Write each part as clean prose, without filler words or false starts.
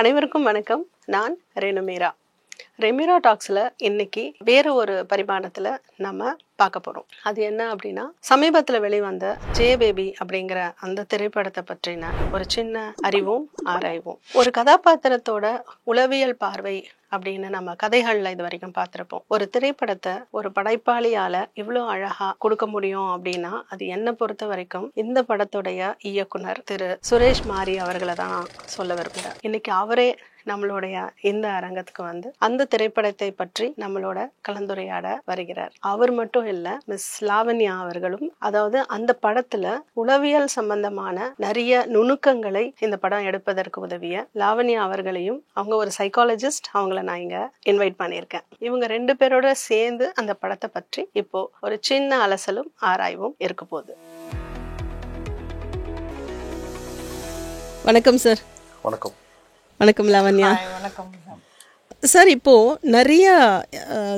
அனைவருக்கும் வணக்கம். நான் ரேணுமீரா. ரெமீரா டாக்ஸில் இன்னைக்கு வேறு ஒரு பரிமாணத்தில் நம்ம பார்க்க போகிறோம். அது என்ன அப்படின்னா, சமீபத்தில் வெளிவந்த ஜே பேபி அப்படிங்கிற அந்த திரைப்படத்தை பற்றின ஒரு சின்ன அறிவும் ஆராய்வும். ஒரு கதாபாத்திரத்தோட உளவியல் பார்வை அப்படின்னு நம்ம கதைகள்ல இது வரைக்கும் பார்த்துருப்போம். ஒரு திரைப்படத்தை ஒரு படைப்பாளியால இவ்வளோ அழகா கொடுக்க முடியும் அப்படின்னா அது என்னை பொறுத்த வரைக்கும் இந்த படத்துடைய இயக்குனர் திரு சுரேஷ் மாரி அவர்களை தான் சொல்ல விரும்புகிறேன். இன்னைக்கு அவரே நம்மளுடைய இந்த அரங்கத்துக்கு வந்து அந்த திரைப்படத்தை பற்றி நம்மளோட கலந்துரையாட வருகிறார். அவர் மட்டும் இல்ல, மிஸ் லாவண்யா அவர்களும், அதாவது அந்த படத்துல உளவியல் சம்பந்தமான நிறைய நுணுக்கங்களை இந்த படம் எடுப்பதற்கு உதவிய லாவண்யா அவர்களையும், அவங்க ஒரு சைக்காலஜிஸ்ட், அவங்கள நான் இங்க இன்வைட் பண்ணியிருக்கேன். இவங்க ரெண்டு பேரோட சேர்ந்து அந்த படத்தை பற்றி இப்போ ஒரு சின்ன அலசலும் ஆராய்வும் இருக்க போகுது. வணக்கம் சார். வணக்கம். வணக்கம் லாவண்யா. வணக்கம் சார். இப்போது நிறைய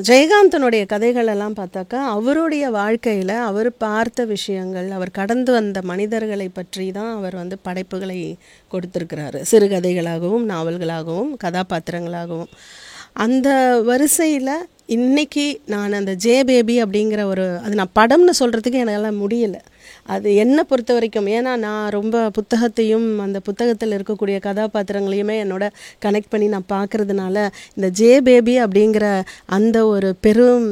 ஜெயகாந்தனுடைய கதைகள் எல்லாம் பார்த்தாக்கா அவருடைய வாழ்க்கையில் அவர் பார்த்த விஷயங்கள், அவர் கடந்து வந்த மனிதர்களை பற்றி தான் அவர் வந்து படைப்புகளை கொடுத்துருக்கிறாரு. சிறுகதைகளாகவும் நாவல்களாகவும் கதாபாத்திரங்களாகவும். அந்த வரிசையில் இன்றைக்கி நான் அந்த ஜே பேபி அப்படிங்கிற அது நான் படம்னு சொல்கிறதுக்கு என்னால் முடியலை. அது என்னை பொறுத்த வரைக்கும், ஏன்னா நான் ரொம்ப புத்தகத்தையும் அந்த புத்தகத்தில் இருக்கக்கூடிய கதாபாத்திரங்களையுமே என்னோட கனெக்ட் பண்ணி நான் பார்க்குறதுனால இந்த ஜே பேபி அப்படிங்கிற அந்த ஒரு பெரும்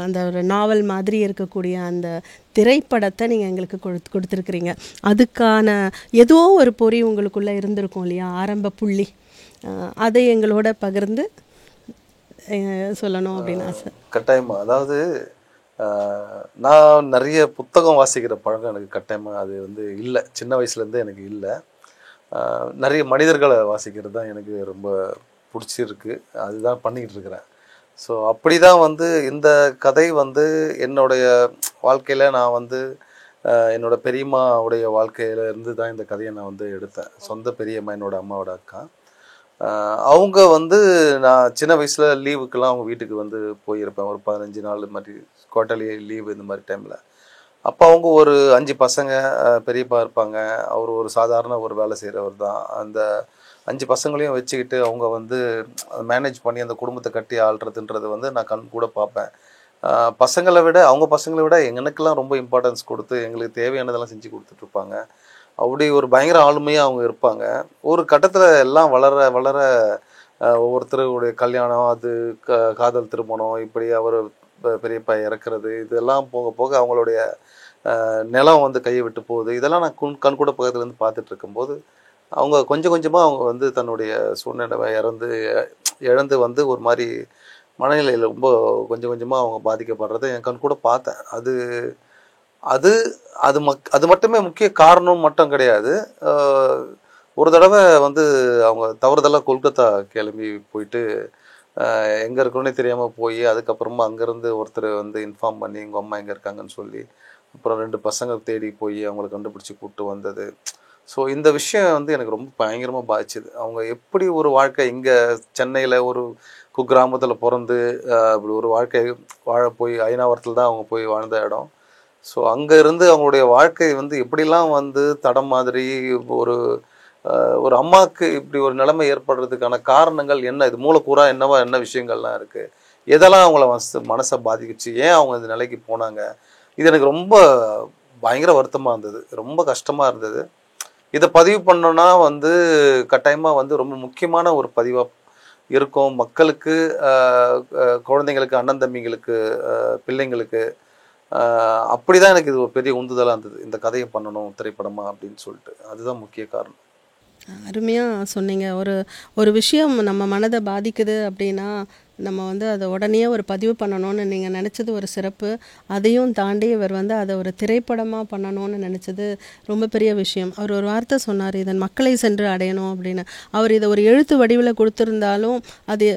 அந்த ஒரு நாவல் மாதிரி இருக்கக்கூடிய அந்த திரைப்படத்தை நீங்கள் எங்களுக்கு கொடுத்துருக்குறீங்க. அதுக்கான ஏதோ ஒரு பொறி உங்களுக்குள்ளே இருந்திருக்கும் இல்லையா, ஆரம்ப புள்ளி. அதை எங்களோட பகிர்ந்து சொல்லணும் அப்படின்னு ஆசை. கட்டாயமாக. அதாவது நான் நிறைய புத்தகம் வாசிக்கிற பழக்கம் எனக்கு கட்டாயமாக அது வந்து இல்லை, சின்ன வயசுலேருந்தே எனக்கு இல்லை. நிறைய மனிதர்களை வாசிக்கிறது தான் எனக்கு ரொம்ப பிடிச்சிருக்கு, அதுதான் பண்ணிக்கிட்டு இருக்கிறேன். ஸோ அப்படி தான் வந்து இந்த கதை வந்து என்னுடைய வாழ்க்கையில் நான் வந்து என்னோடய பெரியம்மாவுடைய வாழ்க்கையில் இருந்து தான் இந்த கதையை நான் வந்து எடுத்தேன். சொந்த பெரியம்மா, என்னோடய அம்மாவோட அக்கா. அவங்க வந்து நான் சின்ன வயசில் லீவுக்கெல்லாம் அவங்க வீட்டுக்கு வந்து போயிருப்பேன். ஒரு 15 நாள் இது மாதிரி குவார்ட்டர்லி லீவு இந்த மாதிரி டைமில். அப்போ அவங்க ஒரு 5 பசங்க, பெரியப்பா இருப்பாங்க. அவர் ஒரு சாதாரண ஒரு வேலை செய்கிறவர் தான். அந்த 5 பசங்களையும் வச்சுக்கிட்டு அவங்க வந்து மேனேஜ் பண்ணி அந்த குடும்பத்தை கட்டி ஆள்றதுன்றது வந்து நான் கண் கூட பார்ப்பேன். அவங்க பசங்களை விட எனக்கெல்லாம் ரொம்ப இம்பார்ட்டன்ஸ் கொடுத்து எங்களுக்கு தேவையானதெல்லாம் செஞ்சு கொடுத்துட்ருப்பாங்க. அப்படி ஒரு பயங்கர ஆளுமையாக அவங்க இருப்பாங்க. ஒரு கட்டத்தில் எல்லாம் வளர வளர ஒவ்வொருத்தருடைய கல்யாணம், அது காதல் திருமணம், இப்படி அவர் பெரியப்பா இறக்குறது, இதெல்லாம் போக போக அவங்களுடைய நிலம் வந்து கையை விட்டு போகுது. இதெல்லாம் நான் கண்கூட பக்கத்துலேருந்து பார்த்துட்டு இருக்கும்போது அவங்க கொஞ்சம் கொஞ்சமாக அவங்க வந்து தன்னுடைய சூழ்நிலை இழந்து வந்து ஒரு மாதிரி மனநிலையில் ரொம்ப கொஞ்சம் கொஞ்சமாக அவங்க பாதிக்கப்படுறதை என் கண்கூட பார்த்தேன். அது மட்டுமே முக்கிய காரணம் மட்டும் கிடையாது. ஒரு தடவை வந்து அவங்க தவறுதலாக கொல்கத்தா கிளம்பி போயிட்டு எங்கே இருக்கணும்னே தெரியாமல் போய், அதுக்கப்புறமா அங்கேருந்து ஒருத்தர் வந்து இன்ஃபார்ம் பண்ணி எங்கள் அம்மா எங்கே இருக்காங்கன்னு சொல்லி, அப்புறம் 2 பசங்க தேடி போய் அவங்கள கண்டுபிடிச்சி கூப்பிட்டு வந்தது. ஸோ இந்த விஷயம் வந்து எனக்கு ரொம்ப பயங்கரமாக பாதிச்சுது. அவங்க எப்படி ஒரு வாழ்க்கை இங்கே சென்னையில் ஒரு குக்கிராமத்தில் பிறந்து அப்படி ஒரு வாழ்க்கை வாழ போய் ஐநாவரத்தில் தான் அவங்க போய் வாழ்ந்த இடம். ஸோ அங்கே இருந்து அவங்களுடைய வாழ்க்கை வந்து எப்படிலாம் வந்து தடம் மாதிரி ஒரு அம்மாவுக்கு இப்படி ஒரு நிலைமை ஏற்படுறதுக்கான காரணங்கள் என்ன, இது மூலக்கூறா என்ன விஷயங்கள்லாம் இருக்குது, எதெல்லாம் அவங்கள மனசை பாதிக்குச்சு, ஏன் அவங்க இந்த நிலைக்கு போனாங்க, இது எனக்கு ரொம்ப பயங்கர வருத்தமாக இருந்தது, ரொம்ப கஷ்டமாக இருந்தது. இதை பதிவு பண்ணோன்னா வந்து கட்டாயமாக வந்து ரொம்ப முக்கியமான ஒரு பதிவாக இருக்கும். மக்களுக்கு, குழந்தைங்களுக்கு, அண்ணன் தம்பிங்களுக்கு, பிள்ளைங்களுக்கு. அப்படிதான் எனக்கு இது ஒரு பெரிய உந்துதலாக இருந்தது, இந்த கதையை பண்ணணும் திரைப்படமா அப்படின்னு சொல்லிட்டு. அதுதான் முக்கிய காரணம். அருமையாக சொன்னீங்க. ஒரு விஷயம் நம்ம மனதை பாதிக்குது அப்படின்னா நம்ம வந்து அதை உடனே ஒரு பதிவு பண்ணணும்னு நீங்கள் நினச்சது ஒரு சிறப்பு. அதையும் தாண்டி இவர் வந்து அதை ஒரு திரைப்படமாக பண்ணணும்னு நினச்சது ரொம்ப பெரிய விஷயம். அவர் ஒரு வார்த்தை சொன்னார், இதன் மக்களை சென்று அடையணும் அப்படின்னு. அவர் இதை ஒரு எழுத்து வடிவில் கொடுத்துருந்தாலும் அது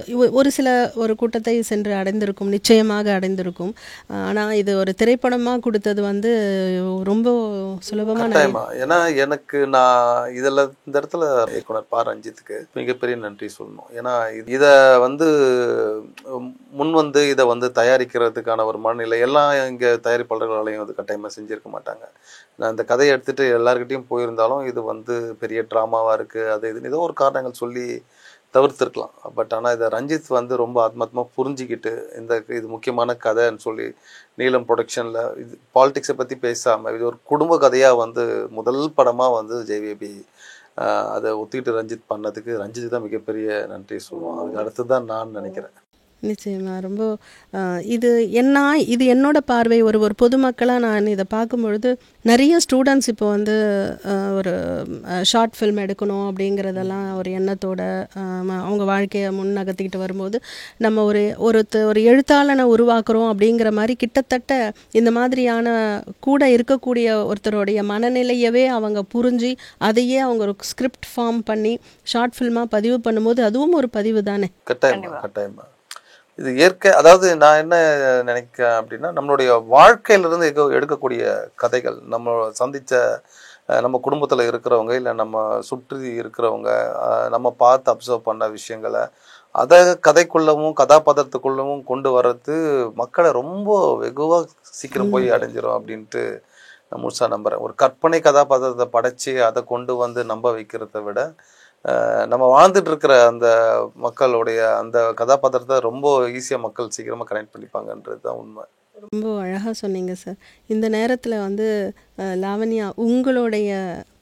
ஒரு சில ஒரு கூட்டத்தை சென்று அடைந்திருக்கும், நிச்சயமாக அடைந்திருக்கும். ஆனால் இது ஒரு திரைப்படமாக கொடுத்தது வந்து ரொம்ப சுலபமாக. ஏன்னா எனக்கு நான் இதில் இந்த இடத்துல இயக்குனர் பா. ரஞ்சித்துக்கு மிகப்பெரிய நன்றி சொல்லணும். ஏன்னா இதை வந்து முன் வந்து இதை வந்து தயாரிக்கிறதுக்கான ஒரு மனநிலை எல்லாம் இங்கே தயாரிப்பாளர்களாலையும் அது கட்டாயமாக செஞ்சுருக்க மாட்டாங்க. நான் இந்த கதையை எடுத்துகிட்டு எல்லாருக்கிட்டையும் போயிருந்தாலும் இது வந்து பெரிய ட்ராமாவாக இருக்குது, அது இதுன்னு ஏதோ ஒரு காரணங்கள் சொல்லி தவிர்த்துருக்கலாம். பட் ஆனால் இதை ரஞ்சித் வந்து ரொம்ப ஆத்மாத்மாக புரிஞ்சிக்கிட்டு இது முக்கியமான கதைன்னு சொல்லி நீலம் ப்ரொடக்ஷனில் இது பாலிடிக்ஸை பற்றி பேசாமல் இது ஒரு குடும்ப கதையாக வந்து முதல் படமாக வந்து ஜேவிபி அதை ஒத்திக்கிட்டு ரஞ்சித் பண்ணதுக்கு ரஞ்சித் தான் மிகப்பெரிய நன்றி சொல்லுவோம். அதுக்கு அடுத்து தான் நான் நினைக்கிறேன். நிச்சயமா ரொம்ப இது இது என்னோட பார்வை ஒரு பொதுமக்களாக நான் இதை பார்க்கும்பொழுது நிறைய ஸ்டூடெண்ட்ஸ் இப்போ வந்து ஒரு ஷார்ட் ஃபில்ம் எடுக்கணும் அப்படிங்கிறதெல்லாம் ஒரு எண்ணத்தோட அவங்க வாழ்க்கையை முன்னகர்த்திக்கிட்டு வரும்போது நம்ம ஒரு எழுத்தாளனை உருவாக்குறோம் அப்படிங்கிற மாதிரி கிட்டத்தட்ட இந்த மாதிரியான கூட இருக்கக்கூடிய ஒருத்தருடைய மனநிலையவே அவங்க புரிஞ்சு அதையே அவங்க ஒரு ஸ்கிரிப்ட் ஃபார்ம் பண்ணி ஷார்ட் ஃபில்மாக பதிவு பண்ணும்போது அதுவும் ஒரு பதிவு தானே. கட்டாயமா இது இயற்கை. அதாவது நான் என்ன நினைக்கிறேன் அப்படின்னா, நம்மளுடைய வாழ்க்கையிலிருந்து எடுக்கக்கூடிய கதைகள், நம்ம சந்தித்த நம்ம குடும்பத்தில் இருக்கிறவங்க இல்லை நம்ம சுற்றி இருக்கிறவங்க நம்ம பார்த்து அப்சர்வ் பண்ண விஷயங்களை அதை கதைக்குள்ளவும் கதாபாத்திரத்துக்குள்ளவும் கொண்டு வர்றது மக்களை ரொம்ப வெகுவாக சீக்கிரம் போய் அடைஞ்சிரும் அப்படின்ட்டு நான் முழுசாக நம்புகிறேன். ஒரு கற்பனை கதாபாத்திரத்தை படைச்சி அதை கொண்டு வந்து நம்ப வைக்கிறத விட நம்ம வாழ்ந்துட்டு இருக்கிற அந்த மக்களுடைய அந்த கதாபாத்திரத்தை ரொம்ப ஈஸியாக மக்கள் சீக்கிரமாக கனெக்ட் பண்ணிப்பாங்கன்றது தான் உண்மை. ரொம்ப அழகாக சொன்னீங்க சார். இந்த நேரத்தில் வந்து லாவண்யா உங்களுடைய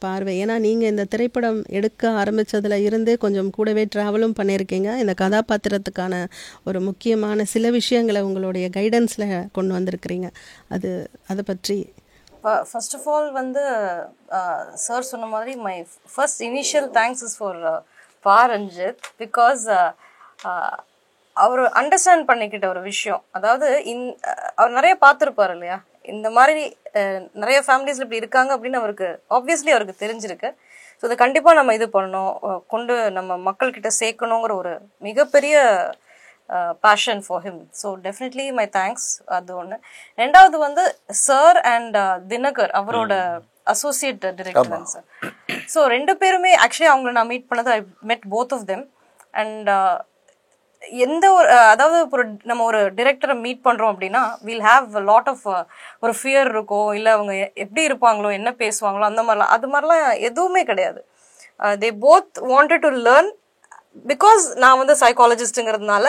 பார்வை, ஏன்னா நீங்கள் இந்த திரைப்படம் எடுக்க ஆரம்பித்ததில் இருந்து கொஞ்சம் கூடவே ட்ராவலும் பண்ணியிருக்கீங்க, இந்த கதாபாத்திரத்துக்கான ஒரு முக்கியமான சில விஷயங்களை உங்களுடைய கைடன்ஸில் கொண்டு வந்திருக்கிறீங்க, அதை பற்றி. ஃபர்ஸ்ட் ஆஃப் ஆல் வந்து சார் சொன்ன மாதிரி my first initial thanks is for Ranjith, because அவர் அண்டர்ஸ்டாண்ட் பண்ணிக்கிட்ட ஒரு விஷயம், அதாவது அவர் நிறைய பார்த்துருப்பார் இல்லையா, இந்த மாதிரி நிறைய ஃபேமிலிஸில் இப்படி இருக்காங்க அப்படின்னு அவருக்கு தெரிஞ்சிருக்கு. ஸோ அதை கண்டிப்பாக நம்ம இது பண்ணணும், கொண்டு நம்ம மக்கள்கிட்ட சேர்க்கணுங்கிற ஒரு மிகப்பெரிய passion for him. So definitely my thanks. அது ஒன்று. ரெண்டாவது வந்து சார் அண்ட் தினகர் அவரோட அசோசியேட் டைரக்டர் சார். ஸோ ரெண்டு பேருமே ஆக்சுவலி அவங்கள நான் மீட் பண்ணது, ஐ மெட் போத் ஆஃப் தெம். அண்ட் எந்த ஒரு அதாவது நம்ம ஒரு டிரெக்டரை மீட் பண்ணுறோம் அப்படின்னா வில் ஹாவ் லாட் ஆஃப் ஒரு ஃபியர் இருக்கும், இல்லை அவங்க எப்படி இருப்பாங்களோ என்ன பேசுவாங்களோ அது மாதிரிலாம் எதுவுமே கிடையாது. They both wanted to learn, because நான் வந்து சைக்காலஜிஸ்ட்டுங்கிறதுனால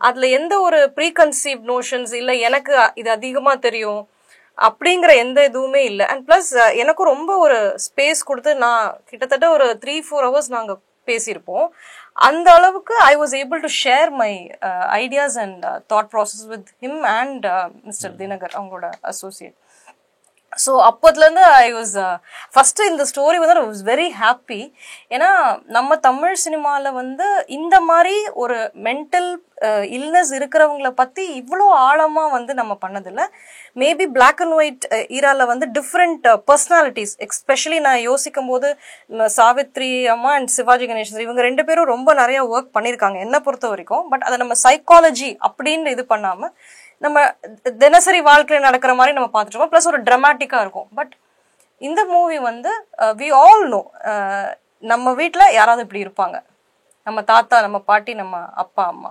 அதில் எந்த ஒரு ப்ரீகன்சீவ் நோஷன்ஸ் இல்லை, எனக்கு இது அதிகமாக தெரியும் அப்படிங்கிற எந்த இதுவுமே இல்லை. அண்ட் ப்ளஸ் எனக்கும் ரொம்ப ஒரு ஸ்பேஸ் கொடுத்து நான் கிட்டத்தட்ட ஒரு 3-4 hours நாங்கள் பேசியிருப்போம். அந்த அளவுக்கு I was able to share my ideas and thought process with him and mister Dinakar அவங்களோட அசோசியேட். ஸோ அப்போதுலேருந்து ஐ வாஸ் ஃபஸ்ட்டு இந்த ஸ்டோரி வந்து ஐ வாஸ் வெரி ஹாப்பி. ஏன்னா நம்ம தமிழ் சினிமாவில் வந்து இந்த மாதிரி ஒரு மென்டல் இல்னஸ் இருக்கிறவங்கள பற்றி இவ்வளோ ஆழமாக வந்து நம்ம பண்ணதில்லை. மேபி பிளாக் அண்ட் ஒயிட் ஈராவில் வந்து டிஃப்ரெண்ட் பர்சனாலிட்டிஸ், எஸ்பெஷலி நான் யோசிக்கும் போது சாவித்ரி அம்மா அண்ட் சிவாஜி கணேசன் இவங்க ரெண்டு பேரும் ரொம்ப நிறைய ஒர்க் பண்ணியிருக்காங்க என்னை பொறுத்த வரைக்கும். பட் அதை நம்ம சைக்காலஜி அப்படின்னு இது பண்ணாமல் நம்ம தினசரி வாழ்க்கையில் நடக்கிற மாதிரி நம்ம பார்த்துருக்கோம், ப்ளஸ் ஒரு ட்ராமாட்டிக்காக இருக்கும். பட் இந்த மூவி வந்து வி ஆல் நோ, நம்ம வீட்டில் யாராவது இப்படி இருப்பாங்க, நம்ம தாத்தா, நம்ம பாட்டி, நம்ம அப்பா அம்மா.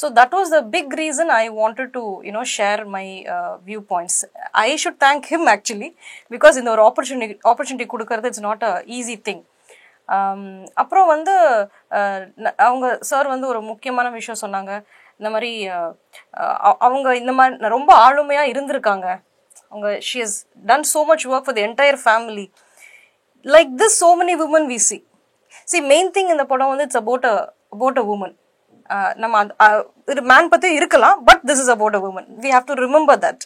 So that was the big reason I wanted to share my view points. I should thank him actually, because இந்த ஒரு ஆப்பர்ச்சுனிட்டி கொடுக்கறது it's not a easy thing. அப்புறம் வந்து அவங்க சார் வந்து ஒரு முக்கியமான விஷயம் சொன்னாங்க, இந்த மாதிரி அவங்க இந்த மாதிரி ரொம்ப ஆளுமையாக இருந்திருக்காங்க, அவங்க she has done so much work for the entire family. Like this so many women we see main thing இந்த படம் வந்து it's about a woman. நம்ம மேன் பற்றி இருக்கலாம், but this is about a woman. We have to remember that.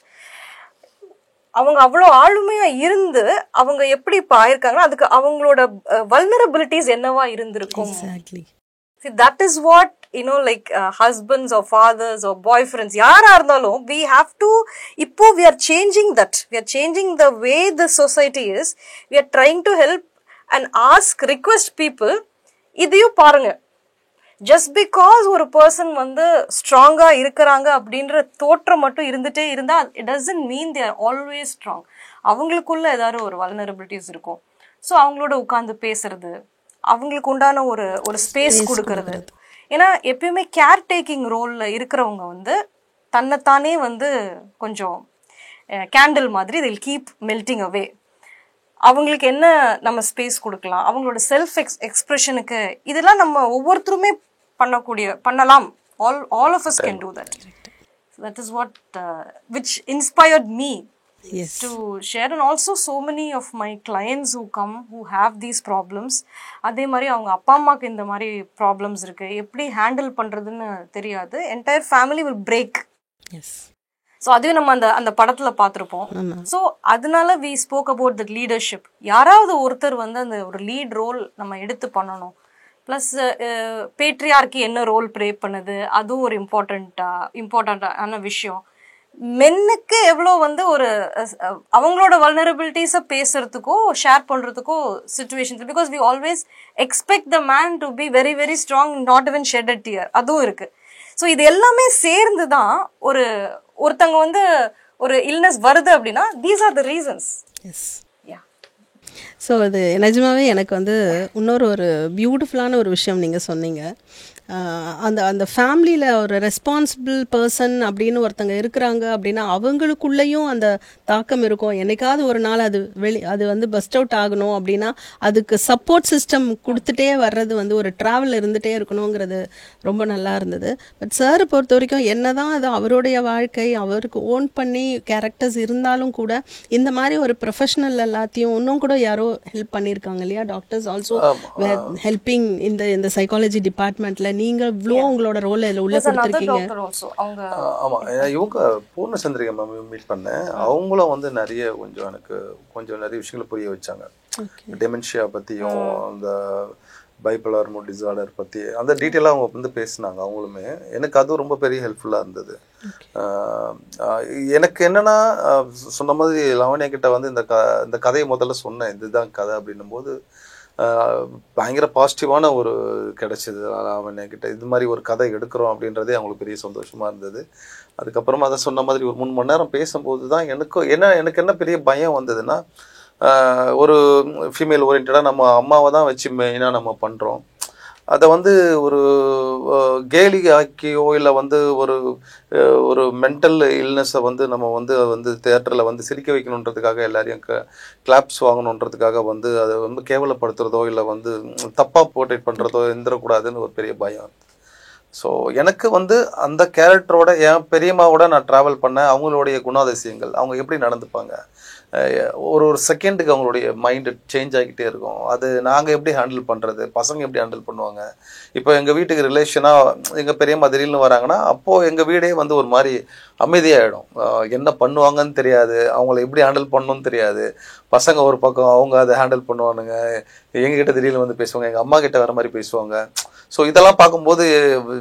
அவங்க அவ்வளோ ஆளுமையாக இருந்து அவங்க எப்படி இப்போ ஆயிருக்காங்கன்னா அதுக்கு அவங்களோட வல்னரபிலிட்டிஸ் என்னவா இருந்திருக்கும். See, that is what like husbands or fathers or boyfriends யாரா இருந்தாலும் we have to, இப்போ we are changing that, we are changing the way the society is, we are trying to help and request people, இதையும் பாருங்க. just because ஒரு person வந்து ஸ்ட்ராங்கா இருக்கிறாங்க அப்படின்ற தோற்றம் மட்டும் இருந்துட்டே இருந்தா it doesn't mean they are always strong. அவங்களுக்குள்ள ஏதாவது ஒரு வல்னரபிலிட்டிஸ் இருக்கும். ஸோ அவங்களோட உட்கார்ந்து பேசுறது, அவங்களுக்கு உண்டான ஒரு ஸ்பேஸ் கொடுக்கறது, ஏன்னா எப்பயுமே கேர் டேக்கிங் ரோலில் இருக்கிறவங்க வந்து தன்னைத்தானே வந்து கொஞ்சம் கேண்டில் மாதிரி they'll கீப் மெல்ட்டிங் அவே. அவங்களுக்கு என்ன நம்ம ஸ்பேஸ் கொடுக்கலாம், அவங்களோட செல்ஃப் எக்ஸ்பிரஷனுக்கு இதெல்லாம் நம்ம ஒவ்வொருத்தருமே பண்ணலாம். all of us can do that. So that is what which inspired me to share. And also so many of my clients who come who have these problems, அதே மாதிரி அவங்க அப்பா அம்மாக்கு இந்த மாதிரி ப்ராப்ளம்ஸ் இருக்கு, எப்படி ஹேண்டில் பண்றதுன்னு தெரியாது, entire family will break. So அதுவே நம்ம அந்த படத்துல பார்த்துருப்போம். ஸோ அதனால we spoke about the leadership. யாராவது ஒருத்தர் வந்து அந்த ஒரு லீட் ரோல் நம்ம எடுத்து பண்ணணும். ப்ளஸ் பேட்ரியார்க்கி என்ன ரோல் ப்ளே பண்ணுது, அதுவும் ஒரு இம்பார்ட்டண்ட்டான விஷயம். மென்னுக்கு எவ்வளோ வந்து ஒரு அவங்களோட வல்னரபிலிட்டிஸை பேசுறதுக்கோ ஷேர் பண்ணுறதுக்கோ situations, because we always expect the man to be very very strong, not even shed a tear, அதுவும் இருக்குது. ஸோ இது எல்லாமே சேர்ந்து தான் ஒருத்தங்க வந்து ஒரு இல்னஸ் வருது அப்படின்னா these are the reasons. So அது நிஜமாவே எனக்கு வந்து இன்னொரு ஒரு பியூட்டிஃபுல்லான ஒரு விஷயம் நீங்கள் சொன்னீங்க. அந்த ஃபேமிலியில் ஒரு ரெஸ்பான்சிபிள் பர்சன் அப்படின்னு ஒருத்தங்க இருக்கிறாங்க அப்படின்னா அவங்களுக்குள்ளேயும் அந்த தாக்கம் இருக்கும். என்னைக்காவது ஒரு நாள் அது வந்து பஸ்ட் அவுட் ஆகணும் அப்படின்னா அதுக்கு சப்போர்ட் சிஸ்டம் கொடுத்துட்டே வர்றது வந்து ஒரு ட்ராவல் இருந்துகிட்டே இருக்கணுங்கிறது ரொம்ப நல்லா இருந்தது. பட் சார் பொறுத்த வரைக்கும் என்னதான் அது அவருடைய வாழ்க்கை, அவருக்கு ஓன் பண்ணி கேரக்டர்ஸ் இருந்தாலும் கூட இந்த மாதிரி ஒரு ப்ரொஃபஷனல் எல்லாத்தையும் இன்னும் கூட யாரோ ஹெல்ப் பண்ணியிருக்காங்க இல்லையா, டாக்டர்ஸ் ஆல்சோ ஹெல்பிங் இந்த சைக்காலஜி டிபார்ட்மெண்ட்ல. நீங்க இவ்ளோ உங்களோட ரோல் உள்ள கொடுத்திருக்கீங்க. ஆமா, இவங்க பூர்ணச்சந்திரிகா மேம் மீட் பண்ணேன். அவங்களும் வந்து எனக்கு கொஞ்சம் நிறைய விஷயங்களை புரிய வச்சாங்க. டெமென்ஷியா பத்தியும் அந்த பைபோலார் மூட் டிசார்டர் பத்தி அந்த டீட்டெயிலாக அவங்க வந்து பேசினாங்க. அவங்களுமே எனக்கு அது ரொம்ப பெரிய ஹெல்ப்ஃபுல்லாக இருந்தது. எனக்கு என்னன்னா சொன்ன மாதிரி லாவண்யா கிட்ட வந்து இந்த கதையை முதல்ல சொன்னேன், இதுதான் கதை அப்படின்னும் போது பயங்கர பாசிட்டிவான ஒரு கிடைச்சிது லாவண்யா கிட்ட. இது மாதிரி ஒரு கதை எடுக்கிறோம் அப்படின்றதே அவங்களுக்கு பெரிய சந்தோஷமா இருந்தது. அதுக்கப்புறமா அதை சொன்ன மாதிரி ஒரு 3 மணி நேரம் பேசும்போது தான் எனக்கு என்ன பெரிய பயம் வந்ததுன்னா, ஒரு ஃபீமேல் ஓரியன்டாக நம்ம அம்மாவை தான் வச்சு மெயினாக நம்ம பண்ணுறோம். அதை வந்து ஒரு கேலி ஆக்கியோ இல்லை வந்து ஒரு மென்டல் இல்னஸை வந்து நம்ம வந்து தியேட்டரில் வந்து சிரிக்க வைக்கணுன்றதுக்காக எல்லாரையும் கிளாப்ஸ் வாங்கணுன்றதுக்காக வந்து அதை வந்து கேவலப்படுத்துறதோ இல்லை வந்து தப்பாக போர்ட்ரேட் பண்ணுறதோ இருந்துடக்கூடாதுன்னு ஒரு பெரிய பயம். ஸோ எனக்கு வந்து அந்த கேரக்டரோட என் பெரியம்மாவோட நான் ட்ராவல் பண்ணேன். அவங்களுடைய குணாதிசயங்கள், அவங்க எப்படி நடந்துப்பாங்க, ஒரு செகண்டுக்கு அவங்களுடைய மைண்டு சேஞ்ச் ஆகிக்கிட்டே இருக்கும். அது நாங்கள் எப்படி ஹேண்டில் பண்ணுறது, பசங்க எப்படி ஹேண்டில் பண்ணுவாங்க. இப்போ எங்கள் வீட்டுக்கு ரிலேஷனாக எங்கள் பெரியம்மா திடீர்னு வராங்கன்னா அப்போது எங்கள் வீடே வந்து ஒரு மாதிரி அமைதியாகிடும். என்ன பண்ணுவாங்கன்னு தெரியாது, அவங்கள எப்படி ஹேண்டில் பண்ணணும்னு தெரியாது. பசங்க ஒரு பக்கம் அவங்க அதை ஹேண்டில் பண்ணுவானுங்க, எங்ககிட்ட திடீர்னு வந்து பேசுவாங்க, எங்கள் அம்மா கிட்ட வர மாதிரி பேசுவாங்க. ஸோ இதெல்லாம் பார்க்கும்போது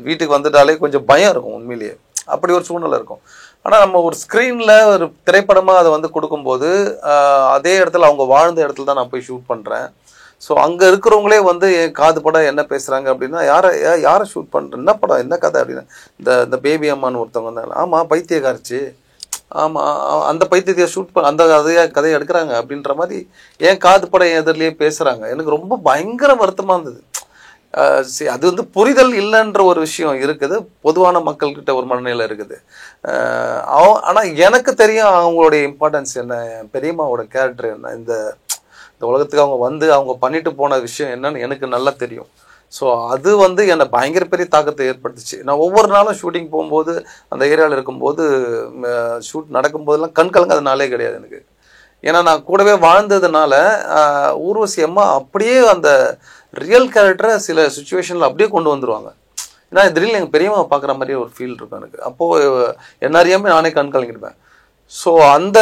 வீட்டுக்கு வந்துட்டாலே கொஞ்சம் பயம் இருக்கும் உண்மையிலேயே. அப்படி ஒரு சூழ்நிலை இருக்கும். ஆனால் நம்ம ஒரு ஸ்க்ரீனில் ஒரு திரைப்படமாக அதை வந்து கொடுக்கும்போது அதே இடத்துல அவங்க வாழ்ந்த இடத்துல தான் நான் போய் ஷூட் பண்ணுறேன். ஸோ அங்கே இருக்கிறவங்களே வந்து என் காது படம் என்ன பேசுகிறாங்க அப்படின்னா, யாரை ஷூட் பண்ணுறேன், என்ன படம், என்ன கதை அப்படின்னா, இந்த பேபி அம்மான்னு ஒருத்தவங்க வந்தாங்க. ஆமாம், பைத்தியக்காரிச்சு, ஆமாம் அந்த பைத்தியத்தை ஷூட் அந்த கதையை எடுக்கிறாங்க அப்படின்ற மாதிரி என் காது படம் என் எதிரிலேயே பேசுகிறாங்க. எனக்கு ரொம்ப பயங்கர வருத்தமாக இருந்தது. அது வந்து புரிதல் இல்லைன்ற ஒரு விஷயம் இருக்குது, பொதுவான மக்கள்கிட்ட ஒரு மனநிலை இருக்குது. ஆனால் எனக்கு தெரியும் அவங்களுடைய இம்பார்ட்டன்ஸ் என்ன, பெரியம்மாவோட கேரக்டர் என்ன, இந்த உலகத்துக்கு அவங்க வந்து அவங்க பண்ணிட்டு போன விஷயம் என்னன்னு எனக்கு நல்லா தெரியும். ஸோ அது வந்து என்னை பயங்கர பெரிய தாக்கத்தை ஏற்படுத்துச்சு. நான் ஒவ்வொரு நாளும் ஷூட்டிங் போகும்போது அந்த ஏரியாவில் இருக்கும்போது ஷூட் நடக்கும்போதெல்லாம் கண் கலங்காத நாளே கிடையாது எனக்கு. ஏன்னா நான் கூடவே வாழ்ந்ததுனால ஊர்வசி அம்மா அப்படியே அந்த ரியல் கேரக்டரை சில சுச்சுவேஷனில் அப்படியே கொண்டு வந்துடுவாங்க. ஏன்னா திடீர்னு எங்கள் பெரியம்மா பார்க்குற மாதிரியே ஒரு ஃபீல் இருக்கும் எனக்கு. அப்போது என்ன அறியாமல் நானே கண் கலங்கிடுவேன். ஸோ அந்த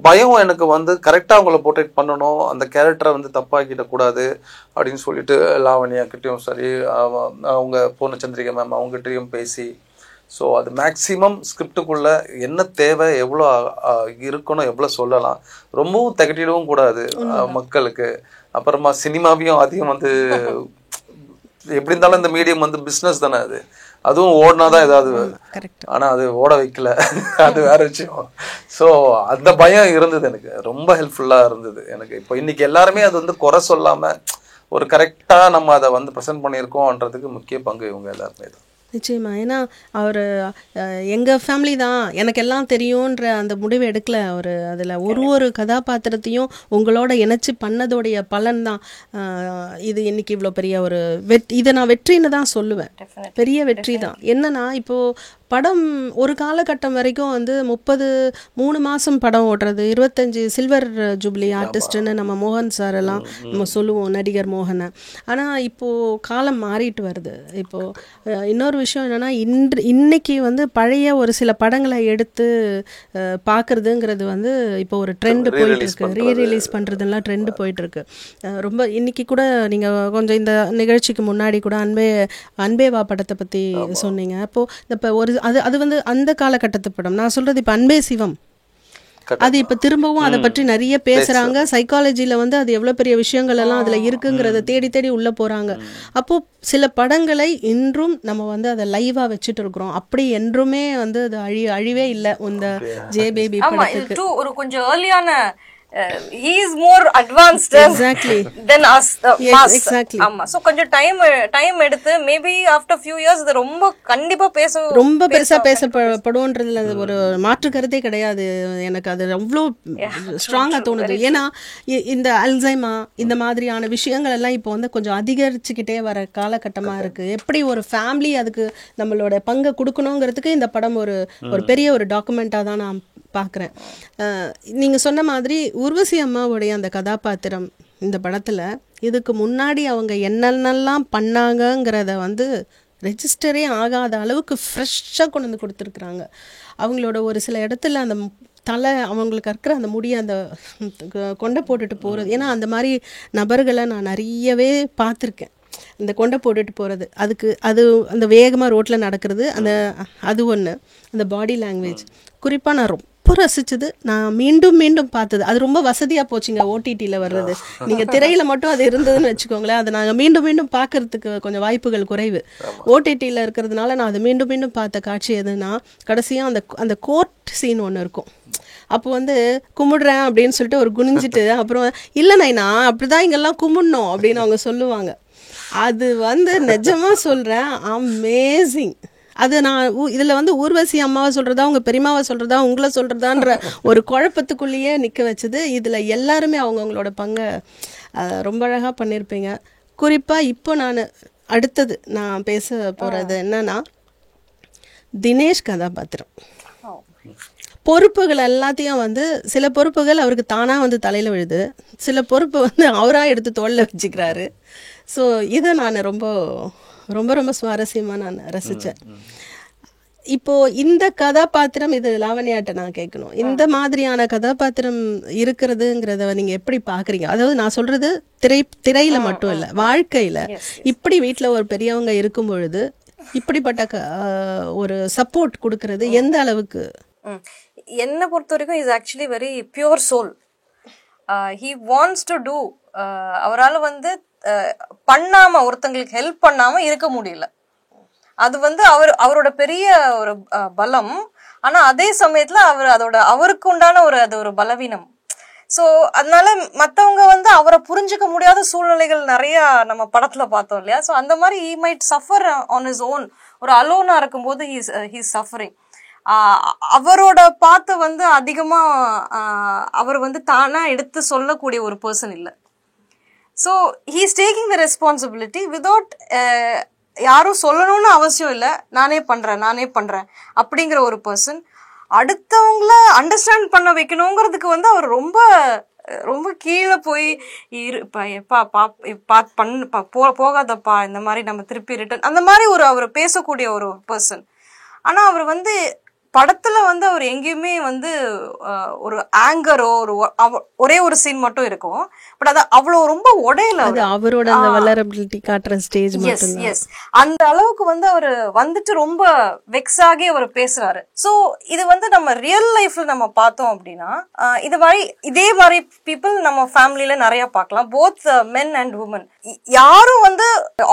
பயம் எனக்கு வந்து கரெக்டாக அவங்கள போர்ட்ரேட் பண்ணணும், அந்த கேரக்டரை வந்து தப்பாக்கிடக்கூடாது அப்படின்னு சொல்லிட்டு லாவண்யாக்கிட்டையும் சரி, அவங்க பூர்ணச்சந்திரிகா மேம் அவங்ககிட்டையும் பேசி, ஸோ அது மேக்ஸிமம் ஸ்கிரிப்டுக்குள்ளே என்ன தேவை, எவ்வளோ இருக்கணும், எவ்வளோ சொல்லலாம், ரொம்பவும் திகட்டிடவும் கூடாது மக்களுக்கு. அப்புறமா சினிமாவையும் அதையும் வந்து எப்படி இருந்தாலும் இந்த மீடியம் வந்து பிஸ்னஸ் தானே, அதுவும் ஓடினாதான் ஏதாவது, ஆனால் அது ஓட வைக்கல, அது வேற விஷயம். ஸோ அந்த பயம் இருந்தது எனக்கு, ரொம்ப ஹெல்ப்ஃபுல்லாக இருந்தது எனக்கு. இப்போ இன்னைக்கு எல்லாருமே அது வந்து குறை சொல்லாமல் ஒரு கரெக்டாக நம்ம அதை வந்து ப்ரெசென்ட் பண்ணியிருக்கோன்றதுக்கு முக்கிய பங்கு இவங்க எல்லாருமே தான். நிச்சயமா. ஏன்னா அவர் எங்கள் ஃபேமிலி தான் எனக்கு எல்லாம் தெரியுன்ற அந்த முடிவு எடுக்கல அவர். அதில் ஒரு கதாபாத்திரத்தையும் உங்களோட இணைச்சி பண்ணதோடைய பலன் தான் இது இன்னைக்கு இவ்வளோ பெரிய ஒரு இதை நான் வெற்றின்னு தான் சொல்லுவேன். பெரிய வெற்றி தான். என்னன்னா இப்போது படம் ஒரு காலகட்டம் வரைக்கும் வந்து 33 மாதம் படம் ஓட்டுறது, 25 சில்வர் ஜூப்ளி ஆர்டிஸ்ட்டுன்னு நம்ம மோகன் சார் எல்லாம் நம்ம சொல்லுவோம், நடிகர் மோகனை. ஆனால் இப்போது காலம் மாறிட்டு வருது. இப்போது இன்னொரு விஷயம் என்னென்னா, இன்னைக்கு வந்து பழைய ஒரு சில படங்களை எடுத்து பார்க்குறதுங்கிறது வந்து இப்போ ஒரு ட்ரெண்டு போயிட்டுருக்கு. ரீரிலீஸ் பண்ணுறதுலாம் ட்ரெண்டு போயிட்டுருக்கு. ரொம்ப இன்னைக்கு கூட நீங்கள் கொஞ்சம் இந்த நிகழ்ச்சிக்கு முன்னாடி கூட அன்பேவா படத்தை பற்றி சொன்னீங்க. அப்போது இப்போ ஒரு அது வந்து அந்த காலகட்டத்து படம். நான் சொல்றது இப்ப அன்பே சிவம், அது இப்ப திரும்பவும் அதை பற்றி நிறைய பேசுறாங்க. சைக்காலஜில வந்து அது எவ்வளவு பெரிய விஷயங்கள் எல்லாம் அதுல இருக்குங்கிறத தேடி தேடி உள்ள போறாங்க. அப்போ சில படங்களை இன்றும் நம்ம வந்து அதை லைவா வச்சுட்டு இருக்கிறோம். அப்படி என்றுமே வந்து அது அழிவே இல்லை இந்த ஜே பேபி படத்துக்கு. ஒரு கொஞ்சம் ஏர்லியான he is more advanced than us, mass. ஆமா. சோ கொஞ்சம் டைம் எடுத்து மேபி ஆஃப்டர் few years இது ரொம்ப கண்டிப்பா ரொம்ப பெருசா பேசப்படும்ன்றதுல ஒரு மாற்று கருத்தே கிடையாது. எனக்கு அது அவ்வளோ ஸ்ட்ராங்கா தோணுது. ஏன்னா இந்த அல்சைமா இந்த மாதிரியான விஷயங்கள் எல்லாம் இப்போ வந்து கொஞ்சம் அதிகரிச்சுக்கிட்டே வர காலகட்டமா இருக்கு. எப்படி ஒரு ஃபேமிலி அதுக்கு நம்மளோட பங்கை கொடுக்கணுங்கிறதுக்கு இந்த படம் ஒரு பெரிய ஒரு டாக்குமெண்டா தான் நான் பார்க்குறேன். நீங்கள் சொன்ன மாதிரி ஊர்வசி அம்மாவுடைய அந்த கதாபாத்திரம் இந்த படத்தில் இதுக்கு முன்னாடி அவங்க என்னென்னலாம் பண்ணாங்கங்கிறத வந்து ரெஜிஸ்டரே ஆகாத அளவுக்கு ஃப்ரெஷ்ஷாக கொண்டு வந்து கொடுத்துருக்குறாங்க. அவங்களோட ஒரு சில இடத்துல அந்த தலை அவங்களுக்கு இருக்கிற அந்த முடியை அந்த கொண்டை போட்டுட்டு போகிறது, ஏன்னா அந்த மாதிரி நபர்களை நான் நிறையவே பார்த்துருக்கேன். இந்த கொண்டை போட்டுட்டு போகிறது, அது அந்த வேகமாக ரோட்டில் நடக்கிறது, அது ஒன்று. அந்த பாடி லாங்குவேஜ் குறிப்பாக நான் ரொம்ப ரசிச்சது, நான் மீண்டும் மீண்டும் பார்த்தது. அது ரொம்ப வசதியாக போச்சுங்க ஓடிடியில் வர்றது. நீங்கள் திரையில் மட்டும் அது இருந்ததுன்னு வச்சுக்கோங்களேன், அதை நாங்கள் மீண்டும் மீண்டும் பார்க்கறதுக்கு கொஞ்சம் வாய்ப்புகள் குறைவு. ஓடிடியில் இருக்கிறதுனால நான் அதை மீண்டும் மீண்டும் பார்த்த காட்சி எதுனா, கடைசியாக அந்த கோர்ட் சீன் ஒன்று இருக்கும். அப்போ வந்து கும்பிடுறேன் அப்படின்னு சொல்லிட்டு ஒரு குனிஞ்சிட்டு அப்புறம் இல்லை நைனா அப்படிதான் இங்கெல்லாம் கும்பிடணும் அப்படின்னு அவங்க சொல்லுவாங்க. அது வந்து நிஜமாக சொல்கிறேன், அமேசிங். அது நான் இதில் வந்து ஊர்வசி அம்மாவை சொல்கிறதா உங்கள் பெரியமாவை சொல்கிறதா உங்களை சொல்கிறதான்ற ஒரு குழப்பத்துக்குள்ளேயே நிற்க வச்சது. இதில் எல்லாருமே அவங்கவுங்களோட பங்கை ரொம்ப அழகாக பண்ணியிருப்பீங்க. குறிப்பாக இப்போ அடுத்தது நான் பேச போகிறது என்னன்னா, தினேஷ் கதாபாத்திரம். பொறுப்புகள் எல்லாத்தையும் வந்து சில பொறுப்புகள் அவருக்கு தானாக வந்து தலையில் விழுது, சில பொறுப்பு வந்து அவராக எடுத்து தோளில் வச்சுக்கிறாரு. ஸோ இதை நான் ரொம்ப ரொம்ப ரொம்ப சுவாரஸ்யமாக நான் ரசித்தேன். இப்போது இந்த கதாபாத்திரம், இது லாவண்யாட்ட நான் கேட்கணும், இந்த மாதிரியான கதாபாத்திரம் இருக்கிறதுங்கிறத நீங்கள் எப்படி பார்க்குறீங்க? அதாவது நான் சொல்கிறது திரையில் மட்டும் இல்லை, வாழ்க்கையில் இப்படி வீட்டில் ஒரு பெரியவங்க இருக்கும் பொழுது இப்படிப்பட்ட ஒரு சப்போர்ட் கொடுக்கறது எந்த அளவுக்கு? என்னை பொறுத்த வரைக்கும் is actually very pure soul. He wants to do. அவரால் வந்து பண்ணாம ஒருத்தங்களுக்கு ஹெல்ப் பண்ணாம இருக்க முடியல. அது வந்து அவரோட பெரிய ஒரு பலம். ஆனா அதே சமயத்துல அவருக்கு உண்டான அது ஒரு பலவீனம். ஸோ அதனால மற்றவங்க வந்து அவரை புரிஞ்சுக்க முடியாத சூழ்நிலைகள் நிறைய நம்ம படத்துல பார்த்தோம் இல்லையா? ஸோ அந்த மாதிரி he might suffer on his own. ஒரு அலோனா இருக்கும்போது he's suffering. அவரோட பார்த்து வந்து அதிகமா அவர் வந்து தானா எடுத்து சொல்லக்கூடிய ஒரு பர்சன் இல்லை. So he's taking the responsibility without யாரும் சொல்லணும்னு அவசியம் இல்லை, நானே பண்றேன் அப்படிங்கிற ஒரு பர்சன். அடுத்தவங்கள அண்டர்ஸ்டாண்ட் பண்ண வைக்கணுங்கிறதுக்கு வந்து அவர் ரொம்ப ரொம்ப கீழே போய் போகாதப்பா, இந்த மாதிரி நம்ம திருப்பி ரிட்டர்ன், அந்த மாதிரி அவர் பேசக்கூடிய ஒரு பர்சன். ஆனா அவர் வந்து படத்துல வந்து அவர் எங்கேயுமே வந்து ஒரு ஆங்கரோ ஒரே ஒரு சீன் மட்டும் இருக்கும். பட் அது அவ்வளவு ரொம்ப உடையல, அவரோட அந்த வல்னரபிலிட்டி காட்டுற ஸ்டேஜ் மட்டும். எஸ், அந்த அளவுக்கு வந்து அவர் வந்துட்டு ரொம்ப வெக்ஸ் ஆகி அவர் பேசுறாரு. சோ இது வந்து நம்ம ரியல் லைஃப்ல நம்ம பார்த்தோம் அப்படின்னா இதே மாதிரி பீப்புள் நம்ம ஃபேமிலியில நிறைய பார்க்கலாம், போத் மென் அண்ட் உமன். யாரும் வந்து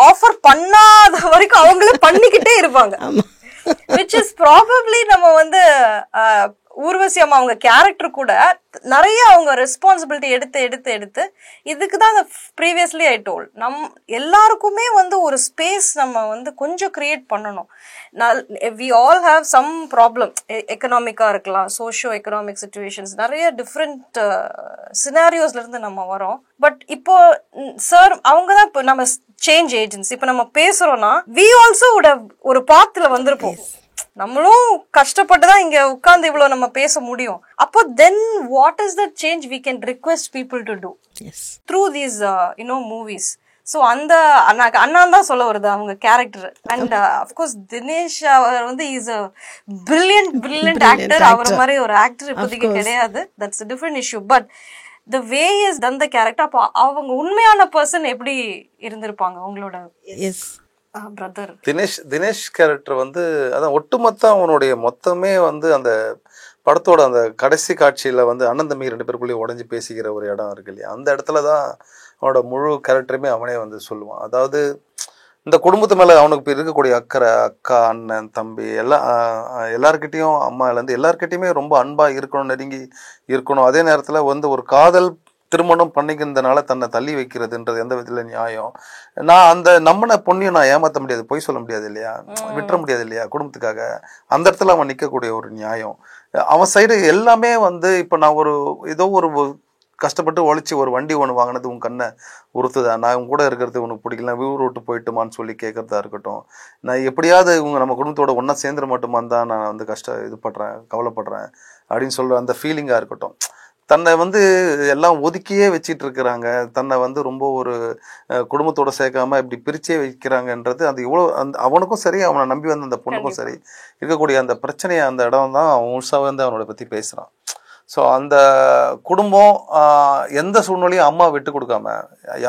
ஆஃபர் பண்ணாத வரைக்கும் அவங்களே பண்ணிக்கிட்டே இருப்பாங்க. which is probably நம்ம வந்து ஊர்வசி அம்மா அவங்க கேரக்டர் கூட நிறைய அவங்க ரெஸ்பான்சிபிலிட்டி எடுத்து இதுக்கு தான் ப்ரீவியஸ்லி ஐ டோல் எல்லாருக்குமே வந்து ஒரு ஸ்பேஸ் நம்ம வந்து கொஞ்சம் கிரியேட் பண்ணணும். we all have some problem, எக்கனாமிக்கா இருக்கலாம், சோஷியோ எக்கனாமிக் சிச்சுவேஷன்ஸ், நிறைய டிஃப்ரெண்ட் சினாரியோஸ்ல இருந்து நம்ம வரோம். பட் இப்போ சார் அவங்க தான் இப்போ நம்ம சேஞ்ச் ஏஜென்ட்ஸ். இப்போ நம்ம பேசுறோம்னா we also would have ஒரு பாத்துல வந்திருப்போம். நம்மளும் கஷ்டப்பட்டு தான் இங்க உட்கார்ந்து இவ்வளவு நம்ம பேச முடியும். அப்போ then what is the change we can request people to do through these movies? So அந்த அண்ணா தான் சொல்ல வருது அவங்க கேரக்டர். அண்ட் அஃப்கோர்ஸ் தினேஷ் அவர் வந்து இஸ் a brilliant actor. அவர் மாதிரி ஒரு ஆக்டர் இப்போதைக்கு கிடையாது. that's a different issue. But the way he has done the character, அப்போ அவங்க உண்மையான பர்சன் எப்படி இருந்திருப்பாங்க உங்களோட பிரதர் தினேஷ் கேரக்டர் வந்து அதான் ஒட்டுமொத்த அவனுடைய மொத்தமே வந்து அந்த படத்தோட அந்த கடைசி காட்சியில வந்து அண்ணன் தம்பி 2 பேருக்குள்ளேயே உடஞ்சி பேசிக்கிற ஒரு இடம் இருக்கு இல்லையா, அந்த இடத்துல தான் அவனோட முழு கேரக்டருமே அவனே வந்து சொல்லுவான். அதாவது இந்த குடும்பத்து மேல அவனுக்கு இருக்கக்கூடிய அக்கறை, அக்கா, அண்ணன், தம்பி எல்லார்கிட்டையும் அம்மாலேருந்து எல்லார்கிட்டையுமே ரொம்ப அன்பா இருக்கணும், நெருங்கி இருக்கணும். அதே நேரத்துல வந்து ஒரு காதல் திருமணம் பண்ணிக்கிறதுனால தன்னை தள்ளி வைக்கிறதுன்றது எந்த விதத்துல நியாயம்? நான் அந்த நம்மன பொண்ணையும் நான் ஏமாற்ற முடியாது, பொய் சொல்ல முடியாது இல்லையா, விட்டுற முடியாது இல்லையா குடும்பத்துக்காக. அந்த இடத்துல அவன் நிற்கக்கூடிய ஒரு நியாயம், அவன் சைடு எல்லாமே வந்து இப்போ நான் ஏதோ ஒரு கஷ்டப்பட்டு உழைச்சி ஒரு வண்டி ஒன்று வாங்கினது உன் கண்ணை உறுத்துதா, நான் இவங்க கூட இருக்கிறது உனக்கு பிடிக்கல, ஊர் விட்டு போயிட்டுமான்னு சொல்லி கேட்கறதா இருக்கட்டும், நான் எப்படியாவது இவங்க நம்ம குடும்பத்தோட ஒன்றா சேர்ந்துட மாட்டோமான்னு தான் நான் வந்து கவலைப்படுறேன் அப்படின்னு சொல்ற அந்த ஃபீலிங்காக இருக்கட்டும். தன்னை வந்து எல்லாம் ஒதுக்கியே வச்சிட்டு இருக்கிறாங்க, தன்னை வந்து ரொம்ப ஒரு குடும்பத்தோட சேர்க்காம இப்படி பிரிச்சே வைக்கிறாங்கன்றது அது இவ்வளோ அவனுக்கும் சரி, அவனை நம்பி வந்த அந்த பொண்ணுக்கும் சரி இருக்கக்கூடிய அந்த பிரச்சனையை அந்த இடம் தான் அவன் முழுசாக வந்து அவனோட பற்றி பேசுகிறான். ஸோ அந்த குடும்பம் எந்த சூழ்நிலையும் அம்மா விட்டு கொடுக்காம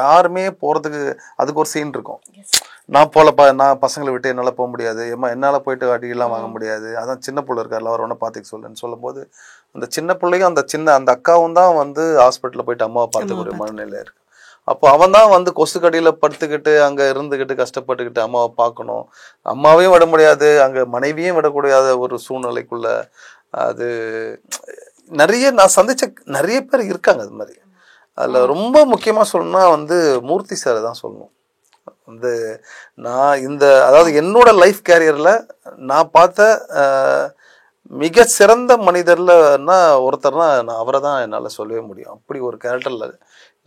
யாருமே போகிறதுக்கு அதுக்கு ஒரு சீன் இருக்கும். நான் பசங்களை விட்டு என்னால் போக முடியாது, என்னால் போயிட்டு அடியெல்லாம் வாங்க முடியாது, அதான் சின்ன பிள்ளை இருக்கார்ல அவர் ஒன்றை பார்த்துக்க சொல்லுன்னு சொல்லும்போது அந்த சின்ன பிள்ளையும் அந்த அக்காவும் தான் வந்து ஹாஸ்பிட்டலில் போயிட்டு அம்மாவை பார்த்துக்கூடிய மனநிலை இருக்கு. அப்போ அவன் தான் வந்து கொசு கடியில் படுத்துக்கிட்டு அங்கே இருந்துக்கிட்டு கஷ்டப்பட்டுக்கிட்டு அம்மாவை பார்க்கணும், அம்மாவையும் விட முடியாது, அங்கே மனைவியும் விடக்கூடாத ஒரு சூழ்நிலைக்குள்ள அது நிறைய நான் சந்திச்ச நிறைய பேர் இருக்காங்க. அது மாதிரி அதில் ரொம்ப முக்கியமாக சொல்லணும்னா வந்து மூர்த்தி சார் தான் சொல்லணும். வந்து நான் அதாவது என்னோட லைஃப் கேரியரில் நான் பார்த்த மிக சிறந்த மனிதர்லன்னா ஒருத்தர்னா நான் அவரை தான் என்னால் சொல்லவே முடியும். அப்படி ஒரு கேரக்டரில்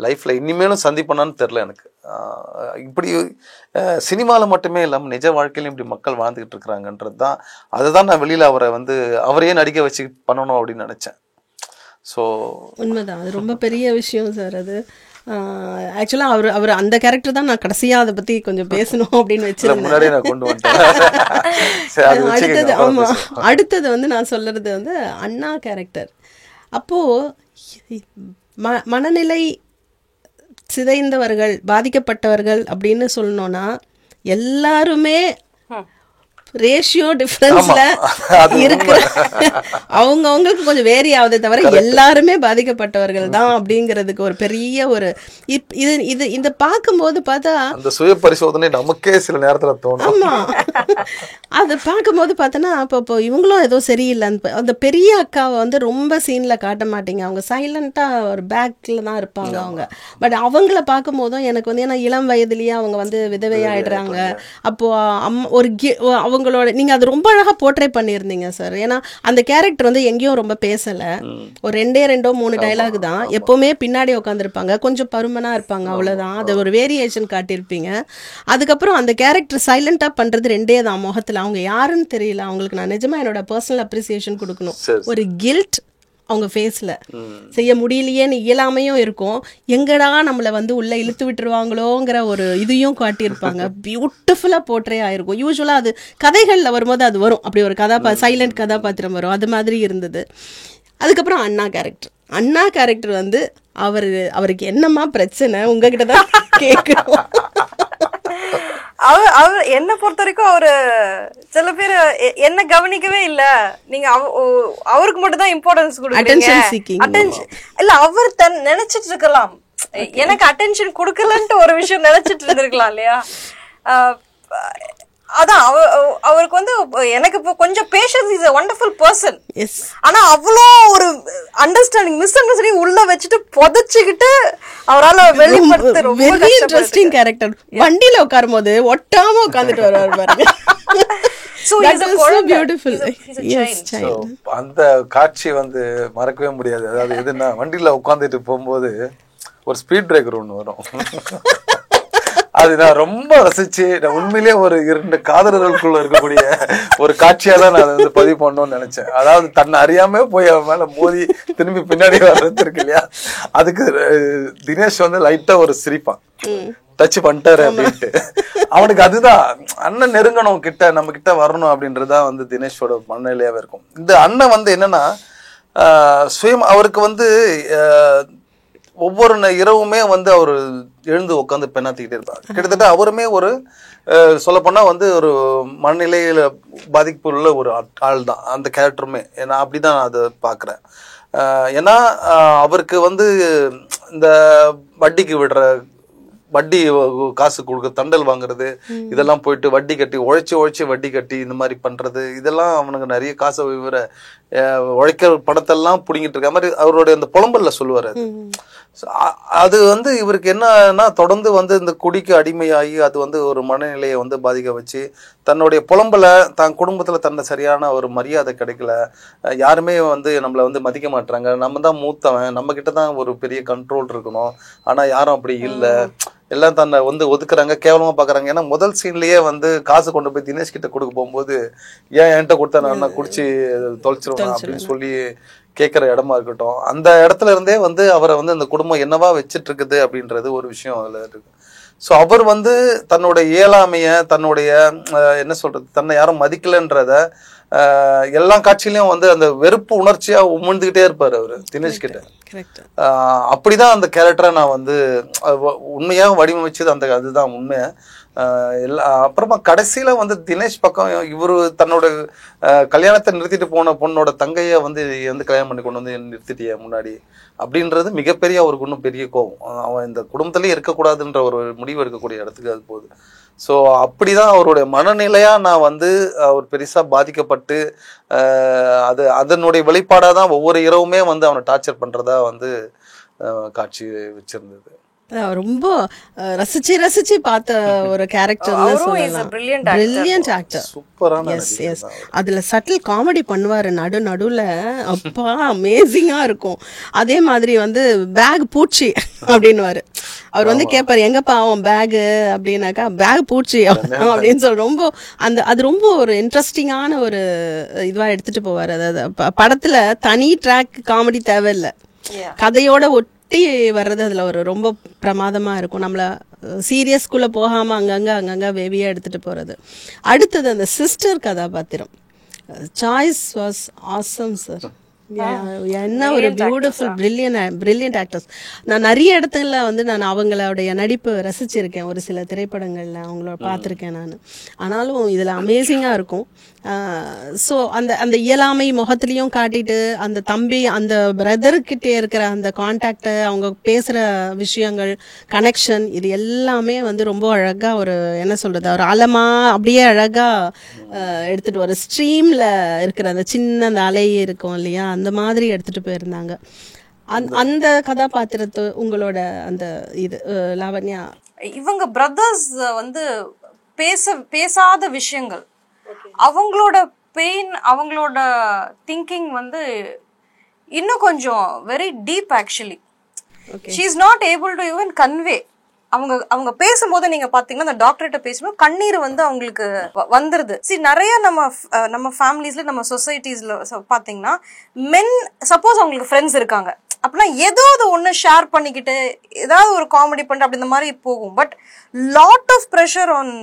லைஃப்பில் இனிமேலும் சந்திப்பேனான்னு தெரில எனக்கு. இப்படி சினிமாவில் மட்டுமே இல்லாமல் நிஜ வாழ்க்கையிலும் இப்படி மக்கள் வாழ்ந்துக்கிட்டு இருக்கிறாங்கன்றது தான், அதை தான் நான் வெளியில் அவரையே நடிக்க வச்சு பண்ணணும் அப்படின்னு நினச்சேன். ஸோ உண்மைதான், அது ரொம்ப பெரிய விஷயம் சார். அது ஆக்சுவலாக அவர் அந்த கேரக்டர் தான் நான் கடைசியாக அதை பற்றி கொஞ்சம் பேசணும் அப்படின்னு வச்சிருந்தேன். அடுத்தது வந்து நான் சொல்றது வந்து அண்ணா கேரக்டர். அப்போது மனநிலை சிதைந்தவர்கள், பாதிக்கப்பட்டவர்கள் அப்படின்னு சொல்லணும்னா எல்லாருமே ரேஷியோ டிஃபரன்ஸ்ல இருக்கிற அவங்களுக்கு கொஞ்சம் வேரி ஆகுதே தவிர எல்லாருமே பாதிக்கப்பட்டவர்கள் தான் அப்படிங்கிறதுக்கு ஒரு பெரிய ஒரு இது இந்த பார்க்கும்போது பார்த்தா அந்த சுய பரிசோதனை நமக்கே சில நேரத்துல தோணும். ஆமா, அதை பார்க்கும்போது பார்த்தோன்னா இப்போ இவங்களும் ஏதோ சரியில்லை. அந்த பெரிய அக்காவை வந்து ரொம்ப சீன்ல காட்ட மாட்டீங்க, அவங்க சைலண்டா ஒரு பேக்ல தான் இருப்பாங்க அவங்க. பட் அவங்கள பார்க்கும் போதும் எனக்கு வந்து ஏன்னா இளம் வயதுலயே அவங்க வந்து விதவையாயிடுறாங்க. அப்போ ஒரு அவங்களோட நீங்க அது ரொம்ப அழகா போர்ட்ரே பண்ணியிருந்தீங்க சார். ஏன்னா அந்த கேரக்டர் வந்து எங்கேயும் ரொம்ப பேசல, ஒரு 2-3 டைலாக் தான், எப்பவுமே பின்னாடி உட்காந்துருப்பாங்க, கொஞ்சம் பருமனா இருப்பாங்க, அவ்வளவுதான். அது ஒரு வேரியேஷன் காட்டியிருப்பீங்க. அதுக்கப்புறம் அந்த கேரக்டர் சைலண்டா பண்றது 2 தான் முகத்துல. அவங்க யாருன்னு தெரியல அவங்களுக்கு. நான் நிஜமா என்னோட பர்சனல் அப்ரிசியேஷன் கொடுக்கணும். ஒரு கில்ட் அவங்க ஃபேஸில் செய்ய முடியலையேன்னு இயலாமையும் இருக்கும், எங்கடா நம்மளை வந்து உள்ளே இழுத்து விட்டுருவாங்களோங்கிற ஒரு இதையும் காட்டியிருப்பாங்க. பியூட்டிஃபுல்லாக போர்ட்ரே ஆயிருக்கும். யூஸ்வலாக அது கதைகளில் வரும்போது அது வரும், அப்படி ஒரு சைலண்ட் கதாபாத்திரம் வரும், அது மாதிரி இருந்தது. அதுக்கப்புறம் அண்ணா கேரக்டர் வந்து அவருக்கு என்னம்மா பிரச்சனை உங்ககிட்ட தான் கேட்கணும். அவர் என்ன பொறுத்த வரைக்கும் அவரு சில பேர் என்ன கவனிக்கவே இல்ல, நீங்க அவருக்கு மட்டும் தான் இம்பார்ட்டன்ஸ் கொடுக்குறீங்க. இல்ல அவர் நினைச்சிட்டு இருக்கலாம், எனக்கு அட்டென்ஷன் கொடுக்கலன்ட்டு ஒரு விஷயம் நினைச்சிட்டு இருந்திருக்கலாம் இல்லையா. அதான் அவருக்கு வந்து எனக்கு இப்போ கொஞ்சம் patience, is a wonderful person. Yes ஆனா அவ்வளோ ஒரு அண்டர்ஸ்டாண்டிங் மிஸ் அண்டர்ஸ்டாண்டிங் உள்ள வச்சுட்டு புதைச்சுக்கிட்டு அவரால வெளிப்படுத்த ரொம்ப வெரி இன்ட்ரெஸ்டிங் கேரக்டர். வண்டியில உட்காரும் போது ஒட்டாம உட்காந்துட்டு வருவாரு பாருங்க. So That he's a was so குழந்தை. beautiful. He's a Yes, child. child. அந்த காட்சி வந்து மறக்கவே முடியாது. அதாவது எதுன்னா வண்டியில உட்காந்துட்டு போகும்போது ஒரு ஸ்பீட் பிரேக்கர் ஒன்று வரும். அது நான் ரொம்ப ரசிச்சு, நான் உண்மையிலேயே ஒரு 2 காதலர்களுக்குள்ள இருக்கக்கூடிய ஒரு காட்சியா தான் நான் வந்து பதிவு பண்ணணும்னு நினைச்சேன். அதாவது தன்னை அறியாம போய் அவன் மேல மோதி திரும்பி பின்னாடி வர்றது இருக்கு இல்லையா, அதுக்கு தினேஷ் வந்து லைட்டா ஒரு சிரிப்பான், டச் பண்ணிட்டாரு அப்படின்ட்டு. அவனுக்கு அதுதான் அண்ணன் நெருங்கணும் கிட்ட, நம்ம கிட்ட வரணும் அப்படின்றதான் வந்து தினேஷோட மனநிலையாவே இருக்கும். இந்த அண்ணன் வந்து என்னன்னா சுயம் அவருக்கு வந்து ஒவ்வொரு இரவுமே வந்து அவர் எழுந்து உட்காந்து பெண்ணாத்திக்கிட்டே இருப்பார். கிட்டத்தட்ட அவருமே ஒரு சொல்லப்போனா வந்து ஒரு மனநிலையில பாதிப்பு உள்ள ஒரு ஆள் தான் அந்த கேரக்டருமே. நான் அப்படிதான் அதை பார்க்குறேன். ஏன்னா அவருக்கு வந்து இந்த வட்டிக்கு விடுற வட்டி காசு கொடுக்க தண்டல் வாங்குறது, இதெல்லாம் போயிட்டு வட்டி கட்டி உழைச்சி வட்டி கட்டி இந்த மாதிரி பண்றது, இதெல்லாம் அவனுக்கு நிறைய காசை விவர உழைக்கிற படத்தெல்லாம் பிடிங்கிட்டு இருக்க மாதிரி அவருடைய அந்த புலம்பல்ல சொல்லுவாரு. அது வந்து இவருக்கு என்னன்னா தொடர்ந்து வந்து இந்த குடிக்கு அடிமையாகி அது வந்து ஒரு மனநிலையை வந்து பாதிக்க வச்சு தன்னுடைய புலம்பலை தான் குடும்பத்துல தன்னை சரியான ஒரு மரியாதை கிடைக்கல, யாருமே வந்து நம்மளை வந்து மதிக்க மாட்டாங்க, நம்ம தான் மூத்தவன், நம்ம கிட்ட தான் ஒரு பெரிய கண்ட்ரோல் இருக்கணும், ஆனா யாரும் அப்படி இல்லை, எல்லாம் தன்னை வந்து ஒதுக்குறாங்க, கேவலமா பாக்குறாங்க. ஏன்னா முதல் சீன்லயே வந்து காசு கொண்டு போய் தினேஷ் கிட்ட கொடுக்க போகும்போது ஏன் என்கிட்ட கொடுத்தா நான் குடிச்சு தொலைச்சிருவேன் அப்படின்னு சொல்லி கேட்குற இடமா இருக்கட்டும், அந்த இடத்துல இருந்தே வந்து அவரை வந்து அந்த குடும்பம் என்னவா வச்சிட்டு இருக்குது அப்படின்றது ஒரு விஷயம் அதுல இருக்கு. ஸோ அவர் வந்து தன்னுடைய இயலாமைய, தன்னுடைய என்ன சொல்றது, தன்னை யாரும் மதிக்கலன்றத எல்லா காட்சியிலையும் வந்து அந்த வெறுப்பு உணர்ச்சியா உமிழ்ந்துகிட்டே இருப்பாரு அவரு தினேஷ் கிட்ட. அப்படிதான் அந்த கேரக்டரை நான் வந்து உண்மையாக வடிவமைச்சது அந்த அதுதான் உண்மை. அப்புறமா கடைசியில வந்து தினேஷ் பக்கம் இவரு தன்னோட கல்யாணத்தை நிறுத்திட்டு போன பொண்ணோட தங்கைய வந்து கல்யாணம் பண்ணி கொண்டு வந்து நிறுத்திட்டிய முன்னாடி அப்படின்றது மிகப்பெரிய அவருக்கு இன்னும் பெரிய கோபம். அவன் இந்த குடும்பத்திலேயே இருக்கக்கூடாதுன்ற ஒரு முடிவு எடுக்கக்கூடிய இடத்துக்கு அது போகுது. ஸோ அப்படிதான் அவருடைய மனநிலையா நான் வந்து அவர் பெருசா பாதிக்கப்பட்டு அதனுடைய வெளிப்பாடாக தான் ஒவ்வொரு இரவுமே வந்து அவனை டார்ச்சர் பண்றதா வந்து காட்சி வச்சிருந்தது. ரொம்ப ரசிச்சு பார்த்த ஒரு கேரக்டர். பிரில்லியன்ட் ஆக்டர், சூப்பரான. எஸ் எஸ், அதுல சட்டில் காமெடி பண்ணுவாரு நடுவுல, அப்பா அமேசிங்கா இருக்கும். அதே மாதிரி வந்து பேக் பூச்சி அப்படின்னுவாரு. அவர் வந்து கேட்பாரு எங்கப்பா அவன் பேகு அப்படின்னாக்கா பேக் பூச்சி அப்படின்னு சொல்லி ரொம்ப அது ரொம்ப ஒரு இன்ட்ரெஸ்டிங்கான ஒரு இதுவா எடுத்துட்டு போவாரு. அதாவது படத்துல தனி ட்ராக் காமெடி தேவையில்லை, கதையோட ஒட்டி வர்றது அதுல ஒரு ரொம்ப பிரமாதமா இருக்கும். நம்மள சீரியஸ்குள்ள போகாம அங்கங்க வேவியா எடுத்துட்டு போறது. அடுத்தது அந்த சிஸ்டர் கதாபாத்திரம், சாய்ஸ் வாஸ் ஆசம் சார். என்ன ஒரு பியூட்டிஃபுல் பிரில்லியன்ட் ஆக்டர்ஸ். நான் நிறைய இடத்துல வந்து நான் அவங்களுடைய நடிப்பு ரசிச்சிருக்கேன், ஒரு சில திரைப்படங்கள்ல அவங்கள பார்த்துருக்கேன் நான். ஆனாலும் இதுல அமேசிங்கா இருக்கும். ஸோ அந்த இயலாமை முகத்திலையும் காட்டிட்டு, அந்த தம்பி அந்த பிரதர்கிட்டே இருக்கிற அந்த கான்டாக்ட், அவங்க பேசுற விஷயங்கள், கனெக்ஷன், இது எல்லாமே வந்து ரொம்ப அழகா ஒரு என்ன சொல்றது, ஒரு ஆழமா அப்படியே அழகா எடுத்துட்டு ஒரு ஸ்ட்ரீம்ல இருக்கிற அந்த சின்ன அந்த அலை இருக்கும் இல்லையா, அந்த மாதிரி எடுத்துட்டு போயிருந்தாங்க. அந்த கதாபாத்திரத்து உங்களோட அந்த இது லாவண்யா, இவங்க பிரதர்ஸ் வந்து பேசாத விஷயங்கள், அவங்களோட பெயின், அவங்களோட திங்கிங் வந்து இன்னும் கொஞ்சம் very deep. Actually she is not able to even convey. அவங்க பேசும்போது நீங்க பாத்தீங்கன்னா அந்த டாக்டர்கிட்ட பேசும்போது கண்ணீர் வந்து அவங்களுக்கு வந்துருது. நிறைய நம்ம ஃபேமிலிஸ்ல, நம்ம சொசைட்டிஸ்ல பாத்தீங்கன்னா மென் சப்போஸ் அவங்களுக்கு ஃப்ரெண்ட்ஸ் இருக்காங்க அப்படின்னா ஏதாவது ஒண்ணு ஷேர் பண்ணிக்கிட்டு ஏதாவது ஒரு காமெடி பண்ணிட்டு அப்படி இந்த மாதிரி போகும். But lot of pressure on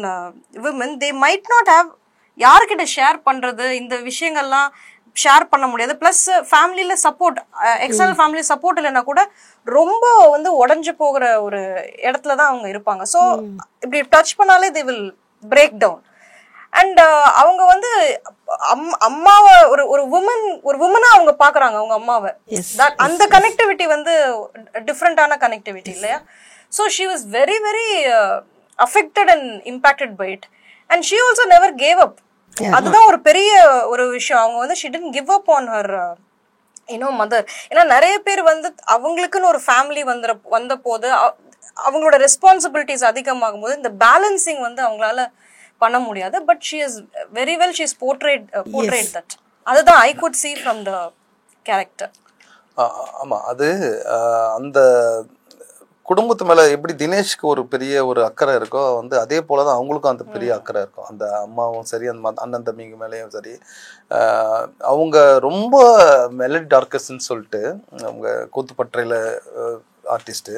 women, they might not have யார்கிட்ட ஷேர் பண்றது, இந்த விஷயங்கள்லாம் ஷேர் பண்ண முடியாது. பிளஸ் ஃபேமிலியில சப்போர்ட், எக்ஸ்டர்னல் ஃபேமிலி சப்போர்ட் இல்லைன்னா கூட ரொம்ப வந்து உடஞ்சு போகிற ஒரு இடத்துல தான் அவங்க இருப்பாங்க. ஸோ இப்படி டச் பண்ணாலே they will break down. And அவங்க வந்து அம்மாவை ஒரு உமனா அவங்க பாக்குறாங்க அவங்க அம்மாவை. அந்த கனெக்டிவிட்டி வந்து டிஃப்ரெண்டான கனெக்டிவிட்டி இல்லையா. So she was very very affected and impacted by it. And she also never gave up. அதுதான் ஒரு பெரிய ஒரு விஷயம். அவங்க வந்து she didn't give up on her mother. ஏன்னா நிறைய பேர் வந்து அவங்களுக்குன்னு ஒரு ஃபேமிலி வந்த போது அவங்களோட ரெஸ்பான்சிபிலிட்டிஸ் அதிகமாகும் போது இந்த பேலன்சிங் வந்து அவங்களால பண்ண முடியாது. But she is very well, she is portrayed that. அதுதான் I could see from the character. ஆமாம், அது அந்த குடும்பத்து மேலே எப்படி தினேஷ்க்கு ஒரு பெரிய ஒரு அக்கறை இருக்கோ வந்து அதே போல தான் அவங்களுக்கும் அந்த பெரிய அக்கறை இருக்கும். அந்த அம்மாவும் சரி, அந்த அண்ணன் தம்பிங்க மேலேயும் சரி. அவங்க ரொம்ப மெலடி டார்கஸ்ன்னு சொல்லிட்டு அவங்க கூத்துப்பற்றையில் ஆர்டிஸ்ட்டு.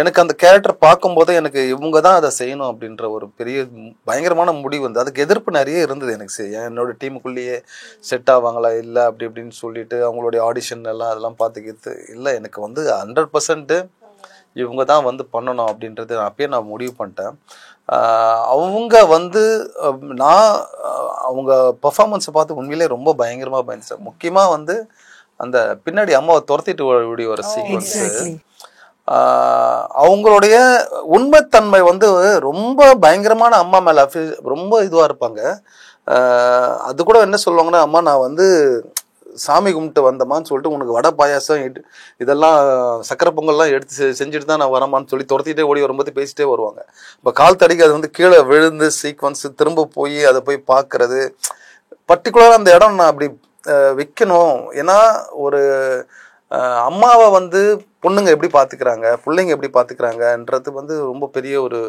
எனக்கு அந்த கேரக்டர் பார்க்கும்போதே எனக்கு இவங்க தான் அதை செய்யணும் அப்படின்ற ஒரு பெரிய பயங்கரமான முடிவு வந்து அதுக்கு எதிர்ப்பு நிறைய இருந்தது எனக்கு. என்னோட டீமுக்குள்ளேயே செட் ஆவாங்களா இல்லை அப்படி இப்படின்னு சொல்லிட்டு அவங்களுடைய ஆடிஷன் எல்லாம் அதெல்லாம் பார்த்துக்கிட்டு இல்லை, எனக்கு வந்து 100% இவங்க தான் வந்து பண்ணணும் அப்படின்றது அப்பயே நான் முடிவு பண்ணிட்டேன். அவங்க வந்து அவங்க பர்ஃபார்மன்ஸை பார்த்து உண்மையிலே ரொம்ப பயங்கரமாக பயந்துச்சேன். முக்கியமாக வந்து அந்த பின்னாடி அம்மாவை துரத்திட்டு ஓடி வர சீக்வன்ஸு, அவங்களுடைய உண்மைத்தன்மை வந்து ரொம்ப பயங்கரமான அம்மா மேலே ரொம்ப இதுவாக இருப்பாங்க. அது கூட என்ன சொல்லுவாங்கன்னா, அம்மா நான் வந்து சாமி கும்பிட்டு வந்தமான்னு சொல்லிட்டு உனக்கு வடை பாயாசம் இதெல்லாம் சக்கரை பொங்கல்லாம் எடுத்து செஞ்சுட்டு தான் நான் வரமான்னு சொல்லி துரத்திட்டே ஓடி வரும்போது பேசிட்டே வருவாங்க. இப்போ கால் தடிக்கு அது வந்து கீழே விழுந்து சீக்வன்ஸு திரும்ப போய் அதை போய் பார்க்கறது, பர்டிகுலராக அந்த இடம் நான் அப்படி வைக்கணும். ஏன்னா ஒரு அம்மாவை வந்து பொண்ணுங்க எப்படி பார்த்துக்கிறாங்க, பிள்ளைங்க எப்படி பார்த்துக்கிறாங்கன்றது வந்து ரொம்ப பெரிய ஒரு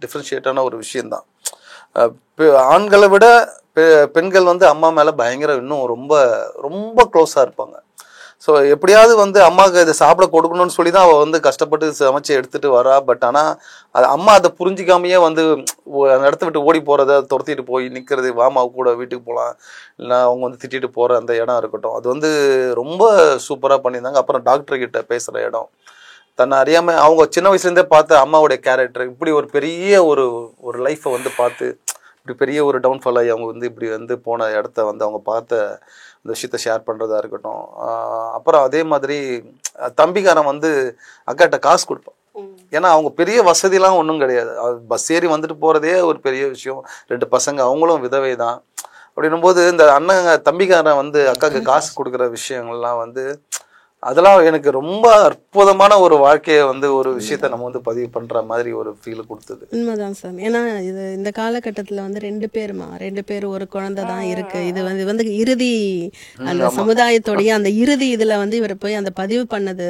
டிஃப்ரென்ஷியேட்டான ஒரு விஷயந்தான். ஆண்களை விட பெண்கள் வந்து அம்மா மேலே பயங்கர இன்னும் ரொம்ப ரொம்ப க்ளோஸாக இருப்பாங்க. ஸோ எப்படியாவது வந்து அம்மாவுக்கு இதை சாப்பிட கொடுக்கணும்னு சொல்லி தான் அவள் வந்து கஷ்டப்பட்டு சமைச்சு எடுத்துகிட்டு வரா. பட் ஆனால் அது அம்மா அதை புரிஞ்சிக்காமையே வந்து அந்த இடத்த விட்டு ஓடி போகிறத துரத்திட்டு போய் நிற்கிறது, வாமா கூட வீட்டுக்கு போகலாம், இல்லைனா அவங்க வந்து திட்டிட்டு போகிற அந்த இடம் இருக்கட்டும், அது வந்து ரொம்ப சூப்பராக பண்ணியிருந்தாங்க. அப்புறம் டாக்டர்கிட்ட பேசுகிற இடம், தன்னை அறியாமல் அவங்க சின்ன வயசுலேருந்தே பார்த்த அம்மாவுடைய கேரக்டர் இப்படி ஒரு பெரிய ஒரு லைஃப்பை வந்து பார்த்து இப்படி பெரிய ஒரு டவுன்ஃபால் ஆகி அவங்க வந்து இப்படி வந்து போன இடத்த வந்து அவங்க பார்த்த அந்த விஷயத்த ஷேர் பண்ணுறதா இருக்கட்டும். அப்புறம் அதே மாதிரி தம்பிக்காரன் வந்து அக்காட்ட காசு கொடுப்பான். ஏன்னா அவங்க பெரிய வசதிலாம் ஒன்றும் கிடையாது, பஸ் ஏறி வந்துட்டு போகிறதே ஒரு பெரிய விஷயம். 2 பசங்க, அவங்களும் விதவை தான். அப்படின்னும் போது இந்த அண்ணன் தம்பிக்காரன் வந்து அக்காவுக்கு காசு கொடுக்குற விஷயங்கள்லாம் வந்து அதெல்லாம் எனக்கு ரொம்ப அற்புதமான ஒரு வாழ்க்கையை வந்து ஒரு விஷயத்த நம்ம வந்து பதிவு பண்ற மாதிரி ஒரு ஃபீல் கொடுத்தது. உண்மைதான் சார். ஏன்னா இது இந்த காலகட்டத்தில் வந்து 2 பேர் ஒரு குழந்தை தான் இருக்கு. இது வந்து இறுதி அந்த சமுதாயத்தோடைய அந்த இறுதி இதில் வந்து இவர் போய் அந்த பதிவு பண்ணது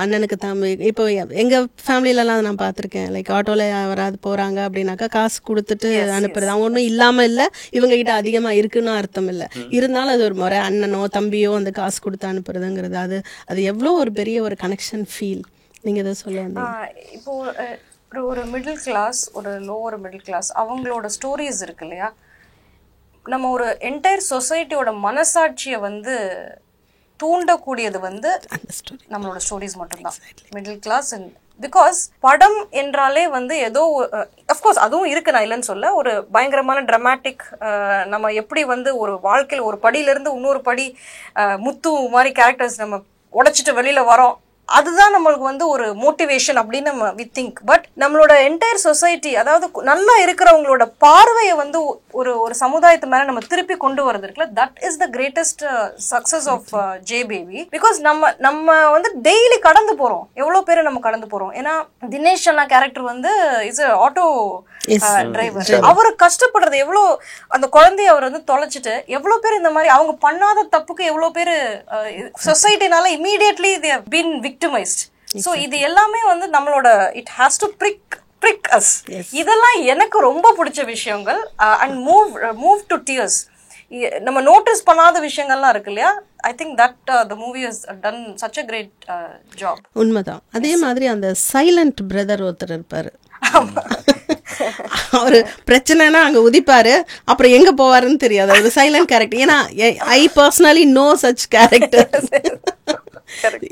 அண்ணனுக்கு தம்பி. இப்போ எங்கள் ஃபேமிலியிலலாம் நான் பார்த்துருக்கேன். லைக் ஆட்டோவில் யாராவது போகிறாங்க அப்படின்னாக்கா காசு கொடுத்துட்டு அனுப்புறது. அவங்க ஒன்றும் இல்லாமல் இல்லை, இவங்க கிட்ட அதிகமாக இருக்குன்னு அர்த்தம் இல்லை. இருந்தாலும் அது ஒரு முறை அண்ணனோ தம்பியோ அந்த காசு கொடுத்து அனுப்புறதுங்கிறது அது எவ்வளோ ஒரு பெரிய ஒரு கனெக்ஷன் ஃபீல். நீங்கள் எதை சொல்ல வந்தீங்க? இப்போ ஒரு மிடில் கிளாஸ், ஒரு லோவர் மிடில் கிளாஸ், அவங்களோட ஸ்டோரிஸ் இருக்கு இல்லையா, நம்ம ஒரு என்டையர் சொசைட்டியோட மனசாட்சியை வந்து தூண்டக்கூடியது வந்து நம்மளோட ஸ்டோரிஸ் மட்டும்தான். மிடில் கிளாஸ் பிகாஸ் படம் என்றாலே வந்து ஏதோ அஃப்கோர்ஸ் அதுவும் இருக்கு, நான் இல்லைன்னு சொல்ல, ஒரு பயங்கரமான ட்ராமாட்டிக் நம்ம எப்படி வந்து ஒரு வாழ்க்கையில் ஒரு படியிலேருந்து இன்னொரு படி முத்து மாதிரி கேரக்டர்ஸ் நம்ம உடைச்சிட்டு வெளியில வரோம், அதுதான் நம்மளுக்கு வந்து ஒரு மோட்டிவேஷன் அப்படின்னு நம்ம வி திங்க். பட் நம்மளோட என்டையர் சொசைட்டி, அதாவது நல்லா இருக்கிறவங்களோட பார்வையை வந்து ஒரு சமுதாயத்து மேல நம்ம திருப்பி கொண்டு வரது இருக்குல்ல, that is the greatest success of J Baby. Because நம்ம வந்து டெய்லி கடந்து போறோம், எவ்வளவு பேரை நம்ம கடந்து போறோம். ஏன்னா தினேஷ் அண்ணா கேரக்டர் வந்து இஸ் ஆட்டோ டிரைவர். அவரு கஷ்டப்படுறது எவ்வளோ, அந்த குழந்தைய அவர் வந்து தொலைச்சிட்டு எவ்வளவு பேர் இந்த மாதிரி அவங்க பண்ணாத தப்புக்கு எவ்வளவு பேர் சொசைட்டினால immediately they have been victimised. So இது எல்லாமே வந்து நம்மளோட it has to prick us. இதெல்லாம் எனக்கு ரொம்ப பிடிச்ச விஷயங்கள். And move to tears. நம்ம நோட்டீஸ் பண்ணாத விஷயங்கள்லாம் இருக்கு இல்லையா, I think that the movie has done such a great job. உண்மைதான். அதே மாதிரி அந்த சைலண்ட் பிரதர் ஒருத்தர் இருப்பாரு, அவரு பிரச்சனைனா அங்க உதிப்பாரு, அப்புறம் எங்க போவாருன்னு தெரியாது. ஒரு சைலண்ட் கேரக்டர். ஏன்னா I personally know such character.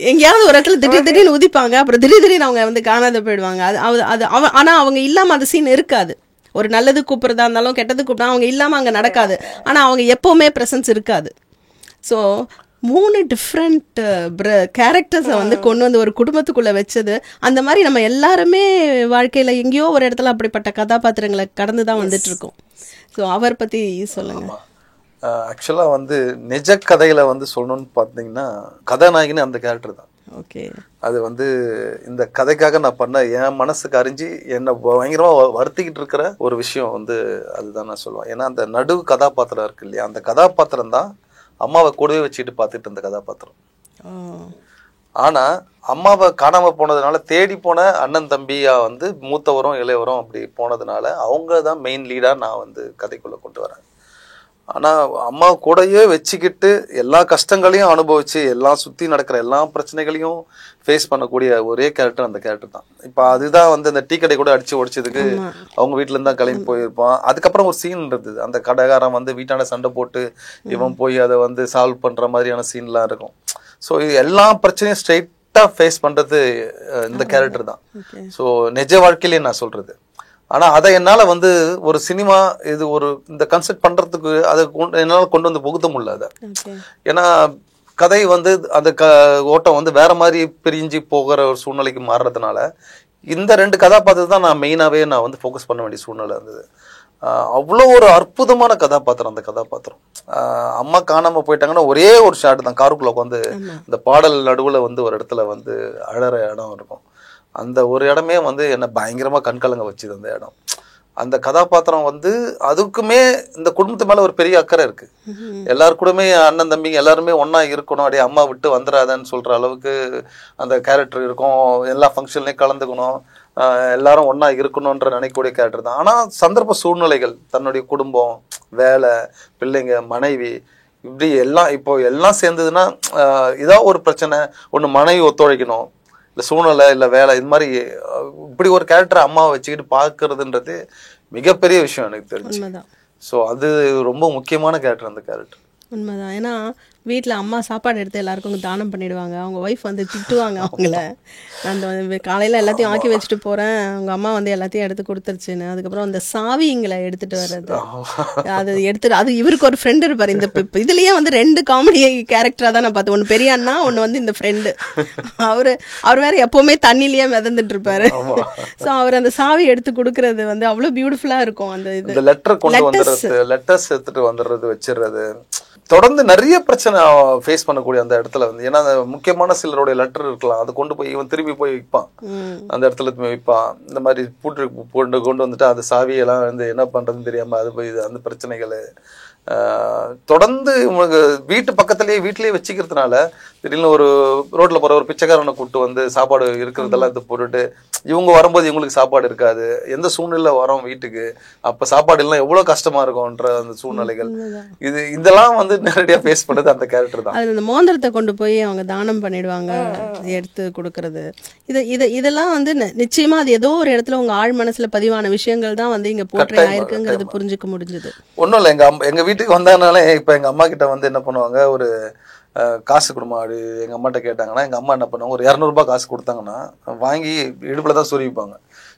எங்கேயாவது ஒரு இடத்துல திடீர்னு உதிப்பாங்க, அப்புறம் திடீர்னு அவங்க வந்து காணாத போயிடுவாங்க. அது ஆனா அவங்க இல்லாம அந்த சீன் இருக்காது. ஒரு நல்லது கூப்பிடுறதா இருந்தாலும் கெட்டது கூப்பிட்டா அவங்க இல்லாம அங்க நடக்காது. ஆனா அவங்க எப்பவுமே பிரசன்ஸ் இருக்காது. ஸோ 3 டிஃப்ரெண்ட் கேரக்டர்ஸை வந்து கொண்டு வந்து ஒரு குடும்பத்துக்குள்ளே வச்சது. அந்த மாதிரி நம்ம எல்லாருமே வாழ்க்கையில் எங்கேயோ ஒரு இடத்துல அப்படிப்பட்ட கதாபாத்திரங்களை கடந்து தான் வந்துட்டுருக்கோம். ஸோ அவர் பற்றி சொல்லுங்கள். ஆக்சுவலாக வந்து நிஜ கதையில் வந்து சொல்லணும்னு பார்த்தீங்கன்னா கதாநாயகின்னு அந்த கேரக்டர் தான். ஓகே. அது வந்து இந்த கதைக்காக நான் பண்ண என் மனசுக்கு அறிஞ்சு என்னை பயங்கரமாக வருத்திக்கிட்டு இருக்கிற ஒரு விஷயம் வந்து அதுதான் நான் சொல்லுவேன். ஏன்னா அந்த நடு கதாபாத்திரம் இருக்கு இல்லையா, அந்த கதாபாத்திரம் தான் அம்மாவை கூடவே வச்சுக்கிட்டு பார்த்துட்டு இருந்த கதாபாத்திரம். ஆனால் அம்மாவை காணாமல் போனதுனால தேடி போன அண்ணன் தம்பியா வந்து மூத்தவரும் இளையவரும் அப்படி போனதுனால அவங்க தான் மெயின் லீடாக நான் வந்து கதைக்குள்ளே கொண்டு வரேன். ஆனால் அம்மா கூடயே வச்சுக்கிட்டு எல்லா கஷ்டங்களையும் அனுபவிச்சு எல்லாம் சுற்றி நடக்கிற எல்லா பிரச்சனைகளையும் ஃபேஸ் பண்ணக்கூடிய ஒரே கேரக்டர் அந்த கேரக்டர் தான். இப்போ அதுதான் வந்து அந்த டீ கடை கூட அடிச்சு உடைச்சதுக்கு அவங்க வீட்டிலேருந்து தான் கிளம்பி போயிருப்பான். அதுக்கப்புறம் ஒரு சீன் இருந்தது, அந்த கடைக்காரன் வந்து வீட்டான சண்டை போட்டு இவன் போய் அதை வந்து சால்வ் பண்ணுற மாதிரியான சீன்லாம் இருக்கும். ஸோ இது எல்லா பிரச்சனையும் ஸ்ட்ரைட்டாக ஃபேஸ் பண்ணுறது இந்த கேரக்டர் தான். ஸோ நிஜ வாழ்க்கையிலேயே நான் சொல்கிறது. ஆனால் அதை என்னால் வந்து ஒரு சினிமா இது ஒரு இந்த கன்செப்ட் பண்ணுறதுக்கு அதை என்னால் கொண்டு வந்து புகுத்த முடியல அதை. ஏன்னா கதை வந்து அந்த ஓட்டம் வந்து வேற மாதிரி பிரிஞ்சு போகிற ஒரு சூழ்நிலைக்கு மாறுறதுனால இந்த 2 கதாபாத்திரத்தை தான் நான் மெயினாகவே நான் வந்து ஃபோக்கஸ் பண்ண வேண்டிய சூழ்நிலை இருந்தது. அவ்வளோ ஒரு அற்புதமான கதாபாத்திரம் அந்த கதாபாத்திரம். அம்மா காணாமல் போயிட்டாங்கன்னா ஒரே ஒரு ஷாட் தான், காருக்குள்ளே உட்காந்து இந்த பாடல் நடுவில் வந்து ஒரு இடத்துல வந்து அழற இடம் இருக்கும். அந்த ஒரு இடமே வந்து என்னை பயங்கரமாக கண்கலங்க வச்சுது அந்த இடம். அந்த கதாபாத்திரம் வந்து அதுக்குமே இந்த குடும்பத்து மேலே ஒரு பெரிய அக்கறை இருக்குது. எல்லாரு கூடமே அண்ணன் தம்பிங்க எல்லாருமே ஒன்றா இருக்கணும், அப்படியே அம்மா விட்டு வந்துடாதன்னு சொல்கிற அளவுக்கு அந்த கேரக்டர் இருக்கும். எல்லா ஃபங்க்ஷன்லேயும் கலந்துக்கணும், எல்லாரும் ஒன்றா இருக்கணுன்ற நினைக்கக்கூடிய கேரக்டர் தான். ஆனால் சந்தர்ப்ப சூழ்நிலைகள், தன்னுடைய குடும்பம், வேலை, பிள்ளைங்க, மனைவி, இப்படி எல்லாம் இப்போ எல்லாம் சேர்ந்ததுன்னா ஏதாவது ஒரு பிரச்சனை, ஒன்று மனைவி ஒத்துழைக்கணும், இல்லை சூழ்நிலை, இல்லை வேலை, இது மாதிரி இப்படி ஒரு கேரக்டர் அம்மாவை வச்சுக்கிட்டு பார்க்கறதுன்றது மிகப்பெரிய விஷயம் எனக்கு தெரிஞ்சு. ஸோ அது ரொம்ப முக்கியமான கேரக்டர் அந்த கேரக்டர். உண்மைதான். ஏன்னா வீட்டில் அம்மா சாப்பாடு எடுத்து எல்லாருக்கும் தானம் பண்ணிடுவாங்க. அவங்க ஒய்ஃப் வந்து திட்டுவாங்க அவங்கள, அந்த காலையில் எல்லாத்தையும் ஆக்கி வச்சுட்டு போகிறேன், அவங்க அம்மா வந்து எல்லாத்தையும் எடுத்து கொடுத்துருச்சுன்னு. அதுக்கப்புறம் அந்த சாவிங்களை எடுத்துகிட்டு வர்றது, அது எடுத்துட்டு அது இவருக்கு ஒரு ஃப்ரெண்டு இருப்பார். இந்த இதுலேயே வந்து 2 காமெடி கேரக்டராக தான் நான் பார்த்தேன். ஒன்று பெரிய அண்ணா, ஒன்று வந்து இந்த ஃப்ரெண்டு. அவர் வேறு எப்போவுமே தண்ணிலேயே மிதந்துட்டு இருப்பாரு. ஸோ அவர் அந்த சாவி எடுத்து கொடுக்கறது வந்து அவ்வளோ பியூட்டிஃபுல்லாக இருக்கும். அந்த இது லெட்டர்ஸ் எடுத்துட்டு வந்துடுறது, வச்சிடுறது, தொடர்ந்து நிறைய பிரச்சனை ஃபேஸ் பண்ணக்கூடிய அந்த இடத்துல வந்து. ஏன்னா அந்த முக்கியமான சிலருடைய லெட்டர் இருக்கலாம், அதை கொண்டு போய் இவன் திரும்பி போய் வைப்பான், அந்த இடத்துல வைப்பான். இந்த மாதிரி பூட்டு கொண்டு வந்துட்டு அந்த சாவியெல்லாம் வந்து என்ன பண்றதுன்னு தெரியாம அது போய் அந்த பிரச்சனைகள் தொடர்ந்து இவங்களுக்கு வீட்டு பக்கத்துலேயே வீட்லேயே வச்சுக்கிறதுனால திடீர்னு ஒரு ரோட்டில் போகிற ஒரு பிச்சைக்காரனை கூப்பிட்டு வந்து சாப்பாடு இருக்கிறதெல்லாம் இது போட்டுட்டு இவங்க வரும்போது இவங்களுக்கு சாப்பாடு இருக்காது, எந்த சூழ்நிலை வரோம் வீட்டுக்கு, அப்போ சாப்பாடு எல்லாம் எவ்வளோ கஷ்டமாக இருக்கும்ன்ற அந்த சூழ்நிலைகள், இதெல்லாம் வந்து நேரடியாக ஃபேஸ் பண்ணுறது அந்த கேரக்டர் தான். அது அந்த மோந்திரத்தை கொண்டு போய் அவங்க தானம் பண்ணிடுவாங்க, எடுத்து கொடுக்கறது, இதெல்லாம் வந்து நிச்சயமாக அது ஏதோ ஒரு இடத்துல உங்கள் ஆழ் மனசில் பதிவான விஷயங்கள் தான் வந்து இங்கே போற்றே ஆயிருக்குங்கிறது புரிஞ்சுக்க முடிஞ்சது. ஒன்றும் இல்லை, எங்கள் வீட்டுக்கு வந்ததுனாலே இப்போ எங்கள் அம்மா கிட்ட வந்து என்ன பண்ணுவாங்க, ஒரு காசு கொடுமா அப்படி எங்கள் அம்மாட்ட கேட்டாங்கன்னா எங்கள் அம்மா என்ன பண்ணுவாங்க, ஒரு 200 ரூபாய் காசு கொடுத்தாங்கன்னா வாங்கி இடுப்பில் தான் சொருவிப்பாங்க.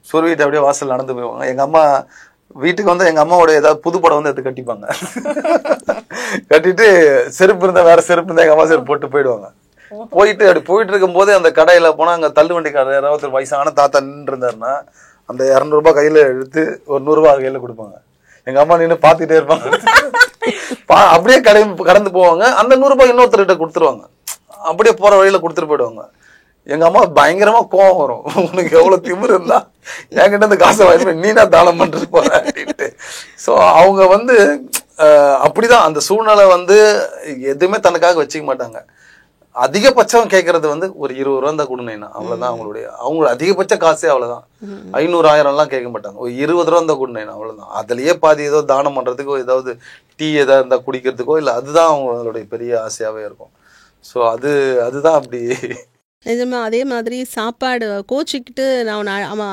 சொருவிட்டு அப்படியே வாசல் நடந்து போய்வாங்க. எங்கள் அம்மா வீட்டுக்கு வந்து எங்கள் அம்மாவோட ஏதாவது புது படம் வந்து எடுத்து கட்டிப்பாங்க. கட்டிட்டு செருப்பு இருந்தால் வேற செருப்பு இருந்தால் எங்கள் அம்மா செருப்பு போட்டு போயிடுவாங்க. போயிட்டு அப்படி போயிட்டு இருக்கும் போது அந்த கடையில் போனால் அங்கே தள்ளு வண்டிக்காரர் யாராவது வயசான தாத்தா நின்று இருந்தாருன்னா அந்த 200 ரூபாய் கையில் எடுத்து ஒரு 100 ரூபாய் கையில் கொடுப்பாங்க. எங்கள் அம்மா நின்று பார்த்துக்கிட்டே இருப்பாங்க. அப்படியே கடந்து போவாங்க. அந்த 100 ரூபாய் இன்னொருத்தர்கிட்ட கொடுத்துருவாங்க. அப்படியே போற வழியில கொடுத்துட்டு போயிடுவாங்க. எங்க அம்மா பயங்கரமா கோவம் வரும், உனக்கு எவ்வளவு திமிரு இருந்தா என்கிட்ட இந்த காசை வாங்கி நீனா தானம் பண்ணிட்டு போற அப்படின்ட்டு. ஸோ அவங்க வந்து அப்படிதான் அந்த சூழ்நிலை வந்து எதுவுமே தனக்காக வச்சுக்க மாட்டாங்க. அதிகபட்சம் கேட்கறது வந்து ஒரு 20 ரூபா தான் கொடுனேன்னா அவ்வளவுதான். அவங்க அதிகபட்ச காசே அவ்வளவுதான். 500 1000 எல்லாம் கேட்க மாட்டாங்க. ஒரு 20 ரூபா தான் கொடுனேன்னா அவ்வளவுதான். அதுலயே பாதி ஏதோ தானம் பண்றதுக்கோ ஏதாவது டீ ஏதாவது இருந்தா குடிக்கிறதுக்கோ இல்லை, அதுதான் அவங்களுடைய பெரிய ஆசையாவே இருக்கும். ஸோ அதுதான் அப்படி. நிஜமா அதே மாதிரி சாப்பாடு கோச்சிக்கிட்டு அவன்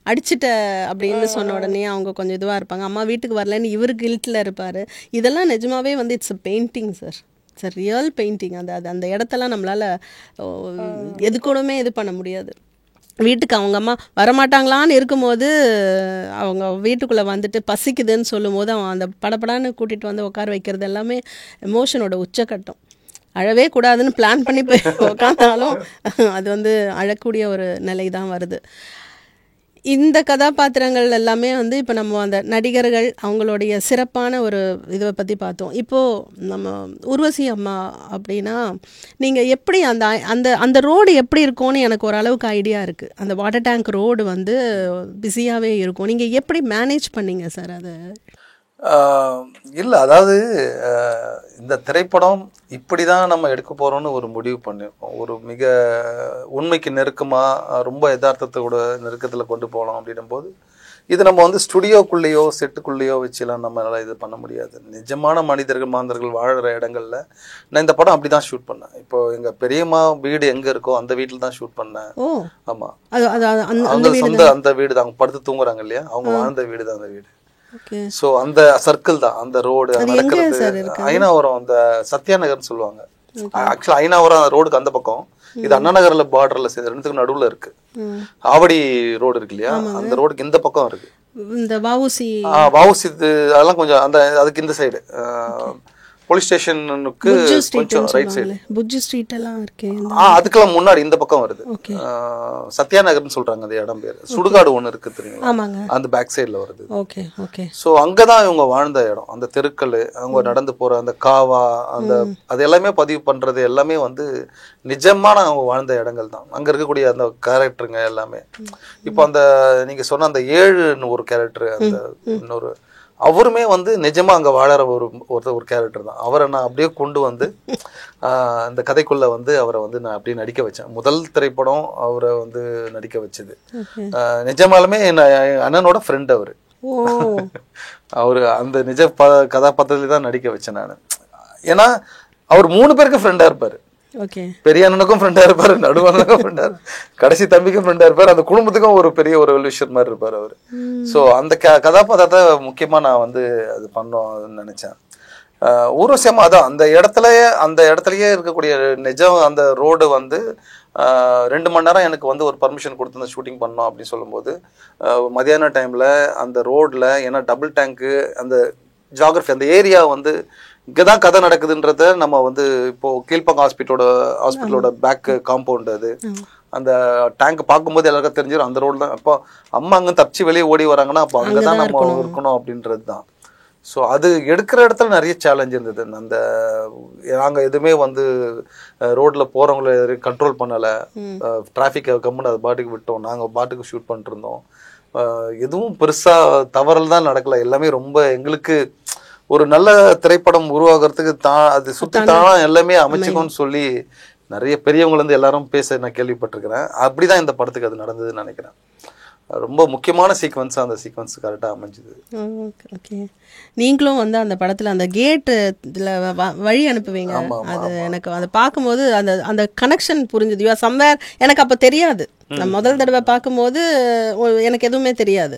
அடிச்சிட்ட அப்படின்னு சொன்ன உடனே அவங்க கொஞ்சம் இதுவாக இருப்பாங்க. அம்மா வீட்டுக்கு வரலன்னு இவரு கில்ட்டில் இருப்பார். இதெல்லாம் நிஜமாவே வந்து it's a painting sir, it's a real painting. அந்த இடத்தெல்லாம் நம்மளால் எது கூடமே இது பண்ண முடியாது. வீட்டுக்கு அவங்க அம்மா வரமாட்டாங்களான்னு இருக்கும்போது அவங்க வீட்டுக்குள்ளே வந்துட்டு பசிக்குதுன்னு சொல்லும் போது அவன் அந்த படப்படான்னு கூட்டிகிட்டு வந்து உட்கார வைக்கிறது எல்லாமே எமோஷனோட உச்சக்கட்டம். அழவே கூடாதுன்னு பிளான் பண்ணி போய் உட்காந்தாலும் அது வந்து அழக்கூடிய ஒரு நிலை தான் வருது. இந்த கதாபாத்திரங்கள் எல்லாமே வந்து இப்போ நம்ம அந்த நடிகர்கள் அவங்களுடைய சிறப்பான ஒரு இதை பற்றி பார்த்தோம். இப்போது நம்ம உர்வசி அம்மா அப்படின்னா நீங்கள் எப்படி அந்த அந்த அந்த ரோடு எப்படி இருக்கும்னு எனக்கு ஓரளவுக்கு ஐடியா இருக்குது. அந்த வாட்டர் டேங்க் ரோடு வந்து பிஸியாகவே இருக்கும். நீங்கள் எப்படி மேனேஜ் பண்ணீங்க சார் அதை? இல்லை, அதாவது இந்த திரைப்படம் இப்படி தான் நம்ம எடுக்க போகிறோம்னு ஒரு முடிவு பண்ணியிருக்கோம். ஒரு மிக உண்மைக்கு நெருக்கமாக ரொம்ப யதார்த்தத்தோட நெருக்கத்தில் கொண்டு போகலாம் அப்படின்னும் போது இது நம்ம வந்து ஸ்டுடியோக்குள்ளேயோ செட்டுக்குள்ளேயோ வச்சுலாம் நம்மளால் இது பண்ண முடியாது. நிஜமான மனிதர்கள் மாந்தர்கள் வாழ்கிற இடங்களில் நான் இந்த படம் அப்படி தான் ஷூட் பண்ணேன். இப்போ எங்கள் பெரியம்மா வீடு எங்கே இருக்கோ அந்த வீட்டில் தான் ஷூட் பண்ணேன். ஆமாம், அவங்க சொந்த அந்த வீடு தான். அவங்க படுத்து தூங்குறாங்க இல்லையா, அவங்க வாழ்ந்த வீடு தான் அந்த வீடு. ஸோ அந்த சர்க்கிள் தான் அந்த ரோடு நடக்கிறது. ஐநாவரம் அந்த சத்யா நகர்னு சொல்லுவாங்க. ஆக்சுவலா ஐநாவரம் ரோடுக்கு அந்த பக்கம், இது அண்ணா நகர்ல பார்டர்ல ரெண்டுத்துக்கும் நடுவுல இருக்கு. ஆவடி ரோடு இருக்கு இல்லையா, அந்த ரோடுக்கு இந்த பக்கம் இருக்கு. இந்த வாவுசி அதெல்லாம் கொஞ்சம் அந்த அதுக்கு இந்த சைடு போலீஸ் ஸ்டேஷனுக்கு கொஞ்சம் ரைட் சைடு புஜ்ஜு ஸ்ட்ரீட் எல்லாம் இருக்கு. அதுக்கெல்லாம் முன்னாடி இந்த பக்கம் வருது. சத்யா நகர்னு சொல்றாங்க அந்த இடம் பேர். சுடுகாடு ஒண்ணு இருக்கு தெரியுங்களா, அந்த பேக் சைடுல வருது. Okay okay. ஸோ அங்கதான் இவங்க வாழ்ந்த இடம். அந்த தெருக்கள், அவங்க நடந்து போற அந்த காவா, அந்த அது எல்லாமே பதிவு பண்றது எல்லாமே வந்து நிஜமான அவங்க வாழ்ந்த இடங்கள் தான். அங்க இருக்கக்கூடிய அந்த கேரக்டருங்க எல்லாமே. இப்போ அந்த நீங்க சொன்ன அந்த 7ன்னு ஒரு கேரக்டர், அந்த இன்னொரு அவருமே வந்து நிஜமா அங்க வாழற ஒரு கேரக்டர் தான். அவரை நான் அப்படியே கொண்டு வந்து அந்த கதைக்குள்ள வந்து அவரை வந்து நான் அப்படியே நடிக்க வச்சேன். முதல் திரைப்படம் அவரை வந்து நடிக்க வச்சது. நிஜமாலுமே அண்ணனோட ஃப்ரெண்ட் அவரு. அவரு அந்த நிஜ கதாபாத்திரத்துல தான் நடிக்க வச்சேன் நான். ஏன்னா அவர் 3 பேருக்கு ஃப்ரெண்டா இருப்பாரு. பெரிய அண்ணனுக்கும் ஃப்ரெண்டா இருப்பாரு, நடுவனுக்கும் ஃப்ரெண்டா இருப்பாரு, கடைசி தம்பிக்கும் ஃப்ரெண்டா இருப்பாரு, அந்த குடும்பத்துக்கும் ஒரு பெரிய ஒரு வெல்விஷர் மாதிரி இருப்பாரு அவரு. ஸோ அந்த கதாபாத்திரத்தை முக்கியமா நான் வந்து அது பண்ணோம்னு நினைச்சேன். ஊர்வசியமா அதான் அந்த இடத்துலயே இருக்கக்கூடிய நிஜம். அந்த ரோடு வந்து 2 மணி நேரம் எனக்கு வந்து ஒரு பர்மிஷன் கொடுத்து அந்த ஷூட்டிங் பண்ணோம் அப்படின்னு சொல்லும்போது, மதியான டைம்ல அந்த ரோட்ல, ஏன்னா டபுள் டேங்க்கு, அந்த ஜியாகிரபி, அந்த ஏரியா வந்து இங்கதான் கதை நடக்குதுன்றத நம்ம வந்து இப்போ கீழ்பக்கம் ஹாஸ்பிட்டலோட பேக் காம்பவுண்ட், அது அந்த டேங்க் பார்க்கும்போது எல்லாருக்கும் தெரிஞ்சிடும் அந்த ரோடு தான். அப்போ அம்மா அங்க தப்பிச்சு வெளியே ஓடி வராங்கன்னா அப்போ அங்கதான் நம்ம இருக்கணும் அப்படின்றது தான். ஸோ அது எடுக்கிற இடத்துல நிறைய சேலஞ்ச் இருந்தது. அந்த நாங்கள் எதுவுமே வந்து ரோட்டில் போகிறவங்கள கண்ட்ரோல் பண்ணலை, டிராஃபிக்கை கம்முன்னு அது பாட்டுக்கு விட்டோம், நாங்கள் பாட்டுக்கு ஷூட் பண்ணிட்டு இருந்தோம். எதுவும் பெருசாக தவறல் தான் நடக்கலை. எல்லாமே ரொம்ப எங்களுக்கு ஒரு நல்ல திரைப்படம் உருவாகிறதுக்கு அது சுற்றி தான் எல்லாமே அமைச்சுக்கோன்னு சொல்லி நிறைய பெரியவங்க வந்து எல்லாரும் பேச நான் கேள்விப்பட்டிருக்கிறேன். அப்படிதான் இந்த படத்துக்கு அது நடந்ததுன்னு நினைக்கிறேன். ரொம்ப முக்கியமான சீக்வன்ஸ், அந்த சீக்வன்ஸ் கரெக்டாக அமைஞ்சுது. ஓகே. நீங்களும் வந்து அந்த படத்தில் அந்த கேட்டு இதில் வழி அனுப்புவீங்க. அது எனக்கு அதை பார்க்கும்போது அந்த அந்த கனெக்ஷன் புரிஞ்சுது. You are somewhere. எனக்கு அப்போ தெரியாது. நான் முதல் தடவை பார்க்கும்போது எனக்கு எதுவுமே தெரியாது.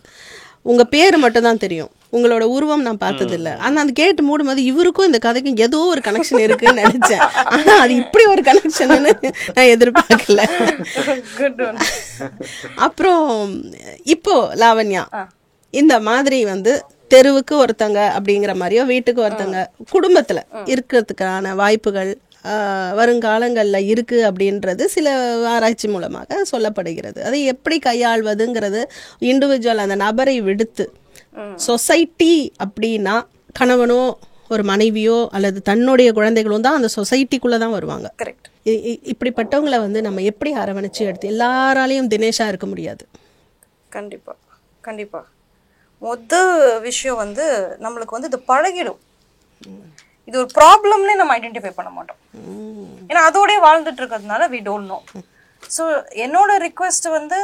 உங்கள் பேர் மட்டும்தான் தெரியும், உங்களோட உருவம் நான் பார்த்ததில்ல. ஆனால் அந்த கேட்டு மூடும்போது இவருக்கும் இந்த கதைக்கும் ஏதோ ஒரு கனெக்ஷன் இருக்குன்னு நினைச்சேன். ஆனால் அது இப்படி ஒரு கனெக்ஷன் நான் எதிர்பார்க்கல. அப்புறம் இப்போ லாவண்யா இந்த மாதிரி வந்து தெருவுக்கு ஒருத்தங்க அப்படிங்கிற மாதிரியோ வீட்டுக்கு ஒருத்தங்க குடும்பத்தில் இருக்கிறதுக்கான வாய்ப்புகள் வருங்காலங்களில் இருக்குது அப்படின்றது சில ஆராய்ச்சி மூலமாக சொல்லப்படுகிறது. அதை எப்படி கையாள்வதுங்கிறது இண்டிவிஜுவல் அந்த நபரை விடுத்து, சொசைட்டி அப்படின்னா கணவனோ ஒரு மனைவியோ அல்லது தன்னுடைய குழந்தைகளும் தான் அந்த சொசைட்டிக்குள்ளே தான் வருவாங்க. கரெக்ட். இப்படிப்பட்டவங்களை வந்து நம்ம எப்படி அரவணைச்சு எடுத்து எல்லாராலையும் தினேஷாக இருக்க முடியாது. கண்டிப்பாக கண்டிப்பாக. மொதல் விஷயம் வந்து நம்மளுக்கு வந்து இது பழகிடும். இது ஒரு ப்ராப்ளம்னே நம்ம ஐடென்டிஃபை பண்ண மாட்டோம். ஏன்னா அதோடய வாழ்ந்துட்டு இருக்கிறதுனால வி டோன்ட் நோ. ஸோ என்னோட ரிக்வெஸ்ட் வந்து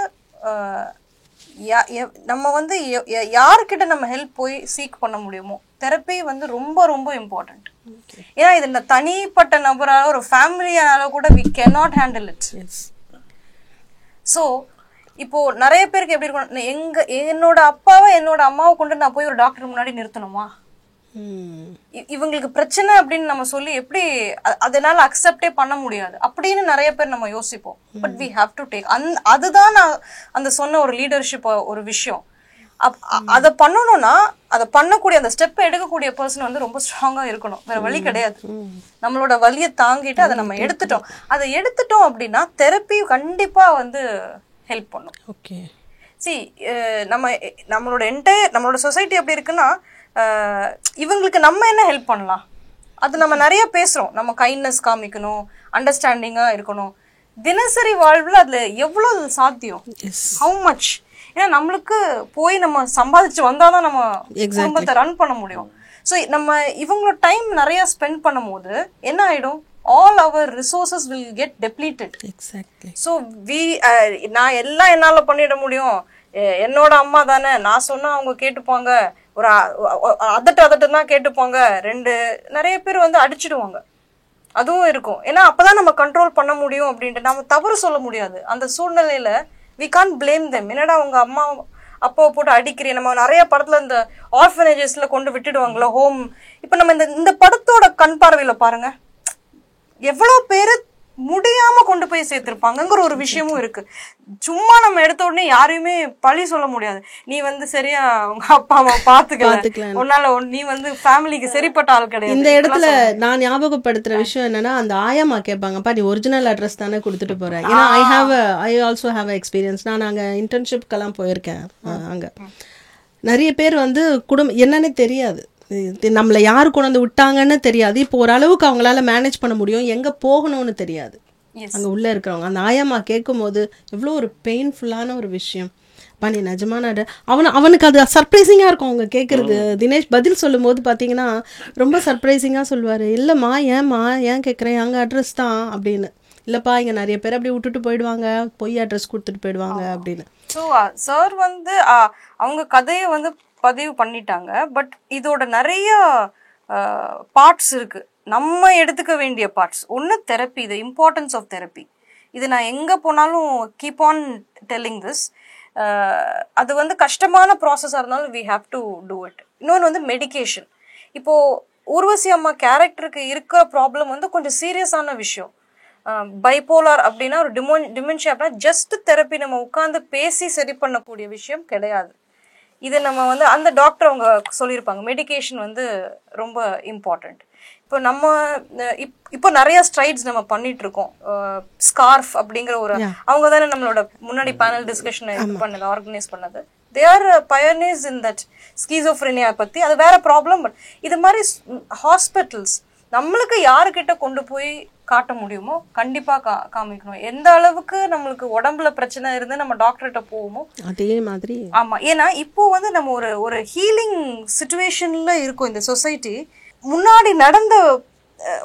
நம்ம வந்து யாருக்கிட்ட நம்ம ஹெல்ப் போய் சீக் பண்ண முடியுமோ, தெரப்பி வந்து ரொம்ப ரொம்ப இம்பார்ட்டன்ட். ஏன்னா இது தனிப்பட்ட நபரால ஒரு ஃபேமிலியால கூட we cannot handle it. So இப்போ நிறைய பேருக்கு எப்படி இருக்கும், என்னோட அப்பாவை என்னோட அம்மாவை கொண்டு நான் போய் ஒரு டாக்டர் முன்னாடி நிறுத்தணுமா, இவங்களுக்கு பிரச்சனை அப்படின்னு நம்ம சொல்லி எப்படி அதனால அக்செப்டே பண்ண முடியாது அப்படின்னு நிறைய பேர் நம்ம யோசிப்போம். But we have to take அதுதான் நான் அந்த சொன்ன ஒரு லீடர்ஷிப் ஒரு விஷயம். அதை பண்ணணும்னா அதை பண்ணக்கூடிய அந்த ஸ்டெப் எடுக்கக்கூடிய பர்சன் வந்து ரொம்ப ஸ்ட்ராங்கா இருக்கணும். வேற வழி கிடையாது. நம்மளோட வலியை தாங்கிட்டு அதை நம்ம எடுத்துட்டோம் அப்படின்னா தெரப்பி கண்டிப்பா வந்து ஹெல்ப் பண்ணும். ஓகே. நம்மளோட நம்மளோட சொசைட்டி எப்படி இருக்குன்னா இவங்களுக்கு நம்ம என்ன ஹெல்ப் பண்ணலாம் அது நம்ம நிறைய பேசுறோம். நம்ம கைண்ட்னஸ் காமிக்கணும், அண்டர்ஸ்டாண்டிங்கா இருக்கணும். தினசரி வாழ்வுல அதுல எவ்வளவு சாத்தியம், ஹவு மச்? ஏன்னா நம்மளுக்கு போய் நம்ம சம்பாதிச்சு வந்தாதான் நம்ம குடும்பத்தை ரன் பண்ண முடியும். ஸோ நம்ம இவங்களோட டைம் நிறைய ஸ்பெண்ட் பண்ணும் போது என்ன ஆயிடும், all our resources will get depleted. Exactly. So நான் எல்லாம் என்னால பண்ணிட முடியும், என்னோட அம்மா தானே, நான் சொன்னா அவங்க கேட்டுப்பாங்க, ஒரு அதட்டு தான் கேட்டுப்பாங்க, நிறைய பேர் வந்து அடிச்சிடுவாங்க, அதுவும் இருக்கும். ஏன்னா அப்பதான் நம்ம கண்ட்ரோல் பண்ண முடியும் அப்படின்ட்டு நம்ம தவறு சொல்ல முடியாது அந்த சூழ்நிலையில. we can't blame them. என்னடா உங்க அம்மா அப்பாவை போட்டு அடிக்கிறேன். நம்ம நிறைய படத்துல இந்த ஆர்ஃபனேஜஸ்ல கொண்டு விட்டுடுவாங்களா ஹோம். இப்ப நம்ம இந்த படத்தோட கண் பார்வையில பாருங்க, எவ்வளவு பேரு முடியாம கொண்டு போய் சேர்த்திருப்பாங்கிற ஒரு விஷயமும் இருக்கு. சும்மா நம்ம எடுத்த உடனே யாரையுமே பழி சொல்ல முடியாது. நீ வந்து சரியா உங்க அப்பா அம்மா பாத்துக்கல, உன்னால நீ வந்து ஃபேமிலிக்கு சரிப்பட்ட ஆள் கிடையாது. இந்த இடத்துல நான் ஞாபகப்படுத்துற விஷயம் என்னன்னா, அந்த ஆயாமா கேட்பாங்கப்பா நீ ஒரிஜினல் அட்ரஸ் தானே கொடுத்துட்டு போற. ஏன்னா ஐ ஆல்சோ ஹாவ் எக்ஸ்பீரியன்ஸ். நான் அங்க இன்டர்ன்ஷிப்க்கெல்லாம் போயிருக்கேன். அங்க நிறைய பேர் வந்து என்னன்னே தெரியாது, நம்மளை யாரு கொண்டு வந்து விட்டாங்கன்னு தெரியாது. இப்போ ஓரளவுக்கு அவங்களால மேனேஜ் பண்ண முடியும், எங்க போகணும்னு தெரியாது அங்க உள்ள இருக்கிறவங்க. அந்த ஆயம்மா கேட்கும் போது எவ்வளோ ஒரு பெயின்ஃபுல்லான ஒரு விஷயம். பண்ணி நிஜமான அவனுக்கு அது சர்ப்ரைசிங்கா இருக்கும் அவங்க கேட்கறது. தினேஷ் பதில் சொல்லும் போது பாத்தீங்கன்னா ரொம்ப சர்ப்ரைசிங்கா சொல்லுவாரு, இல்லம்மா ஏன் கேட்குறேன், அங்க அட்ரஸ் தான் அப்படின்னு. இல்லப்பா இங்க நிறைய பேர் அப்படி விட்டுட்டு போயிடுவாங்க, பொய் அட்ரஸ் கொடுத்துட்டு போயிடுவாங்க அப்படின்னு. ஸோ சார் வந்து அவங்க கதையை வந்து பதிவு பண்ணிட்டாங்க. பட் இதோட நிறைய பார்ட்ஸ் இருக்கு, நம்ம எடுத்துக்க வேண்டிய பார்ட்ஸ். ஒன்று therapy, the importance of therapy. இது நான் எங்கே போனாலும் கீப் ஆன் டெல்லிங் திஸ். அது வந்து கஷ்டமான ப்ராசஸாக இருந்தாலும் we have to do it. இன்னொன்று வந்து மெடிக்கேஷன். இப்போது ஊர்வசி அம்மா கேரக்டருக்கு இருக்கிற ப்ராப்ளம் வந்து கொஞ்சம் சீரியஸான விஷயம். பைபோலார் அப்படின்னா ஒரு டிமென்ஷியா அப்படின்னா ஜஸ்ட் தெரப்பி, நம்ம உட்காந்து பேசி சரி பண்ணக்கூடிய விஷயம் கிடையாது. இது நம்ம வந்து அந்த டாக்டர் அவங்க சொல்லியிருப்பாங்க, மெடிக்கேஷன் வந்து ரொம்ப இம்பார்ட்டண்ட். இப்போ நம்ம இப்போ நிறைய ஸ்ட்ரைட்ஸ் நம்ம பண்ணிட்டு இருக்கோம். ஸ்கார்ஃப் அப்படிங்கிற ஒரு அவங்க தானே நம்மளோட முன்னாடி பேனல் டிஸ்கஷன் பண்ணது, ஆர்கனைஸ் பண்ணது. They are pioneers in that ஸ்கீசோஃப்ரெனியா பத்தி. அது வேற ப்ராப்ளம். பட் இது மாதிரி ஹாஸ்பிட்டல்ஸ் நம்மளுக்கு யாருக்கிட்ட கொண்டு போய் காட்ட முடியுமோ கண்டிப்பா காமிக்கணும். எந்த அளவுக்கு நம்மளுக்கு உடம்புல பிரச்சனை இருந்து நம்ம டாக்டர்கிட்ட போவோமோ அதே மாதிரி. ஆமா, ஏன்னா இப்போ வந்து நம்ம ஒரு ஹீலிங் சிச்சுவேஷன்ல இருக்கோம். இந்த சொசைட்டி முன்னாடி நடந்த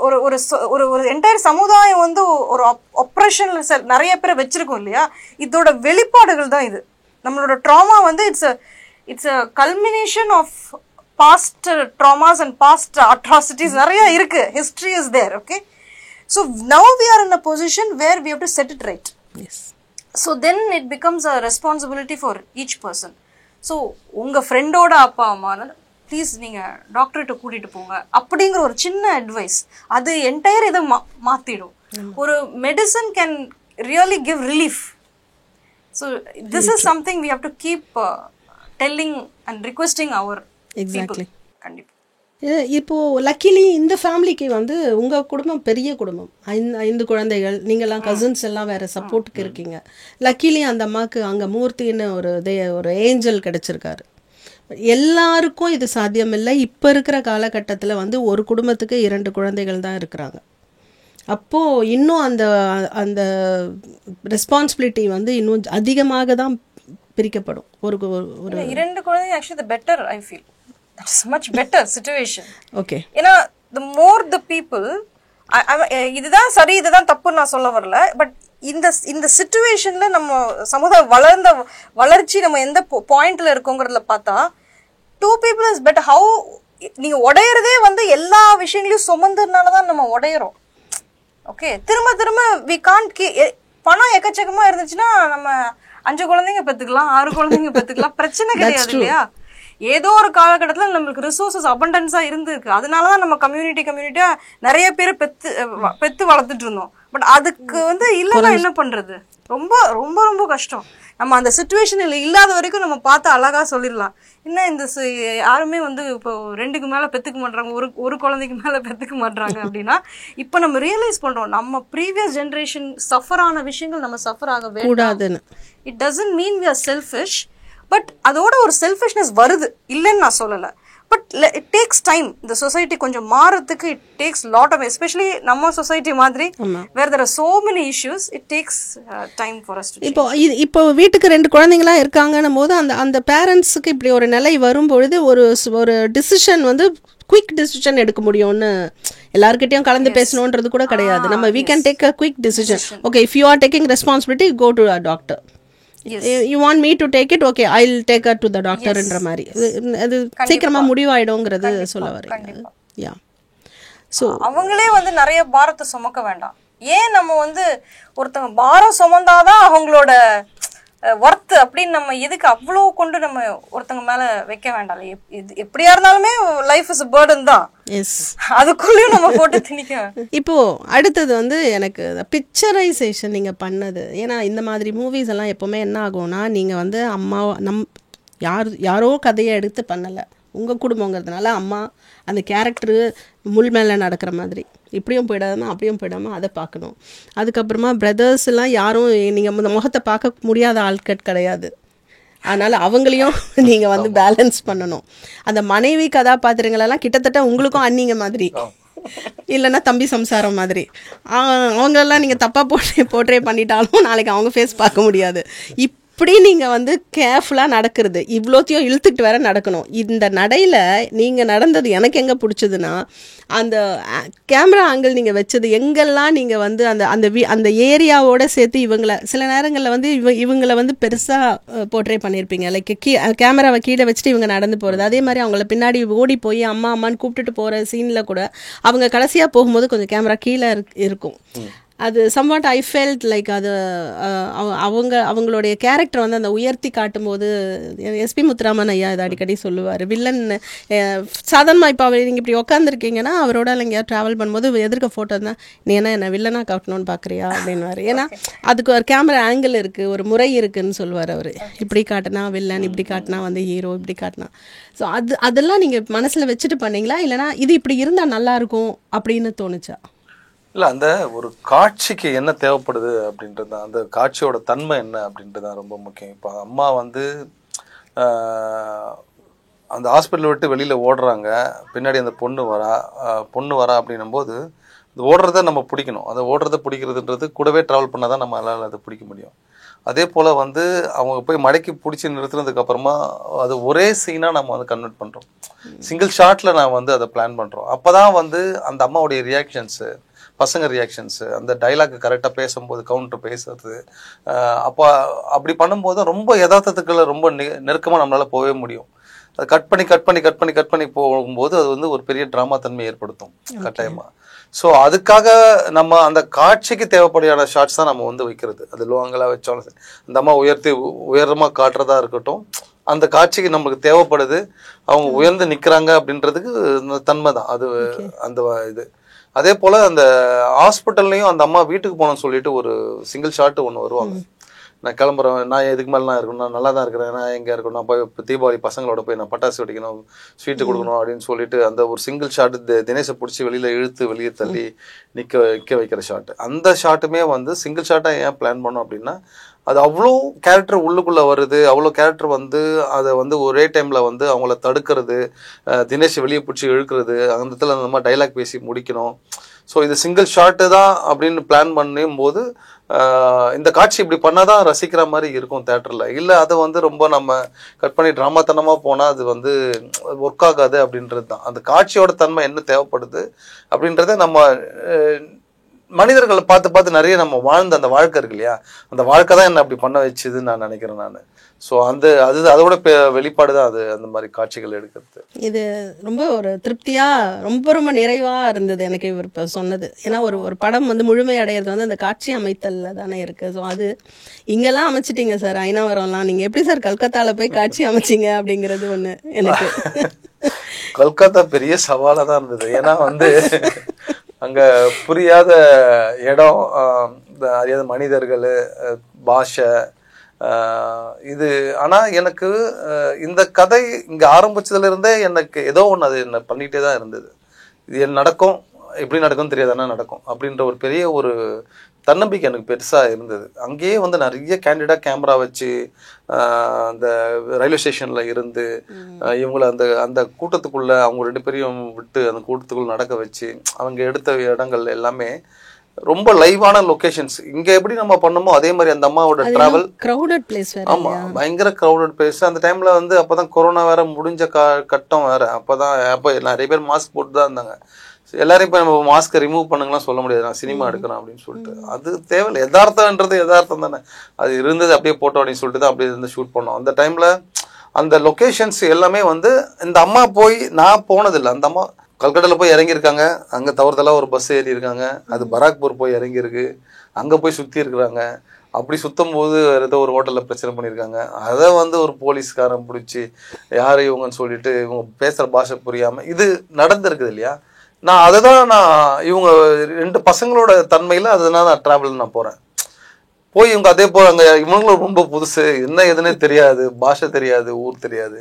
ஒரு ஒரு என்டையர் சமுதாயம் வந்து ஒரு ஆப்ரேஷன்ல நிறைய பேரை வச்சிருக்கோம் இல்லையா, இதோட வெளிப்பாடுகள் தான் இது. நம்மளோட ட்ராமா வந்து it's a culmination of past traumas and past atrocities. நிறைய இருக்கு, history is there. Okay, so now we are in a position where we have to set it right. Yes. So then it becomes a responsibility for each person. So உங்க ஃப்ரெண்டோட அப்பா அம்மா please நீங்க டாக்டர்கிட்ட கூட்டிட்டு போங்க அப்படிங்கிற ஒரு சின்ன அட்வைஸ் அது என்டையர் இதை மாத்திடும். ஒரு medicine can really give relief. So this is something we have to keep telling and requesting our exactly. கண்டிப்பா. இப்போ லக்கிலி இந்த ஃபேமிலிக்கு வந்து உங்க குடும்பம் பெரிய குடும்பம், 5 குழந்தைகள், நீங்கெல்லாம் கசின்ஸ் எல்லாம் வேற சப்போர்ட்டுக்கு இருக்கீங்க. லக்கிலி அந்த அம்மாவுக்கு அங்க மூர்த்தின்னு ஒரு ஏஞ்சல் கிடைச்சிருக்காரு. எல்லாருக்கும் இது சாத்தியம் இல்லை. இப்போ இருக்கிற காலகட்டத்தில் வந்து ஒரு குடும்பத்துக்கு 2 குழந்தைகள் தான் இருக்கிறாங்க. அப்போது இன்னும் அந்த அந்த ரெஸ்பான்சிபிலிட்டி வந்து இன்னும் அதிகமாக தான் பிரிக்கப்படும். ஒரு 2 குழந்தைங்க actually better. I feel that's much better situation. Okay, ஏன்னா the more the people, இதுதான் சரி இதுதான் தப்புன்னு நான் சொல்ல வரல. பட் இந்த சிச்சுவேஷன்ல நம்ம சமுதாயம் வளர்ச்சி நம்ம எந்த பாயிண்ட்ல இருக்கோங்கிறதுல பார்த்தா 2 people is better. How நீங்க உடையறதே வந்து எல்லா விஷயங்களையும் சுமந்ததுனாலதான் நம்ம உடையறோம். ஓகே, திரும்ப we can't பணம் எக்கச்சக்கமா இருந்துச்சுன்னா நம்ம 5 குழந்தைங்க பெத்துக்கலாம், 6 குழந்தைங்க பெத்துக்கலாம், பிரச்சனை கிடையாது இல்லையா. ஏதோ ஒரு காலகட்டத்துல நம்மளுக்கு ரிசோர்சஸ் அபண்டன்ஸா இருந்திருக்கு. அதனாலதான் நம்ம கம்யூனிட்டியா நிறைய பேர் பெத்து வளர்த்துட்டு இருந்தோம். பட் அதுக்கு வந்து இல்லைன்னா என்ன பண்றது? ரொம்ப ரொம்ப ரொம்ப கஷ்டம். நம்ம அந்த சுச்சுவேஷனில் இல்லாத வரைக்கும் நம்ம பார்த்து அழகாக சொல்லிடலாம். என்ன இந்த யாருமே வந்து இப்போ 2க்கு மேலே பெற்றுக்க மாட்றாங்க, ஒரு குழந்தைக்கு மேலே பெற்றுக்க மாட்றாங்க அப்படின்னா இப்போ நம்ம ரியலைஸ் பண்ணுறோம் நம்ம ப்ரீவியஸ் ஜென்ரேஷன் சஃபர் ஆன விஷயங்கள் நம்ம சஃபர் ஆக கூடாதுன்னு. It doesn't mean we are selfish, but அதோட ஒரு செல்ஃபிஷ்னஸ் வருது, இல்லைன்னு நான் சொல்லலை. But it takes time. இந்த சொசைட்டி கொஞ்சம் மாறதுக்கு it takes lot of, especially நம்ம சொசைட்டி மாதிரி where there are so many issues, it takes time for us to. இப்போ வீட்டுக்கு 2 குழந்தைங்களா இருக்காங்கன்னும் போது அந்த பேரண்ட்ஸுக்கு இப்படி ஒரு நிலை வரும்பொழுது ஒரு டிசிஷன் வந்து குயிக் டிசிஷன் எடுக்க முடியும்னு எல்லாருக்கிட்டையும் கலந்து பேசணுன்றது கூட கிடையாது. நம்ம we can take a quick decision. Okay, if you are taking responsibility, go to a doctor. You want me to take it? Okay, I'll take her to the doctor ன்ற மாதிரி அது சீக்கிரமா முடிவாயிடும்ங்கிறது சொல்ல வரேன். யா, ஸோ அவங்களே வந்து நிறைய பாரத்தை சுமக்க வேண்டாம். ஏன் நம்ம வந்து ஒருத்தவங்க பாரம் சுமந்தாதான் அவங்களோட ஒர்த் அப்படின்னு நம்ம எதுக்கு அவ்வளோ கொண்டு நம்ம ஒருத்தவங்க மேல வைக்க வேண்டாம். எப்படியா இருந்தாலுமே லைஃப் இஸ் பர்டன் தான். அதுக்குள்ளேயும் நம்ம போட்டு திணிக்க. இப்போ அடுத்தது வந்து எனக்கு பிக்சரைசேஷன் நீங்க பண்ணது, ஏன்னா இந்த மாதிரி மூவிஸ் எல்லாம் எப்பவுமே என்ன ஆகும்னா நீங்க வந்து அம்மா யாரோ கதையை எடுத்து பண்ணலை, உங்கள் குடும்பங்கிறதுனால அம்மா அந்த கேரக்டரு முள் மேலே நடக்கிற மாதிரி இப்படியும் போயிடாமல் அப்படியும் போயிடாமல் அதை பார்க்கணும். அதுக்கப்புறமா பிரதர்ஸ் எல்லாம் யாரும் நீங்கள் இந்த முகத்தை பார்க்க முடியாத ஆட்கள் கிடையாது, அதனால் அவங்களையும் நீங்கள் வந்து பேலன்ஸ் பண்ணணும். அந்த மனைவி கதாபாத்திரங்களெல்லாம் கிட்டத்தட்ட உங்களுக்கும் அண்ணிங்க மாதிரி, இல்லைன்னா தம்பி சம்சாரம் மாதிரி. அவங்களெல்லாம் நீங்கள் தப்பாக போர்ட்ரே பண்ணிட்டாலும் நாளைக்கு அவங்க ஃபேஸ் பார்க்க முடியாது. இப்படி நீங்கள் வந்து கேர்ஃபுல்லாக நடக்கிறது, இவ்வளோத்தையும் இழுத்துக்கிட்டு வேற நடக்கணும். இந்த நடையில் நீங்கள் நடந்தது எனக்கு எங்கே பிடிச்சதுன்னா, அந்த கேமரா ஆங்கிள் நீங்கள் வச்சது எங்கெல்லாம் நீங்கள் வந்து அந்த ஏரியாவோட சேர்த்து இவங்களை சில நேரங்களில் வந்து இவங்களை வந்து பெருசாக போர்ட்ரே பண்ணியிருப்பீங்க. லைக் கேமராவை கீழே வச்சுட்டு இவங்க நடந்து போகிறது, அதே மாதிரி அவங்கள பின்னாடி ஓடி போய் அம்மா அம்மான்னு கூப்பிட்டுட்டு போகிற சீனில் கூட அவங்க கடைசியாக போகும்போது கொஞ்சம் கேமரா கீழே இருக்கும். அது சம்வாட் ஐ ஃபெல்ட் லைக் அது அவங்களுடைய கேரக்டர் வந்து அந்த உயர்த்தி காட்டும் போது எஸ்பி முத்துராமன் ஐயா இதை அடிக்கடி சொல்லுவார். வில்லன் சாதாரணமாக இப்போ அவர் நீங்கள் இப்படி உட்காந்துருக்கீங்கன்னா அவரோட எங்கேயா ட்ராவல் பண்ணும்போது எதிர்க்க ஃபோட்டோ தான், நீ என்ன வில்லனாக காட்டணும்னு பார்க்குறியா அப்படின்வார். ஏன்னா அதுக்கு ஒரு கேமரா ஆங்கிள் இருக்குது, ஒரு முறை இருக்குதுன்னு சொல்லுவார் அவர். இப்படி காட்டினா வில்லன், இப்படி காட்டினா வந்து ஹீரோ, இப்படி காட்டினா. ஸோ அதெல்லாம் நீங்கள் மனசில் வச்சுட்டு பண்ணீங்களா, இல்லைனா இது இப்படி இருந்தால் நல்லாயிருக்கும் அப்படின்னு தோணுச்சா? இல்லை, அந்த ஒரு காட்சிக்கு என்ன தேவைப்படுது அப்படின்றது தான், அந்த காட்சியோட தன்மை என்ன அப்படின்றது தான் ரொம்ப முக்கியம். இப்போ அம்மா வந்து அந்த ஹாஸ்பிட்டல் விட்டு வெளியில் ஓடுறாங்க, பின்னாடி அந்த பொண்ணு வரா அப்படின்னும் போது அது ஓடுறத நம்ம பிடிக்கணும். அதை ஓடுறத பிடிக்கிறதுன்றது கூடவே ட்ராவல் பண்ணால் தான் நம்மளால் அதை பிடிக்க முடியும். அதே போல் வந்து அவங்க போய் மடக்கி பிடிச்சி நிறுத்துனதுக்கப்புறமா அது ஒரே சீனாக நம்ம வந்து கன்வெர்ட் பண்ணுறோம். சிங்கிள் ஷாட்டில் நான் வந்து அதை பிளான் பண்ணுறோம். அப்போ தான் வந்து அந்த அம்மாவுடைய ரியாக்ஷன்ஸு, பசங்க ரியாக்ஷன்ஸு, அந்த டைலாக் கரெக்டாக பேசும்போது கவுண்டர் பேசுறது, அப்போ அப்படி பண்ணும்போது ரொம்ப யதார்த்தத்துக்குள்ள ரொம்ப நெருக்கமாக நம்மளால் போகவே முடியும். அது கட் பண்ணி போகும்போது அது வந்து ஒரு பெரிய ட்ராமா தன்மை ஏற்படுத்தும் கட்டாயமாக. ஸோ அதுக்காக நம்ம அந்த காட்சிக்கு தேவைப்படியான ஷார்ட்ஸ் தான் நம்ம வந்து வைக்கிறது. அது லோங்கலாக வச்சாலும் சரி, அந்த அம்மா உயரமாக காட்டுறதா இருக்கட்டும், அந்த காட்சிக்கு நம்மளுக்கு தேவைப்படுது, அவங்க உயர்ந்து நிற்கிறாங்க அப்படின்றதுக்கு தன்மை தான் அது. அந்த இது அதே போல் அந்த ஹாஸ்பிட்டல்லையும் அந்த அம்மா வீட்டுக்கு போகணும்னு சொல்லிட்டு ஒரு சிங்கிள் ஷாட்டு ஒன்று வருவாங்க. நான் கிளம்புறேன், நான் எதுக்கு மேலே நான் இருக்கணும், நான் நல்லா தான் இருக்கிறேன், நான் எங்கே இருக்கணும், நான் போய் இப்போ தீபாவளி பசங்களோட போய் நான் பட்டாசு வெடிக்கணும், ஸ்வீட்டு கொடுக்கணும் அப்படின்னு சொல்லிட்டு அந்த ஒரு சிங்கிள் ஷாட்டு தினேஷை பிடிச்சி வெளியே தள்ளி நிற்க வைக்கிற ஷாட்டு. அந்த ஷாட்டுமே வந்து சிங்கிள் ஷாட்டாக ஏன் பிளான் பண்ணோம் அப்படின்னா, அது அவ்வளோ கேரக்டர் உள்ளுக்குள்ளே வருது, அவ்வளோ கேரக்டர் வந்து அதை வந்து ஒரே டைமில் வந்து அவங்கள தடுக்கிறது, தினேஷ் வெளியே பிடிச்சி இழுக்கிறது, அந்த இடத்துல அந்த மாதிரி டைலாக் பேசி முடிக்கணும். ஸோ இது சிங்கிள் ஷாட்டு தான் அப்படின்னு பிளான் பண்ணும் போது இந்த காட்சி இப்படி பண்ணாதான் ரசிக்கிற மாதிரி இருக்கும் தேட்டரில். இல்லை அதை வந்து ரொம்ப நம்ம கட் பண்ணி ட்ராமாத்தனமாக போனால் அது வந்து ஒர்க் ஆகாது அப்படின்றது தான். அந்த காட்சியோட தன்மை என்ன தேவைப்படுது அப்படின்றத நம்ம மனிதர்களை பார்த்து நிறைய நம்ம வாழ்ந்த அந்த வாழ்க்கை இருக்கு இல்லையா, அந்த வாழ்க்கை தான் என்ன அப்படி பண்ண வச்சுதுன்னு நான் நினைக்கிறேன் நான். ஸோ அதோட வெளிப்பாடு தான் அது, அந்த மாதிரி காட்சிகள் எடுக்கிறது. இது ரொம்ப ஒரு திருப்தியாக ரொம்ப நிறைவாக இருந்தது எனக்கு இவர் இப்போ சொன்னது. ஏன்னா ஒரு படம் வந்து முழுமை அடையிறது வந்து அந்த காட்சி அமைத்தலில் தானே இருக்குது. ஸோ அது இங்கெல்லாம் அமைச்சிட்டிங்க சார், ஐநாவரம்லாம். நீங்கள் எப்படி சார் கல்கத்தாவில் போய் காட்சி அமைச்சிங்க அப்படிங்கிறது ஒன்று எனக்கு. கல்கத்தா பெரிய சவாலாக தான் இருந்தது. ஏன்னா வந்து அங்கே புரியாத இடம், அறியாத மனிதர்கள், பாஷை, இது. ஆனால் எனக்கு இந்த கதை இங்கே ஆரம்பிச்சதுலேருந்தே எனக்கு ஏதோ ஒன்று அது என்ன பண்ணிகிட்டே தான் இருந்தது. இது நடக்கும், எப்படி நடக்கும்னு தெரியாது, ஆனால் நடக்கும் அப்படின்ற ஒரு பெரிய ஒரு தன்னம்பிக்கை எனக்கு பெருசாக இருந்தது. அங்கேயே வந்து நிறைய கேண்டிடாக கேமரா வச்சு அந்த ரயில்வே ஸ்டேஷனில் இருந்து இவங்களை அந்த அந்த கூட்டத்துக்குள்ளே அவங்க 2 பேரையும் விட்டு அந்த கூட்டத்துக்குள்ளே நடக்க வச்சு அவங்க எடுத்த இடங்கள் எல்லாமே ரொம்ப லைவான லொகேஷன்ஸ். இங்க எப்படி நம்ம பண்ணமோ அதே மாதிரி அந்த அம்மாவோட டிராவல் கிரவுடட் பிளேஸ் வேற. ஆமா, பயங்கர கிரவுடட் பிளேஸ். அந்த டைம்ல வந்து அப்பதான் கொரோனா வேற முடிஞ்ச கட்டம் வேற. அப்ப நிறைய பேர் மாஸ்க் போட்டு தான் இருந்தாங்க. எல்லாரையும் இப்போ நம்ம மாஸ்க்கை ரிமூவ் பண்ணுங்கலாம் சொல்ல முடியாது, நான் சினிமா எடுக்கிறேன் அப்படின்னு சொல்லிட்டு. அது தேவையில்லை, யதார்த்தம்ன்றது யதார்த்தம் தானே. அது இருந்தது அப்படியே போட்டோம் அப்படின்னு சொல்லிட்டு தான் அப்படியே இருந்து ஷூட் பண்ணோம். அந்த டைம்ல அந்த லொகேஷன்ஸ் எல்லாமே வந்து இந்த அம்மா போய் நான் போனதில்லை. அந்த அம்மா கல்கட்டாவில் போய் இறங்கியிருக்காங்க, அங்கே தவறுதலாக ஒரு பஸ் ஏறி இருக்காங்க, அது பராக்பூர் போய் இறங்கியிருக்கு, அங்கே போய் சுற்றி இருக்கிறாங்க. அப்படி சுற்றும் போது ஏதோ ஒரு ஹோட்டலில் பிரச்சனை பண்ணியிருக்காங்க. அதை வந்து ஒரு போலீஸ்காரன் பிடிச்சி யார் இவங்கன்னு சொல்லிட்டு இவங்க பேசுகிற பாஷை புரியாமல் இது நடந்திருக்குது இல்லையா. நான் அதை தான் இவங்க 2 பசங்களோட தன்மையில் அதனால நான் ட்ராவல் நான் போகிறேன். போய் இவங்க அதே போல் அங்கே இவங்களும் ரொம்ப புதுசு, என்ன எதுன்னே தெரியாது, பாஷை தெரியாது, ஊர் தெரியாது.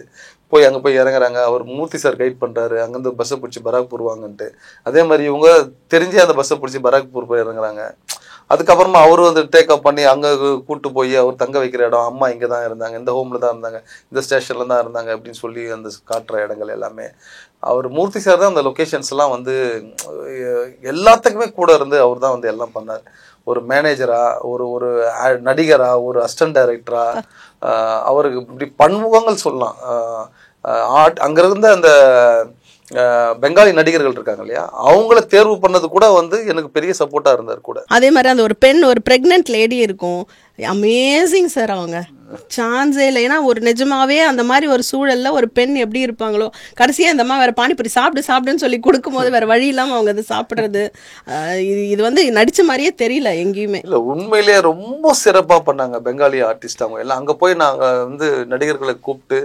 போய் அங்கே போய் இறங்குறாங்க. அவர் மூர்த்தி சார் கைட் பண்ணுறாரு, அங்கேருந்து பஸ்ஸை பிடிச்சி பராக்பூர் வாங்கன்ட்டு. அதே மாதிரி இவங்க தெரிஞ்சே அந்த பஸ்ஸை பிடிச்சி பராக்பூர் போய் இறங்குறாங்க. அதுக்கப்புறமா அவரும் வந்து டேக் அப் பண்ணி அங்கே கூப்பிட்டு போய் அவர் தங்க வைக்கிற இடம், அம்மா இங்கே தான் இருந்தாங்க, இந்த ஹோமில் தான் இருந்தாங்க, இந்த ஸ்டேஷனில் தான் இருந்தாங்க அப்படின்னு சொல்லி அந்த காட்டுற இடங்கள் எல்லாமே அவர் மூர்த்தி சார் தான். அந்த லொக்கேஷன்ஸ் எல்லாம் வந்து எல்லாத்துக்குமே கூட இருந்து அவர் தான் வந்து எல்லாம் பண்ணார். ஒரு மேனேஜரா, ஒரு நடிகரா, ஒரு அசிஸ்டன்ட் டைரக்டரா, அவருக்கு இப்படி பன்முகங்கள் சொல்லலாம். அங்க இருந்த அந்த பெங்காலி நடிகர்கள் இருக்காங்க இல்லையா, அவங்கள தேர்வு பண்ணது கூட வந்து எனக்கு பெரிய சப்போர்ட்டா இருந்தார் கூட. அதே மாதிரி அந்த ஒரு பெண், ஒரு பிரெக்னென்ட் லேடி இருக்கும், அமேசிங் சார். அவங்க சான்ஸே இல்லை. ஏன்னா ஒரு நிஜமாவே அந்த மாதிரி ஒரு சூழல்ல ஒரு பெண் எப்படி இருப்பாங்களோ, கடைசியா இந்த அம்மா வேற பானிபூரி சாப்பிடுன்னு சொல்லி கொடுக்கும்போது வேற வழி இல்லாம அவங்க அதை சாப்பிடுறது, இது வந்து நடிச்ச மாதிரியே தெரியல எங்கேயுமே. இல்ல, உண்மையிலேயே ரொம்ப சிறப்பா பண்ணாங்க பெங்காலி ஆர்டிஸ்ட் அவங்க எல்லாம். அங்க போய் நாங்க வந்து நடிகர்களை கூப்பிட்டு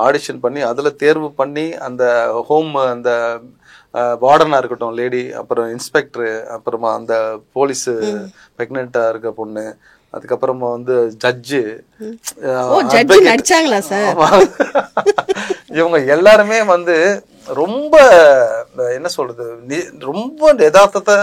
ஆடிஷன் பண்ணி அதுல தேர்வு பண்ணி அந்த ஹோம், அந்த வார்டனா இருக்கட்டும் லேடி, அப்புறம் இன்ஸ்பெக்டர், அப்புறமா அந்த போலீஸ் பிரெக்னெண்டா இருக்க பொண்ணு, அதுக்கப்புறமா வந்து ஜட்ஜு நடிச்சாங்களா சார், இவங்க எல்லாருமே வந்து ரொம்ப என்ன சொல்றது, ரொம்ப யதார்த்தத்தை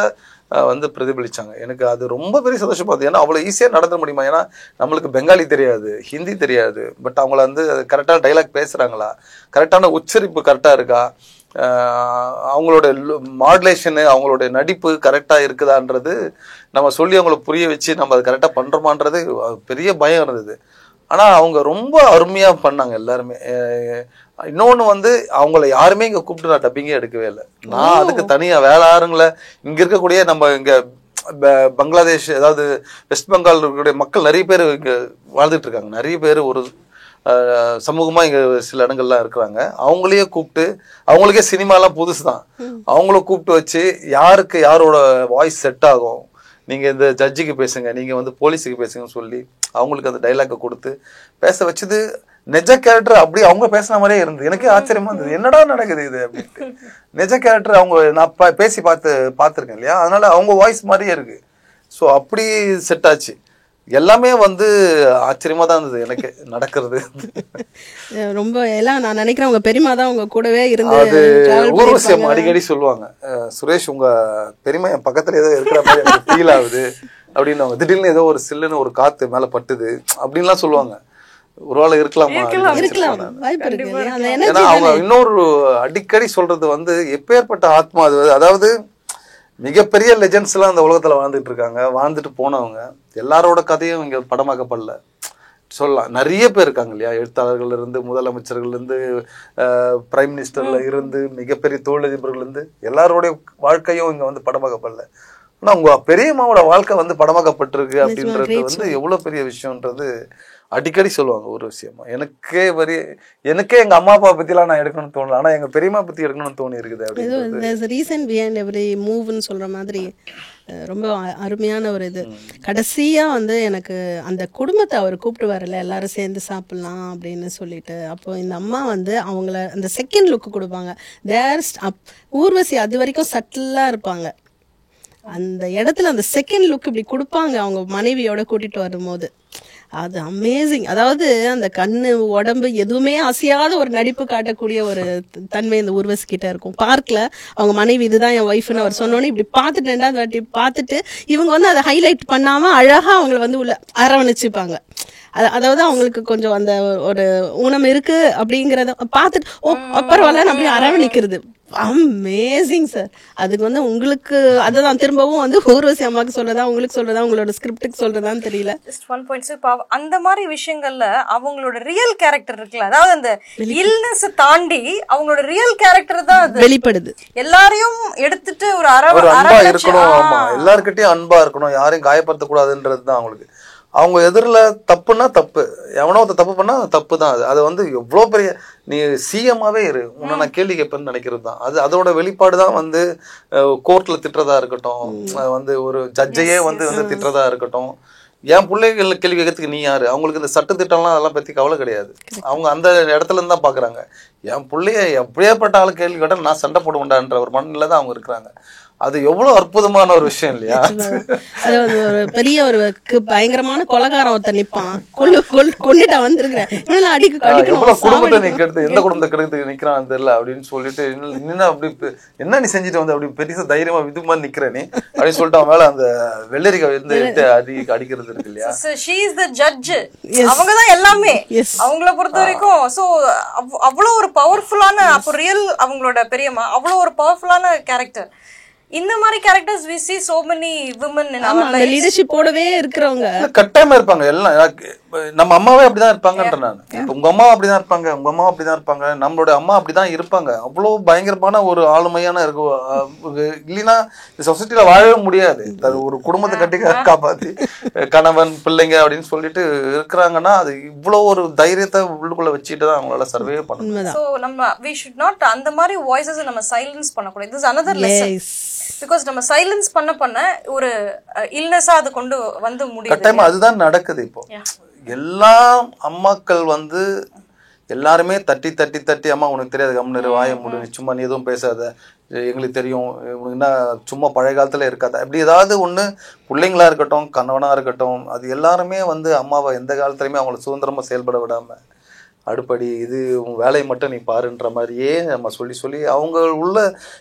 வந்து பிரதிபலிச்சாங்க. எனக்கு அது ரொம்ப பெரிய சந்தோஷமா இருந்தது. ஏன்னா அவ்வளோ ஈஸியாக நடந்துட முடியுமா? ஏன்னா நம்மளுக்கு பெங்காலி தெரியாது, ஹிந்தி தெரியாது, பட் அவங்கள வந்து கரெக்டான டைலாக் பேசுகிறாங்களா, கரெக்டான உச்சரிப்பு கரெக்டாக இருக்கா, அவங்களோட மாடுலேஷனு, அவங்களோட நடிப்பு கரெக்டாக இருக்குதான்றது நம்ம சொல்லி அவங்கள புரிய வச்சு நம்ம அது கரெக்டாக பண்ணுறோமான்றது பெரிய பயம் இருந்தது. ஆனால் அவங்க ரொம்ப அருமையாக பண்ணாங்க எல்லாருமே. இன்னொன்று வந்து அவங்கள யாருமே இங்கே கூப்பிட்டு நான் டப்பிங்கே எடுக்கவே இல்லை. நான் அதுக்கு தனியாக வேலை ஆறுங்கள இங்கே இருக்கக்கூடிய நம்ம இங்கே பங்களாதேஷ், அதாவது வெஸ்ட் பெங்கால் இருக்கக்கூடிய மக்கள் நிறைய பேர் இங்கே வாழ்ந்துட்டு இருக்காங்க. நிறைய பேர் ஒரு சமூகமாக இங்கே சில இடங்கள்லாம் இருக்கிறாங்க. அவங்களையே கூப்பிட்டு, அவங்களுக்கே சினிமாலாம் புதுசு தான், அவங்கள கூப்பிட்டு வச்சு யாருக்கு யாரோட வாய்ஸ் செட் ஆகும், நீங்கள் இந்த ஜட்ஜுக்கு பேசுங்க, நீங்கள் வந்து போலீஸுக்கு பேசுங்கன்னு சொல்லி அவங்களுக்கு அந்த டைலாக்கை கொடுத்து பேச வச்சது. நிஜ கேரக்டர் அப்படி அவங்க பேசுன மாதிரியே இருந்தது. எனக்கே ஆச்சரியமா இருந்தது, என்னடா நடக்குது இது அப்படின்ட்டு. நிஜ கேரக்டர் அவங்க நான் பேசி பார்த்துருக்கேன் இல்லையா, அதனால அவங்க வாய்ஸ் மாதிரியே இருக்கு. ஸோ அப்படி செட் ஆச்சு. எல்லாமே வந்து ஆச்சரியமா தான் இருந்தது எனக்கு நடக்கிறது. ரொம்ப எல்லாம் நான் நினைக்கிறேன் உங்க பெரியமா தான் உங்க கூடவே இருந்து. அது ஊர்வசியம் அடிக்கடி சொல்லுவாங்க, சுரேஷ் உங்க பெரியமா என் பக்கத்துல ஏதோ இருக்கிற மாதிரி எனக்கு ஃபீல் ஆகுது அப்படின்னு. அவங்க திடீர்னு ஏதோ ஒரு சில்லுன்னு ஒரு காத்து மேல பட்டுது அப்படின்லாம் சொல்லுவாங்க. ஒருவேளை இருக்கலாமா? ஏன்னா அவங்க இன்னொரு அடிக்கடி சொல்றது வந்து எப்பேற்பட்ட ஆத்மா அது. அதாவது மிகப்பெரிய லெஜெண்ட்ஸ் எல்லாம் அந்த உலகத்துல வாழ்ந்துட்டு இருக்காங்க, வாழ்ந்துட்டு போனவங்க எல்லாரோட கதையும் இங்க படமாக்கப்படல சொல்லலாம். நிறைய பேர் இருக்காங்க இல்லையா, எழுத்தாளர்கள் இருந்து, முதலமைச்சர்கள் இருந்து, பிரைம் மினிஸ்டர்ல இருந்து, மிகப்பெரிய தொழிலதிபர்கள் இருந்து எல்லாரோடைய வாழ்க்கையும் இங்க வந்து படமாக்கப்படல. ஆனா உங்க பெரியம்மாவோட வாழ்க்கை வந்து படமாக்கப்பட்டிருக்கு அப்படின்றது வந்து எவ்வளவு பெரிய விஷயம்ன்றது அடிக்கடி சொல்லுவாங்க ஒரு விஷயமா. எனக்கே எங்க அம்மா அப்பா பத்தி எல்லாம் நான் எடுக்கணும்னு தோணல, ஆனா எங்க பெரியம்மா பத்தி எடுக்கணும்னு தோணி இருக்குது அப்படின்னு சொல்ற மாதிரி. ரொம்ப அருமையான ஒரு இது. கடைசியா வந்து எனக்கு அந்த குடும்பத்தை அவர் கூப்பிட்டு வரல, எல்லாரும் சேர்ந்து சாப்பிடலாம் அப்படின்னு சொல்லிட்டு. அப்போ இந்த அம்மா வந்து அவங்கள அந்த செகண்ட் லுக் கொடுப்பாங்க. ஊர்வசி அது வரைக்கும் சட்டிலா இருப்பாங்க, அந்த இடத்துல அந்த செகண்ட் லுக் இப்படி கொடுப்பாங்க அவங்க மனைவியோட கூட்டிட்டு வரும்போது, அது அமேசிங். அதாவது அந்த கண்ணு உடம்பு எதுவுமே அசையாத ஒரு நடிப்பு காட்டக்கூடிய ஒரு தன்மை இந்த ஊர்வசி கிட்ட இருக்கும். பார்க்ல அவங்க மனைவி இதுதான் என் ஒய்ஃப்னு அவர் சொன்னோன்னே இப்படி பார்த்துட்டு 2வது வாட்டி பார்த்துட்டு இவங்க வந்து அதை ஹைலைட் பண்ணாம அழகா அவங்களை வந்து உள்ள அரவணைச்சுப்பாங்க. அதாவது அவங்களுக்கு கொஞ்சம் அந்த ஒரு ஊனம் இருக்கு அப்படிங்கறத பார்த்துட்டு ஓ பரவாயில்ல நம்ம அரவணைக்கிறது அமேசிங் சார். அதுக்கு வந்து உங்களுக்கு அதுதான் திரும்பவும் வந்து ஊர்வசி அம்மாவுக்கு சொல்றதா உங்களுக்கு சொல்றதா உங்களோட ஸ்கிரிப்டுக்கு சொல்றதான்னு தெரியல. Just 1 point. இப்போ அந்த மாதிரி விஷயங்கள்ல அவங்களோட ரியல் கேரக்டர் இருக்குல்ல, அதாவது அந்த இல்னஸ் தாண்டி அவங்களோட ரியல் கேரக்டர் தான் அது வெளிப்படுது. எல்லாரையும் எடுத்துட்டு ஒரு அன்பா இருக்கணும். ஆமா, எல்லார்கிட்டயும் அன்பா இருக்கணும், யாரையும் காயப்படுத்த கூடாதுன்றது தான் அவங்களுக்கு. அவங்க எதிரில் தப்புன்னா தப்பு, எவனோ ஒருத்த தப்பு பண்ணா தப்பு தான். அது வந்து எவ்வளோ பெரிய நீ சிஎம்மாவே இரு உன்னை நான் கேள்வி கேட்பேன்னு நினைக்கிறது தான். அதோட வெளிப்பாடு தான் வந்து கோர்ட்ல திட்டுறதா இருக்கட்டும், வந்து ஒரு ஜட்ஜையே வந்து திட்டுறதா இருக்கட்டும். என் பிள்ளைகள் கேள்வி கேட்கறதுக்கு நீ யாரு? அவங்களுக்கு இந்த சட்ட திட்டம்லாம் அதெல்லாம் பத்தி கவலை கிடையாது. அவங்க அந்த இடத்துல இருந்து தான் பாக்குறாங்க. என் பிள்ளைய எப்படியாப்பட்ட ஆளு கேள்வி கேட்டால் நான் சண்டை போடுவேன்டான்ற ஒரு மனநிலை தான் அவங்க இருக்கிறாங்க. அது எவ்வளவு அற்புதமான ஒரு விஷயம் இல்லையா? அது ஒரு பெரிய ஒரு பயங்கரமான கொலைகாரன் ஒருத்தர் நிப்பான், கொண்டுட்டா வந்திருக்கிறேன் எவ்வளவு குடும்பத்தை நீ கெடுத்து எந்த குடும்பத்தை கெடுத்து நிக்கிறான் தெரியல அப்படின்னு சொல்லிட்டு என்ன அப்படி என்ன நீ செஞ்சுட்டு வந்து அப்படி பெரிய தைரியமா இது மாதிரி நிக்கிற நீ அப்படின்னு சொல்லிட்டு அவன் மேல அந்த வெள்ளரிக்கை வந்து அடிக்கிறது இருக்கு இல்லையா? she is the judge. அவங்கதான் எல்லாமே அவங்கள பொறுத்த வரைக்கும். சோ அவ்வளவு ஒரு பவர்ஃபுல்லான அப்போ ரியல் அவங்களோட பெரியம்மா அவ்வளவு ஒரு பவர்ஃபுல்லான கேரக்டர். இந்த மாதிரி characters we see so many women in our life. Leadership போடவே இருக்கிறவங்க கட்டாயமா இருப்பாங்க. எல்லாம் நம்ம அம்மாவே அப்படிதான் இருப்பாங்கன்ற நான். உங்க அம்மா அப்படிதான் இருப்பாங்க, உங்க அம்மா அப்படிதான் இருப்பாங்க, நம்மளோட அம்மா அப்படிதான் இருப்பாங்க. அவ்வளவு பயங்கரமான ஒரு ஆளுமையான இருக்கும். இல்லைன்னா இந்த சொசைட்டில வாழவே முடியாது. ஒரு குடும்பத்தை கட்டி காப்பாத்தி கணவன் பிள்ளைங்க அப்படின்னு சொல்லிட்டு இருக்கிறாங்கன்னா அது இவ்வளவு ஒரு தைரியத்தை உள்ளுக்குள்ள வச்சுட்டு தான் அவங்களால சர்வே பண்ணணும். So நம்ம we should not அந்த மாதிரி வாய்ஸஸ் நம்ம சைலன்ஸ் பண்ணக்கூடாது. this is another lesson. Because நம்ம சைலன்ஸ் பண்ண ஒரு இல்னஸா அது கொண்டு வந்து முடியுது. கட்டாயமா அதுதான் நடக்குது இப்போ. எல்லா அம்மாக்கள் வந்து எல்லாருமே தட்டி தட்டி தட்டி அம்மா உனக்கு தெரியாது கம்னு வாய முடி சும்மா நீ எதுவும் பேசாத எங்களுக்கு தெரியும் உனக்கு என்ன சும்மா பழைய காலத்துல இருக்காது அப்படி ஏதாவது ஒண்ணு பிள்ளைங்களா இருக்கட்டும் கணவனா இருக்கட்டும் அது எல்லாருமே வந்து அம்மாவை எந்த காலத்துலயுமே அவங்களை சுதந்திரமா செயல்பட விடாம அடுப்படி இது உன் வேலையை மட்டும் நீ பாருன்ற மாதிரியே நம்ம சொல்லி சொல்லி அவங்க உள்ள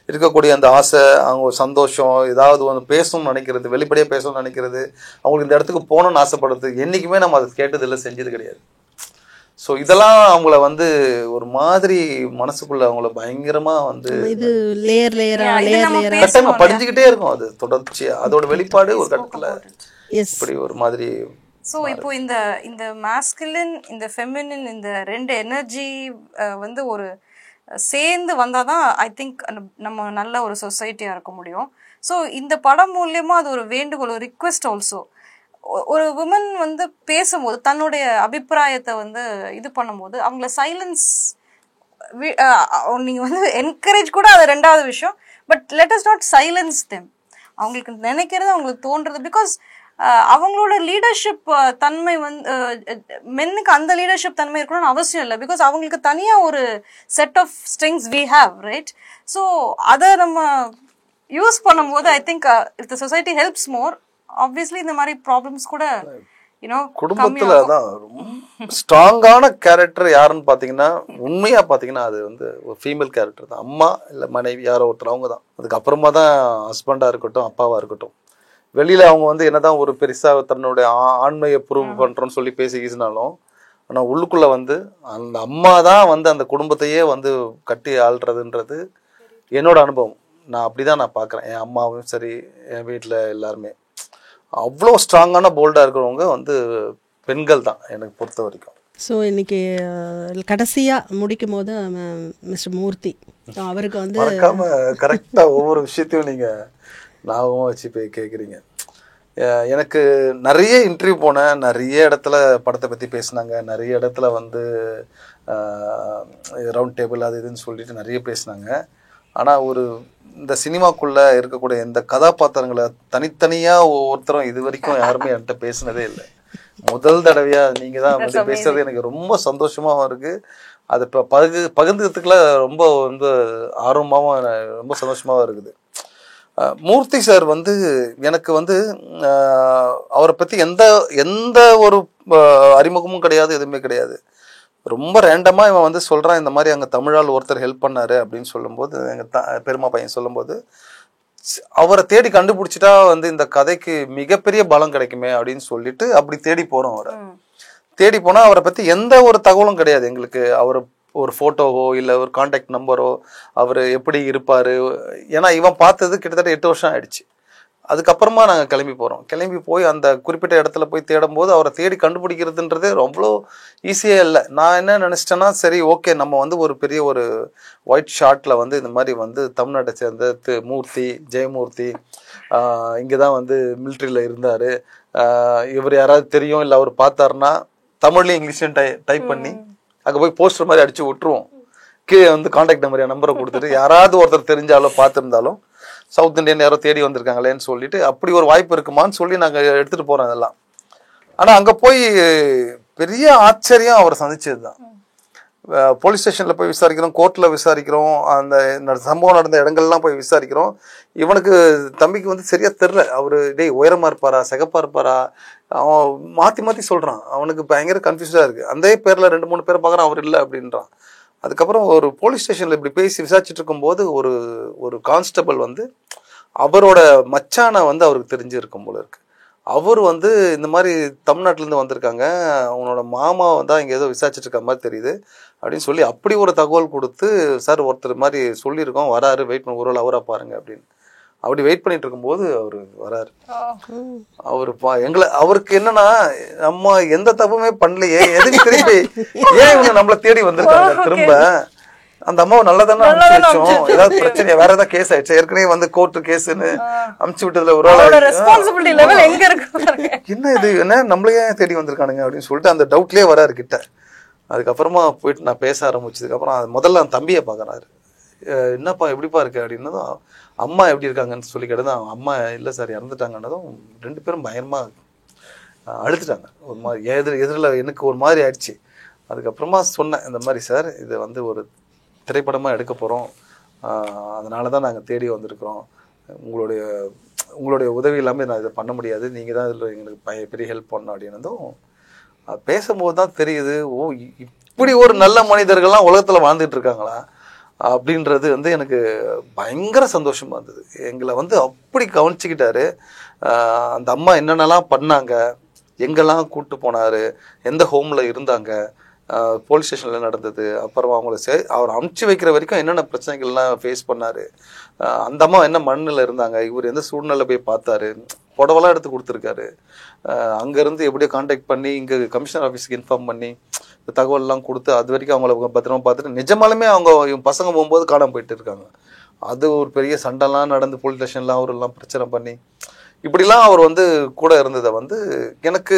இருக்கக்கூடிய அந்த ஆசை அவங்க சந்தோஷம் ஏதாவது ஒன்று பேசணும்னு நினைக்கிறது வெளிப்படையாக பேசணும்னு நினைக்கிறது அவங்களுக்கு இந்த இடத்துக்கு போகணும்னு ஆசைப்படுறது என்றைக்குமே நம்ம அதை கேட்டதில்லை செஞ்சது கிடையாது. ஸோ இதெல்லாம் அவங்கள வந்து ஒரு மாதிரி மனசுக்குள்ள அவங்கள பயங்கரமா வந்து இது லேயர் லேயரா கட்டமா படிஞ்சுக்கிட்டே இருக்கும். அது தொடர்ச்சியா அதோட வெளிப்பாடு ஒரு கட்டத்துல இப்படி ஒரு மாதிரி. ஸோ இப்போ இந்த மாஸ்குலின் இந்த ஃபெமினின் இந்த ரெண்டு எனர்ஜி வந்து ஒரு சேர்ந்து வந்தால் தான் ஐ திங்க் நம்ம நல்ல ஒரு சொசைட்டியாக இருக்க முடியும். ஸோ இந்த படம் மூலயமா அது ஒரு வேண்டுகோள் ஒரு ரிக்வெஸ்ட் ஆல்சோ. ஒரு உமன் வந்து பேசும்போது தன்னுடைய அபிப்பிராயத்தை வந்து இது பண்ணும்போது அவங்கள சைலன்ஸ் நீங்கள் வந்து என்கரேஜ் கூட அது 2வது விஷயம். But let us not silence them. அவங்களுக்கு நினைக்கிறது அவங்களுக்கு தோன்றது. பிகாஸ் அவங்களோட லீடர்ஷிப் தன்மை வந்து மென்னுக்கு அந்த லீடர்ஷிப் தன்மை இருக்கணும்னு அவசியம் இல்லை. பிகாஸ் அவங்களுக்கு தனியாக ஒரு set of strengths we have right. So அதை நம்ம யூஸ் பண்ணும்போது I think if the society helps more obviously இந்த மாதிரி ப்ராப்ளம்ஸ் கூட குடும்பத்துல தான் ஸ்ட்ராங்கான கேரக்டர் யாருன்னு பாத்தீங்கன்னா உண்மையா பாத்தீங்கன்னா அது வந்து ஒரு ஃபீமேல் கேரக்டர் தான். அம்மா இல்ல மனைவி யாரோ ஒருத்தர் அவங்க தான். அதுக்கப்புறமா தான் ஹஸ்பண்டா இருக்கட்டும் அப்பாவா இருக்கட்டும். வெளியில அவங்க வந்து என்னதான் ஒரு பெருசா தன்னுடைய ஆண்மையை ப்ரூவ் பண்றோம்னு சொல்லி பேசிக்கினாலும் ஆனா உள்ளுக்குள்ள வந்து அந்த அம்மா தான் வந்து அந்த குடும்பத்தையே வந்து கட்டி ஆள்றதுன்றது என்னோட அனுபவம். நான் அப்படிதான் நான் பாக்குறேன். என் அம்மாவும் சரி என் வீட்டுல எல்லாருமே அவ்வளோ ஸ்ட்ராங்கான போல்டா இருக்கிறவங்க வந்து பெண்கள் தான் எனக்கு பொறுத்த வரைக்கும். ஸோ இன்னைக்கு கடைசியா முடிக்கும் போது மிஸ்டர் மூர்த்தி அவருக்கு வந்து மறக்காம கரெக்டா ஒவ்வொரு விஷயத்தையும் நீங்க ஞாபகமா வச்சு போய் கேட்குறீங்க. எனக்கு நிறைய இன்டர்வியூ போனேன், நிறைய இடத்துல படத்தை பற்றி பேசினாங்க, நிறைய இடத்துல வந்து ரவுண்ட் டேபிள் அது இதுன்னு சொல்லிட்டு நிறைய பேசினாங்க. ஆனால் ஒரு இந்த சினிமாக்குள்ளே இருக்கக்கூடிய இந்த கதாபாத்திரங்களை தனித்தனியாக ஒவ்வொருத்தரும் இது வரைக்கும் யாருமே என்கிட்ட பேசினதே இல்லை. முதல் தடவையாக நீங்கள் தான் வந்து பேசுறது எனக்கு ரொம்ப சந்தோஷமாகவும் இருக்குது. அது இப்போ பகிர்ந்துக்கிறதுக்குலாம் ரொம்ப வந்து ஆர்வமாகவும் ரொம்ப சந்தோஷமாகவும் இருக்குது. மூர்த்தி சார் வந்து எனக்கு வந்து அவரை பற்றி எந்த எந்த ஒரு அறிமுகமும் கிடையாது, எதுவுமே கிடையாது. ரொம்ப ரேண்டமாக இவன் வந்து சொல்கிறான், இந்த மாதிரி அங்கே தமிழால் ஒருத்தர் ஹெல்ப் பண்ணாரு அப்படின்னு சொல்லும்போது, எங்கள் பெருமா பையன் சொல்லும்போது, அவரை தேடி கண்டுபிடிச்சிட்டா வந்து இந்த கதைக்கு மிகப்பெரிய பலம் கிடைக்குமே அப்படின்னு சொல்லிட்டு அப்படி தேடி போகிறோம். அவரை தேடி போனால் அவரை பற்றி எந்த ஒரு தகவலும் கிடையாது எங்களுக்கு. அவர் ஒரு ஃபோட்டோவோ இல்லை ஒரு கான்டாக்ட் நம்பரோ, அவர் எப்படி இருப்பார். ஏன்னா இவன் பார்த்தது கிட்டத்தட்ட 8 வருஷம் ஆயிடுச்சு. அதுக்கப்புறமா நாங்கள் கிளம்பி போகிறோம். கிளம்பி போய் அந்த குறிப்பிட்ட இடத்துல போய் தேடும் போது அவரை தேடி கண்டுபிடிக்கிறதுன்றதே ரொம்ப ஈஸியாக இல்லை. நான் என்ன நினச்சிட்டேன்னா, சரி ஓகே, நம்ம வந்து ஒரு பெரிய ஒரு ஒயிட் ஷார்ட்டில் வந்து இந்த மாதிரி வந்து தமிழ்நாட்டை சேர்ந்த மூர்த்தி, ஜெயமூர்த்தி, இங்கே தான் வந்து மிலிட்ரியில் இருந்தார், இவர் யாராவது தெரியும் இல்லை அவர் பார்த்தாருன்னா தமிழ்லையும் இங்கிலீஷ்லையும் டைப் பண்ணி அங்கே போய் போஸ்டர் மாதிரி அடித்து விட்டுருவோம். கீழே வந்து கான்டாக்ட் நம்பரை கொடுத்துட்டு யாராவது ஒருத்தர் தெரிஞ்சாலும் பார்த்துருந்தாலும் சவுத் இந்தியன் யாரோ தேடி வந்திருக்காங்களேன்னு சொல்லிட்டு அப்படி ஒரு வாய்ப்பு இருக்குமான்னு சொல்லி நாங்கள் எடுத்துகிட்டு போகிறோம் அதெல்லாம். ஆனால் அங்கே போய் பெரிய ஆச்சரியம் அவரை சந்திச்சது தான். போலீஸ் ஸ்டேஷனில் போய் விசாரிக்கிறோம், கோர்ட்டில் விசாரிக்கிறோம், அந்த சம்பவம் நடந்த இடங்கள்லாம் போய் விசாரிக்கிறோம். இவனுக்கு தம்பிக்கு வந்து சரியாக தெரில, அவர் டேய் உயரமாக இருப்பாரா சிகப்பாக இருப்பாரா, அவன் மாற்றி மாற்றி சொல்கிறான். அவனுக்கு பயங்கர கன்ஃபியூஸாக இருக்குது. அந்த பேரில் 2-3 பேரை பார்க்குறான், அவர் இல்லை அப்படின்றான். அதுக்கப்புறம் ஒரு போலீஸ் ஸ்டேஷனில் இப்படி பேசி விசாரிச்சுட்டு இருக்கும்போது ஒரு கான்ஸ்டபிள் வந்து அவரோட மச்சானை வந்து அவருக்கு தெரிஞ்சிருக்கும் போல இருக்கு. அவர் வந்து இந்த மாதிரி தமிழ்நாட்டிலேருந்து வந்திருக்காங்க, அவனோட மாமா தான் இங்கே ஏதோ விசாரிச்சுட்டு இருக்க மாதிரி தெரியுது அப்படின்னு சொல்லி அப்படி ஒரு தகவல் கொடுத்து, சார் ஒருத்தர் மாதிரி சொல்லியிருக்கோம் வராரு, வெயிட் பண்ண ஒரு அவராக பாருங்க அப்படின்னு. அப்படி வெயிட் பண்ணிட்டு இருக்கும்போது அவர் வராரு. அவருக்கு என்னன்னா, நம்ம எந்த தப்புமே பண்ணலையே, எதுக்கு திருப்பி ஏன் இவங்க நம்மளை தேடி வந்திருக்காங்க திரும்ப, அந்த அம்மாவை நல்லதானே அனுப்பிச்சு வச்சோம், ஏதாவது பிரச்சனை வேற ஏதாவது கேஸ் ஆயிடுச்சு, ஏற்கனவே வந்து கோர்ட்டு கேஸ்ன்னு அனுப்பிச்சு விட்டதுல ஒரு என்ன இது என்ன நம்மளையே தேடி வந்திருக்கானுங்க அப்படின்னு சொல்லிட்டு அந்த டவுட்லயே வராரு கிட்ட. அதுக்கப்புறமா போயிட்டு நான் பேச ஆரம்பிச்சதுக்கப்புறம் முதல்ல அந்த தம்பியை பார்க்குறாரு. என்னப்பா எப்படிப்பா இருக்கு அப்படின்னதும், அம்மா எப்படி இருக்காங்கன்னு சொல்லி கேட்டதும், அம்மா இல்லை சார் இறந்துட்டாங்கன்னதும் 2 பேரும் பயங்கரமாக அழுத்துட்டாங்க. ஒரு மாதிரி எதிரில் எனக்கு ஒரு மாதிரி ஆயிடுச்சு. அதுக்கப்புறமா சொன்னேன், இந்த மாதிரி சார் இதை வந்து ஒரு திரைப்படமாக எடுக்க போகிறோம், அதனால தான் நாங்கள் தேடி வந்திருக்கிறோம், உங்களுடைய உதவி இல்லாமல் நான் இதை பண்ண முடியாது, நீங்கள் தான் இதில் எங்களுக்கு பெரிய ஹெல்ப் பண்ணணும் அப்படின்னதும், பேசும்போது தான் தெரியுது, ஓ இப்படி ஒரு நல்ல மனிதர்கள்லாம் உலகத்தில் வாழ்ந்துட்டு இருக்காங்களா அப்படின்றது வந்து எனக்கு பயங்கர சந்தோஷமாக இருந்தது. எங்களை வந்து அப்படி கவனிச்சுக்கிட்டாரு. அந்த அம்மா என்னென்னலாம் பண்ணாங்க, எங்கெல்லாம் கூப்பிட்டு போனார், எந்த ஹோமில் இருந்தாங்க, போலீஸ் ஸ்டேஷனில் நடந்தது, அப்புறம் அவங்கள அவர் அனுப்பிச்சி வைக்கிற வரைக்கும் என்னென்ன பிரச்சனைகள்லாம் ஃபேஸ் பண்ணார், அந்த அம்மா என்ன மண்ணில் இருந்தாங்க, இவர் எந்த சூழ்நிலை போய் பார்த்தாரு, புடவெல்லாம் எடுத்து கொடுத்துருக்காரு, அங்கேருந்து எப்படியோ கான்டாக்ட் பண்ணி இங்கே கமிஷனர் ஆஃபீஸுக்கு இன்ஃபார்ம் பண்ணி இந்த தகவல்லாம் கொடுத்து அது வரைக்கும் அவங்கள பத்திரமா பார்த்துட்டு நிஜமாலுமே அவங்க பசங்க போகும்போது காணாமல் போயிட்டு இருக்காங்க. அது ஒரு பெரிய சண்டைலாம் நடந்து போலீஸ் ஸ்டேஷன்லாம் அவரெல்லாம் பிரச்சனை பண்ணி இப்படிலாம் அவர் வந்து கூட இருந்ததை வந்து எனக்கு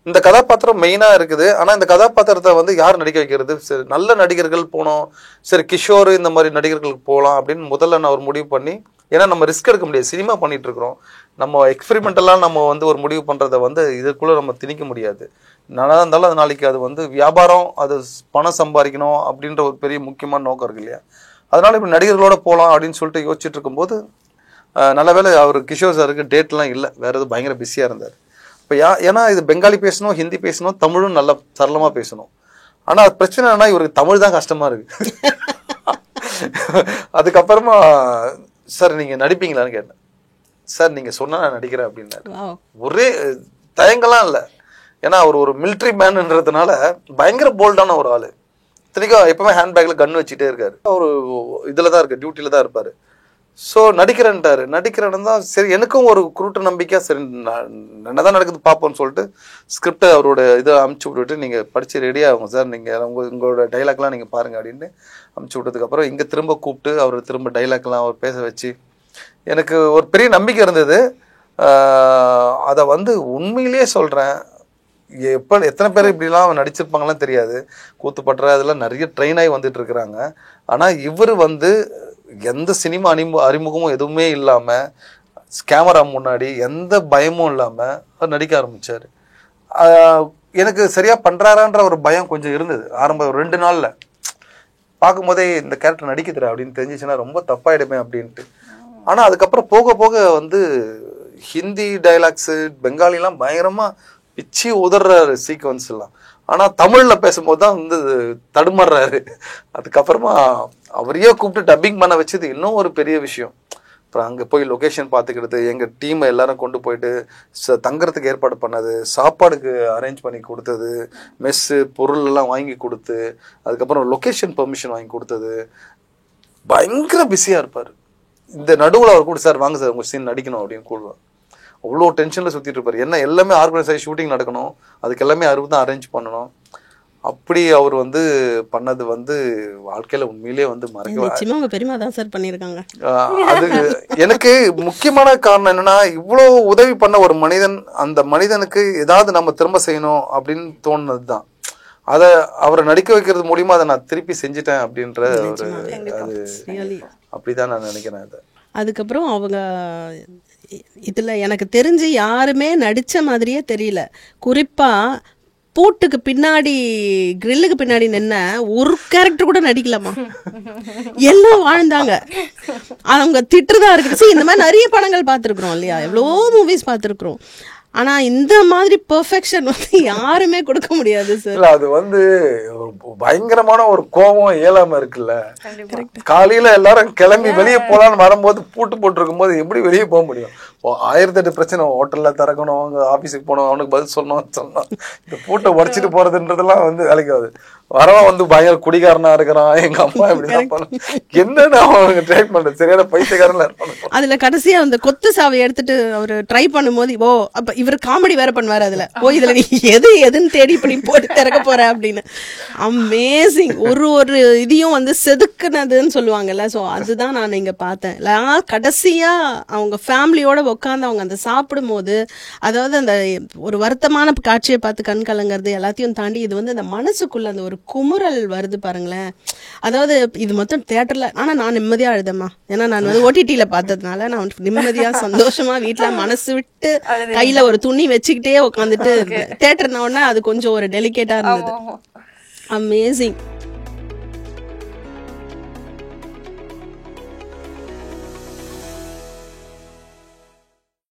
இந்த கதாபாத்திரம் மெயினாக இருக்குது. ஆனால் இந்த கதாபாத்திரத்தை வந்து யார் நடிக்க வைக்கிறது, சரி நல்ல நடிகர்கள் போனோம், சரி கிஷோர் இந்த மாதிரி நடிகர்களுக்கு போகலாம் அப்படின்னு முதல்ல நான் ஒரு முடிவு பண்ணி, ஏன்னா நம்ம ரிஸ்க் எடுக்க முடியாது, சினிமா பண்ணிட்டு இருக்கிறோம், நம்ம எக்ஸ்பெரிமெண்டெல்லாம் நம்ம வந்து ஒரு முடிவு பண்ணுறதை வந்து இதுக்குள்ளே நம்ம திணிக்க முடியாது. நல்லா இருந்தாலும் அது நாளைக்கு அது வந்து வியாபாரம், அது பணம் சம்பாதிக்கணும் அப்படின்ற ஒரு பெரிய முக்கியமான நோக்கம் இருக்கு இல்லையா. அதனால இப்படி நடிகர்களோட போகலாம் அப்படின்னு சொல்லிட்டு யோசிச்சுட்டு இருக்கும்போது நல்ல வேலை அவர் கிஷோர் சாருக்கு டேட்லாம் இல்லை, வேற எதுவும் பயங்கர பிஸியாக இருந்தார். இப்போ ஏன்னா இது பெங்காலி பேசணும், ஹிந்தி பேசணும், தமிழும் நல்லா சரளமாக பேசணும். ஆனால் பிரச்சனை என்னன்னா இவருக்கு தமிழ் தான் கஷ்டமாக இருக்கு. அதுக்கப்புறமா சார் நீங்கள் நடிப்பீங்களான்னு கேட்டேன். சார் நீங்கள் சொன்னால் நான் நடிக்கிறேன் அப்படின்னாரு. ஒரே தயங்கலாம் இல்லை, ஏன்னா அவர் ஒரு மிலிட்ரி மேன்ன்றதுனால பயங்கர போல்டான ஒரு ஆள். இத்தனைக்கும் எப்பவுமே ஹேண்ட்பேக்கில் கன் வச்சுட்டே இருக்காரு. அவர் இதில் தான் இருக்கார், டியூட்டியில் தான் இருப்பார். ஸோ நடிக்கிறேன்னு தான் சரி, எனக்கும் ஒரு குருட்டு நம்பிக்கை, சரி என்னதான் நடக்குது பார்ப்போம்னு சொல்லிட்டு ஸ்கிரிப்டை அவரோட இதை அமுச்சு விட்டுட்டு நீங்கள் படித்து ரெடியாகும் சார், நீங்கள் உங்களோட டைலாக்லாம் நீங்கள் பாருங்கள் அப்படின்னு அமுச்சு விட்டதுக்கப்புறம் இங்கே திரும்ப கூப்பிட்டு அவர் திரும்ப டைலாக்லாம் அவர் பேச வச்சு எனக்கு ஒரு பெரிய நம்பிக்கை இருந்தது. அதை வந்து உண்மையிலேயே சொல்கிறேன், எத்தனை பேர் இப்படிலாம் நடிச்சிருப்பாங்கலாம் தெரியாது, கூத்துப்பட்டுற அதெல்லாம் நிறைய ட்ரெயின் ஆகி வந்துட்டு இருக்கிறாங்க. ஆனால் இவர் வந்து எந்த சினிமா அறிமுகமும் எதுவுமே இல்லாமல் கேமரா முன்னாடி எந்த பயமும் இல்லாமல் அவர் நடிக்க ஆரம்பித்தார். எனக்கு சரியாக பண்ணுறாரான்ற ஒரு பயம் கொஞ்சம் இருந்தது ஆரம்ப ஒரு 2 நாளில் பார்க்கும்போதே, இந்த கேரக்டர் நடிக்கிறா அப்படின்னு தெரிஞ்சிச்சுன்னா ரொம்ப தப்பாயிடுமே அப்படின்ட்டு. ஆனால் அதுக்கப்புறம் போக போக வந்து ஹிந்தி டைலாக்ஸு பெங்காலிலாம் பயங்கரமாக பிச்சு உதறாரு சீக்வன்ஸ் எல்லாம். ஆனால் தமிழில் பேசும்போது தான் வந்து தடுமாறுறாரு. அதுக்கப்புறமா அவரையே கூப்பிட்டு டப்பிங் பண்ண வச்சது இன்னும் ஒரு பெரிய விஷயம். அப்புறம் அங்கே போய் லொக்கேஷன் பார்த்துக்கிறது, எங்கள் டீமை எல்லாரும் கொண்டு போயிட்டு தங்குறதுக்கு ஏற்பாடு பண்ணது, சாப்பாடுக்கு அரேஞ்ச் பண்ணி கொடுத்தது, மெஸ்ஸு பொருள் எல்லாம் வாங்கி கொடுத்து, அதுக்கப்புறம் லொக்கேஷன் பெர்மிஷன் வாங்கி கொடுத்தது. பயங்கர பிஸியாக இருப்பார். இந்த நடுவில் அவர் கூட சார் வாங்க சார் உங்கள் சீன் நடிக்கணும் அப்படின்னு கூடுவார். அவ்வளோ டென்ஷனில் சுற்றிட்டு இருப்பார். என்ன எல்லாமே ஆர்கனைஸ் ஆகி ஷூட்டிங் நடக்கணும், அதுக்கு எல்லாமே அவர் தான் அரேஞ்ச் பண்ணணும். அப்படி அவர் வந்து பண்ணது வந்து வாழ்க்கையில உண்மையிலேயே வந்து மறக்க பெருமா தான் சார் பண்ணியிருக்காங்க. அது எனக்கு முக்கியமான காரணம் என்னன்னா, இவ்வளோ உதவி பண்ண ஒரு மனிதன், அந்த மனிதனுக்கு ஏதாவது நம்ம திரும்ப செய்யணும் அப்படின்னு தோணுனது தான். அதை அவரை நடிக்க வைக்கிறது மூலியமா அதை நான் திருப்பி செஞ்சுட்டேன் அப்படின்ற ஒரு அது அப்படிதான் நான் நினைக்கிறேன். அதை அதுக்கப்புறம் அவங்க இதுல எனக்கு தெரிஞ்சு யாருமே நடிச்ச மாதிரியே தெரியல. குறிப்பா பூட்டுக்கு பின்னாடி கிரில்லுக்கு பின்னாடி நின்ன ஒரு கேரக்டர் கூட நடிக்கலாமா, எல்லாம் வாழ்ந்தாங்க. அவங்க திட்டுறதா இருக்கு. இந்த மாதிரி நிறைய படங்கள் பார்த்துருக்குறோம் இல்லையா, எவ்வளோ மூவிஸ் பார்த்துருக்குறோம். ஆனா இந்த மாதிரி பெர்ஃபெக்ஷன் வந்து யாருமே கொடுக்க முடியாது சார். அது வந்து பயங்கரமான ஒரு கோபம் இயலாம இருக்குல்ல. காலையில எல்லாரும் கிளம்பி வெளியே போலான்னு வரும்போது பூட்டு போட்டு இருக்கும் போது எப்படி வெளியே போக முடியும்? 1008 பிரச்சனை, ஹோட்டல்ல திறக்கணும், அவங்க ஆபீஸுக்கு போகணும், அவனுக்கு பதில் சொல்லணும். இந்த பூட்டை உடச்சிட்டு போறதுன்றதெல்லாம் வந்து வேலைக்காது. வரவன் வந்து பயங்கர குடிகாரனா இருக்கிறான், எங்க அம்மா இப்படி என்னன்னு அவனுக்கு ட்ரை பண்றது சரியான பைத்தியக்காரன்ல இருப்பாங்க. அதுல கடைசியா அந்த கொத்து சாவை எடுத்துட்டு அவரு ட்ரை பண்ணும்போது ஓ அப்ப இவர் காமெடி வேற பண்ணுவாரு அதுல, ஓ இதுல நீ எதுன்னு தேடி இப்படி போட்டு திறக்க போற அப்படின்னு. அமேசிங். ஒரு இதையும் வந்து செதுக்குனதுன்னு சொல்லுவாங்கல்ல. ஸோ அதுதான் நான் இங்க பார்த்தேன். கடைசியா அவங்க ஃபேமிலியோட உட்காந்து அவங்க அந்த சாப்பிடும் போது, அதாவது அந்த ஒரு வருத்தமான காட்சியை பார்த்து கண் கலங்கிறது எல்லாத்தையும் தாண்டி இது வந்து அந்த மனசுக்குள்ள அந்த ஒரு குமுறல் வருது பாருங்களேன். அதாவது இது மொத்தம் தியேட்டர்ல, ஆனா நான் நிம்மதியா அழுதேம்மா. ஏன்னா நான் வந்து ஓடிடியில பார்த்ததுனால நான் நிம்மதியா சந்தோஷமா வீட்டுல மனசு விட்டு கையில ஒரு துணி வச்சுக்கிட்டே உட்காந்துட்டு தியேட்டர்னா அது கொஞ்சம் ஒரு டெலிகேட்டா இருந்தது. அமேசிங்.